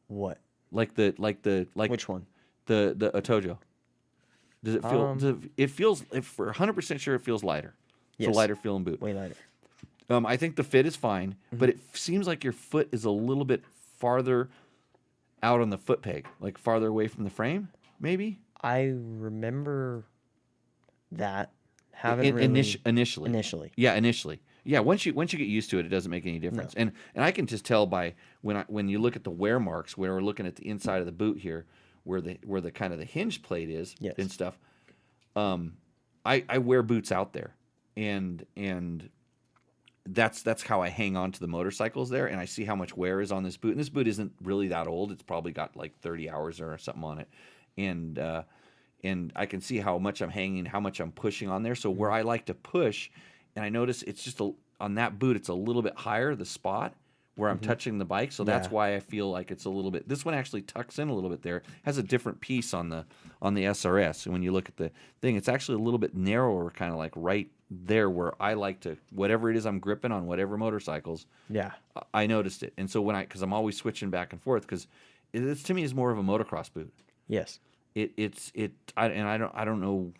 What? Which one? The Atojo. Does it feel? It feels. If we're 100% sure, it feels lighter. It's Yes. a lighter feeling boot. Way lighter. I think the fit is fine, but it seems like your foot is a little bit farther out on the foot peg, like farther away from the frame, maybe. I remember that. Haven't really initially. Yeah, initially. Yeah, once you get used to it, it doesn't make any difference. No. And I can just tell by when you look at the wear marks, where we're looking at the inside of the boot here, where the kind of the hinge plate is Yes. and stuff. I wear boots out there, and that's how I hang on to the motorcycles there, and I see how much wear is on this boot. And this boot isn't really that old; it's probably got like 30 hours or something on it, and I can see how much I'm hanging, how much I'm pushing on there. So where I like to push, and I notice it's just on that boot, it's a little bit higher, the spot where I'm touching the bike. So that's Yeah. why I feel like it's a little bit. This one actually tucks in a little bit there. Has a different piece on the SRS. And when you look at the thing, it's actually a little bit narrower, kind of like right there where I like to, whatever it is I'm gripping on, whatever motorcycles. Yeah. I noticed it. And so because I'm always switching back and forth, because this to me is more of a motocross boot. Yes. I don't know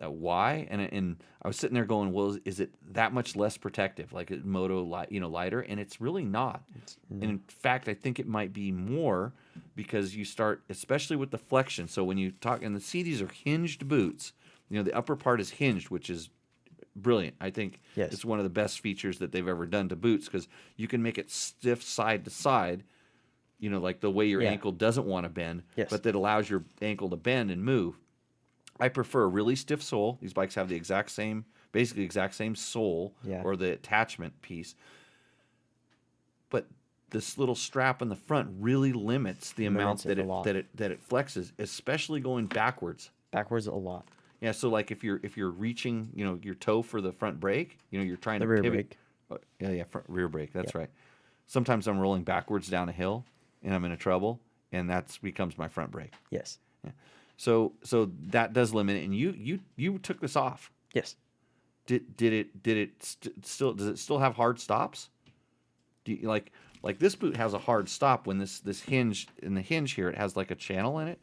why, and I was sitting there going, well, is it that much less protective, like a Moto, lighter? And it's really not. And in fact, I think it might be more, because you start, especially with the flexion. So when you talk, and these are hinged boots. The upper part is hinged, which is brilliant. I think Yes. it's one of the best features that they've ever done to boots, because you can make it stiff side to side. Like the way your Yeah. ankle doesn't want to bend, Yes. but that allows your ankle to bend and move. I prefer a really stiff sole. These bikes have the basically exact same sole, Yeah. or the attachment piece. But this little strap in the front really limits the amount Limits it a lot. that it flexes, especially going backwards. Backwards a lot. Yeah, so like if you're reaching, your toe for the front brake, you're trying The to rear pivot. brake. Yeah, front rear brake. That's right. Sometimes I'm rolling backwards down a hill, and I'm in trouble, and that becomes my front brake. Yes. So that does limit it. And you took this off. Yes. Does it still have hard stops? Do you, like this boot has a hard stop when this hinge, in the hinge here, it has like a channel in it.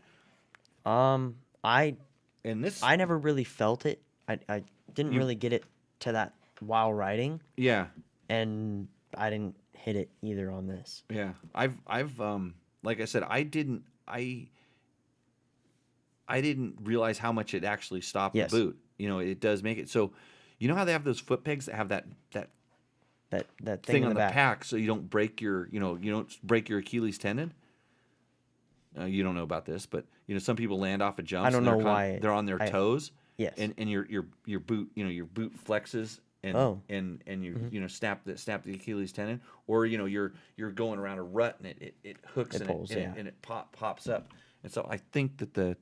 I And never really felt it. I didn't really get it to that while riding, yeah. and I didn't hit it either on this. Yeah, I've like I said, I didn't realize how much it actually stopped Yes. the boot. It does make it so. How they have those foot pegs that have that That thing in on the back. pack, so you don't break your you don't break your Achilles tendon. You don't know about this, but some people land off a jump. I don't know why they're on their toes. Yes. And your boot your boot flexes. And Oh. and you snap the Achilles tendon, or you're going around a rut and it hooks It and pulls, it, yeah. and it pops up, and so I think that the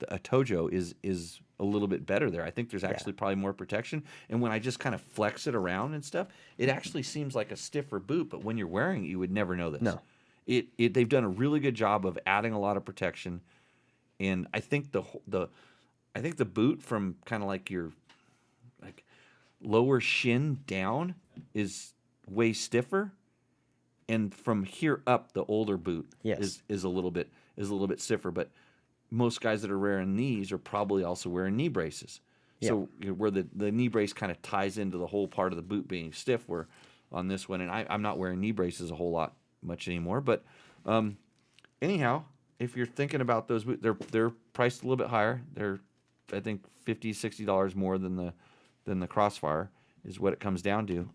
Atojo is a little bit better there. I think there's actually probably more protection, and when I just kind of flex it around and stuff, it actually seems like a stiffer boot. But when you're wearing it, you would never know this. No. They've done a really good job of adding a lot of protection, and I think the boot from kind of like your lower shin down is way stiffer, and from here up, the older boot Yes. is a little bit stiffer. But most guys that are wearing these are probably also wearing knee braces. So where the knee brace kind of ties into the whole part of the boot being stiff, where on this one, and I'm not wearing knee braces a whole lot much anymore. But anyhow, if you're thinking about those boots, they're priced a little bit higher. They're, I think, $50-$60 more than the Crossfire is what it comes down to.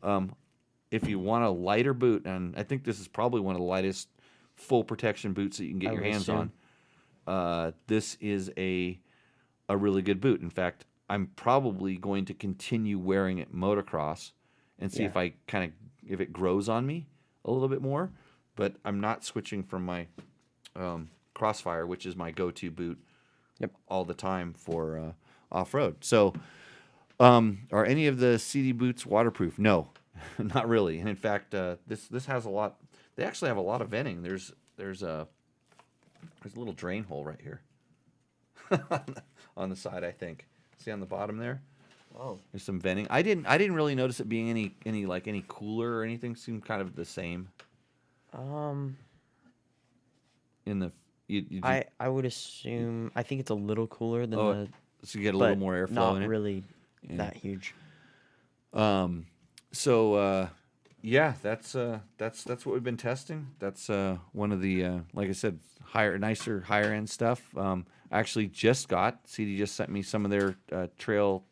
If you want a lighter boot, and I think this is probably one of the lightest full protection boots that you can get your hands on, this is a really good boot. In fact, I'm probably going to continue wearing it motocross and see if if it grows on me a little bit more. But I'm not switching from my Crossfire, which is my go-to boot all the time for off-road. So are any of the CD boots waterproof? No, not really. And in fact, this has a lot. They actually have a lot of venting. There's a little drain hole right here on the side, I think. See on the bottom there? Oh. There's some venting. I didn't really notice it being any cooler or anything. It seemed kind of the same. In the I would assume, I think it's a little cooler than so you get a little more airflow not in it. really that huge. So that's what we've been testing. That's one of the like I said, higher end stuff. I actually just got CD just sent me some of their trail,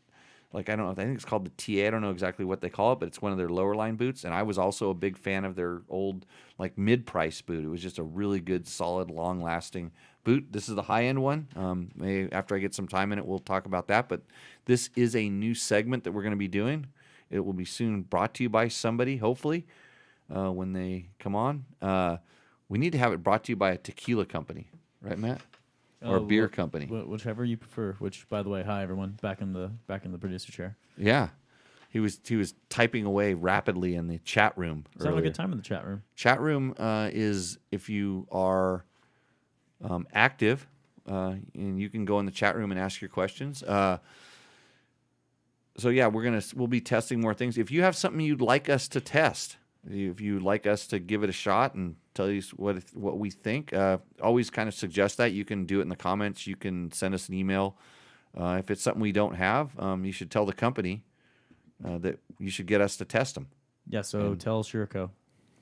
like I think it's called the TA. I don't know exactly what they call it, but it's one of their lower line boots. And I was also a big fan of their old like mid-price boot. It was just a really good, solid, long-lasting boot. This is the high-end one. Maybe after I get some time in it, we'll talk about that. But this is a new segment that we're going to be doing. It will be soon brought to you by somebody, hopefully, when they come on. We need to have it brought to you by a tequila company, right, Matt? Or a beer company. Whichever you prefer. Which, by the way, hi everyone, back in the producer chair. Yeah, he was typing away rapidly in the chat room. He's having a good time in the chat room. Chat room is if you are active, and you can go in the chat room and ask your questions. So yeah, we'll be testing more things. If you have something you'd like us to test, if you'd like us to give it a shot and tell you what we think, always kind of suggest that. You can do it in the comments. You can send us an email. If it's something we don't have, you should tell the company that you should get us to test them. Yeah, so tell Shurko.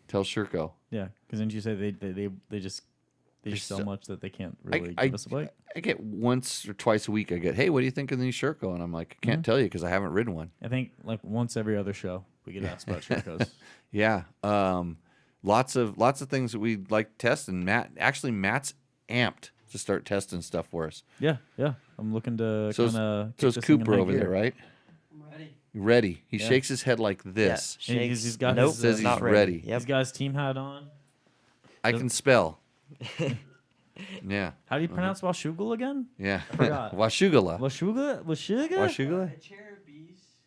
Tell Shurko. Yeah, because didn't you say they just sell much that they can't really give us a break? I get once or twice a week. I get, hey, what do you think of the new Shurko? And I'm like, I can't tell you because I haven't ridden one. I think like once every other show we get asked about Shurkos. Yeah, lots of things that we'd like to test. And Matt's amped to start testing stuff for us. Yeah. I'm looking to kind of. So it's Cooper over there, right? I'm ready. Ready. He shakes his head like this. Yeah, He's got nope, his, says he's not ready. Yep. He's got his team hat on. I can spell. Yeah. How do you pronounce Washougal again? Yeah. forgot. Washugala. Washougal? Washugala?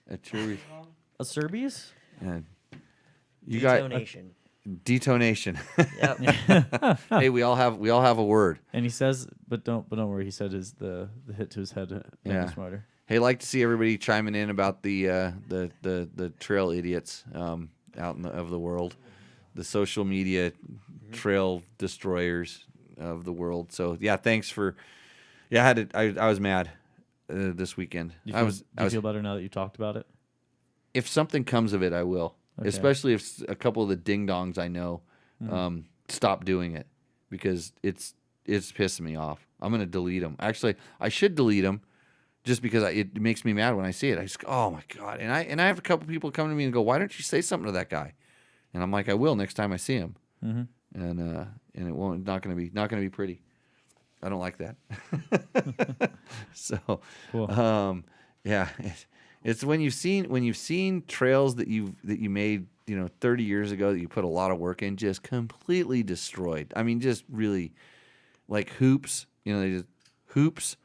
A cherubis. A Serbies? Yeah. You got Detonation. detonation. Yep. Hey, we all have a word. And he says, but don't worry. He said the hit to his head made Yeah. him smarter. Hey, like to see everybody chiming in about the trail idiots out of the world, the social media trail destroyers of the world. So yeah, thanks for. Yeah, I was mad this weekend. Do you feel better now that you talked about it? If something comes of it, I will. Okay. Especially if a couple of the ding dongs I know stop doing it because it's pissing me off. I'm gonna delete them. Actually, I should delete them. Just because it makes me mad when I see it. I just go, oh my God. And I have a couple people come to me and go, why don't you say something to that guy? And I'm like, I will next time I see him. Mm-hmm. And it won't not gonna be pretty. I don't like that. So Cool. yeah. It's when you've seen trails that you made, 30 years ago that you put a lot of work in, just completely destroyed. I mean, just really like hoops, they just hoops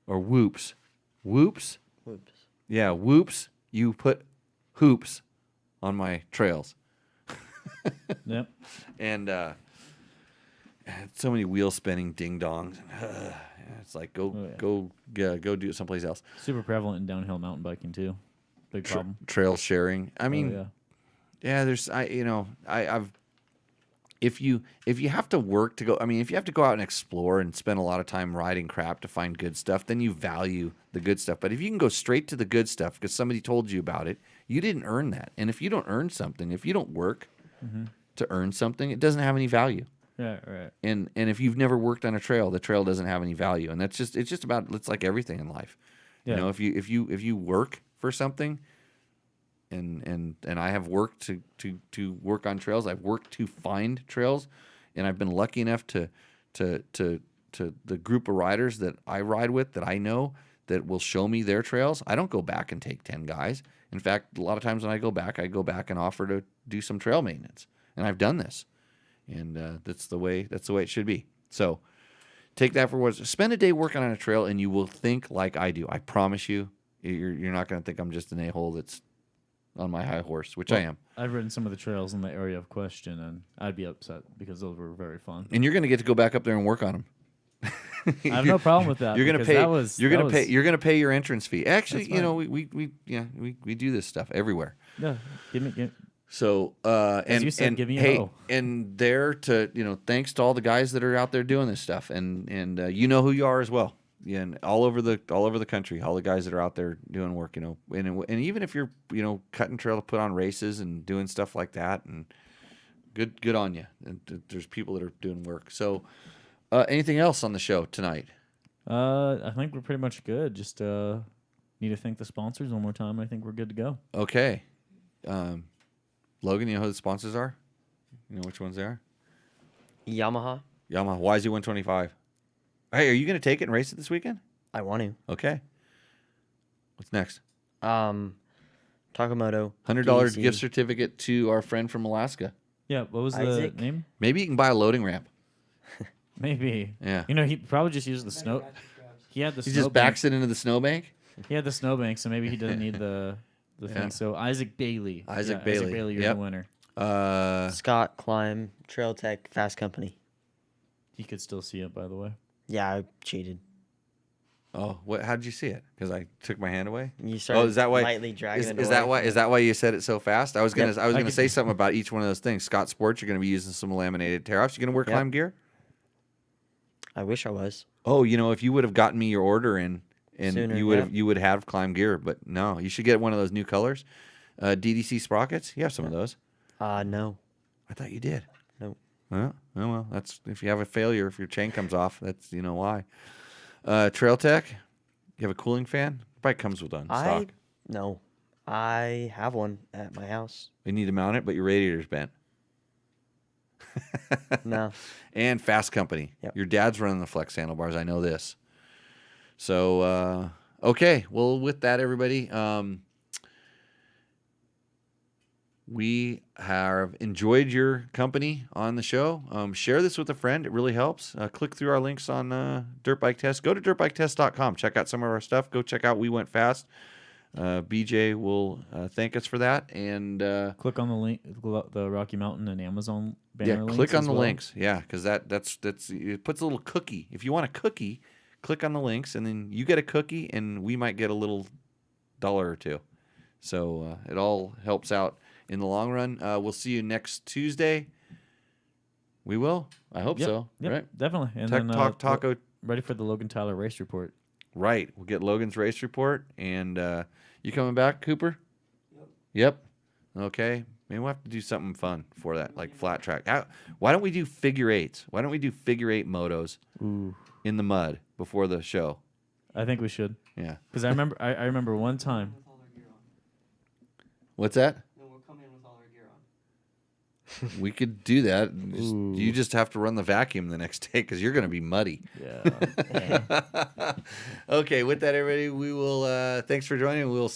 or whoops. Whoops? Whoops. Yeah, whoops. You put hoops on my trails. Yep. And so many wheel spinning ding dongs. It's like go do it someplace else. Super prevalent in downhill mountain biking too. Big problem. Trail sharing. I mean, yeah. yeah. There's I've if you have to work to go, I mean, if you have to go out and explore and spend a lot of time riding crap to find good stuff, then you value the good stuff. But if you can go straight to the good stuff because somebody told you about it, you didn't earn that. And if you don't earn something, if you don't work to earn something, it doesn't have any value. Yeah, right. And if you've never worked on a trail, the trail doesn't have any value. And it's just about, it's like everything in life. Yeah. You know, if you work for something, and I have worked to work on trails. I've worked to find trails, and I've been lucky enough to the group of riders that I ride with that I know that will show me their trails. I don't go back and take 10 guys. In fact, a lot of times when I go back and offer to do some trail maintenance, and I've done this, and that's the way it should be. So take that for what it's. Spend a day working on a trail, and you will think like I do. I promise you, you're not going to think I'm just an a-hole that's on my high horse, which I am. I've ridden some of the trails in the area of question, and I'd be upset because those were very fun. And you're going to get to go back up there and work on them. I have no problem with that. You're going to pay. You're going to pay your entrance fee. Actually, you know, we do this stuff everywhere. Yeah, give me. So As you said, give me a hoe. and there to thanks to all the guys that are out there doing this stuff, and you know who you are as well. Yeah, and all over the country, all the guys that are out there doing work, and even if you're cutting trail to put on races and doing stuff like that, and good on you. And there's people that are doing work. So, anything else on the show tonight? I think we're pretty much good. Just need to thank the sponsors one more time. I think we're good to go. Okay, Logan, you know who the sponsors are? You know which ones they are? Yamaha. YZ 125. Hey, are you going to take it and race it this weekend? I want to. Okay. What's next? Takamoto. $100 gift certificate to our friend from Alaska. Yeah, what was Isaac? the name? Maybe you can buy a loading ramp. Maybe. Yeah. He probably just used the snow. He had the He snow just backs it into the snowbank? He had the snowbank, so maybe he doesn't need the thing. So Isaac Bailey. Isaac Bailey. You're Yep. the winner. Scott Climb, Trail Tech, Fasst Company. He could still see it, by the way. Yeah, I cheated. Oh, how did you see it? Because I took my hand away. You started is that why? lightly dragging it Is away. that why you said it so fast? I was gonna I say could- something about each one of those things. Scott Sports, you're gonna be using some laminated tear offs. You gonna wear Yep. climb gear? I wish I was. Oh, if you would have gotten me your order in, and Sooner, you would have climb gear, but no, you should get one of those new colors, DDC sprockets. You have some of those. No. I thought you did. Nope. Well, that's if you have a failure, if your chain comes off, that's why. Trail Tech, you have a cooling fan? Probably comes with one stock. No. I have one at my house. You need to mount it, but your radiator's bent. No. And Fasst Company. Yep. Your dad's running the Flex handlebars. I know this. So, okay. Well, with that, everybody, we have enjoyed your company on the show. Share this with a friend. It really helps. Click through our links on Dirt Bike Test. Go to dirtbiketest.com. Check out some of our stuff. Go check out We Went Fast. BJ will thank us for that. And Click on the link, the Rocky Mountain and Amazon banner links. click on as the well. links. Yeah, because that's it puts a little cookie. If you want a cookie, click on the links, and then you get a cookie, and we might get a little $1 or $2. So it all helps out in the long run. We'll see you next Tuesday. We will. I hope so. Yep, Right? definitely. And Tech then Talk Taco. ready for the Logan Tyler race report. Right. We'll get Logan's race report. And you coming back, Cooper? Yep. Okay. Maybe we'll have to do something fun for that, like flat track. Why don't we do figure eights? Why don't we do figure eight motos in the mud before the show? I think we should. Yeah. Because I remember, I remember one time. What's that? No, we'll come in with all our gear on. We could do that. You just have to run the vacuum the next day because you're going to be muddy. Yeah. Okay. With that, everybody, we will. Thanks for joining. We'll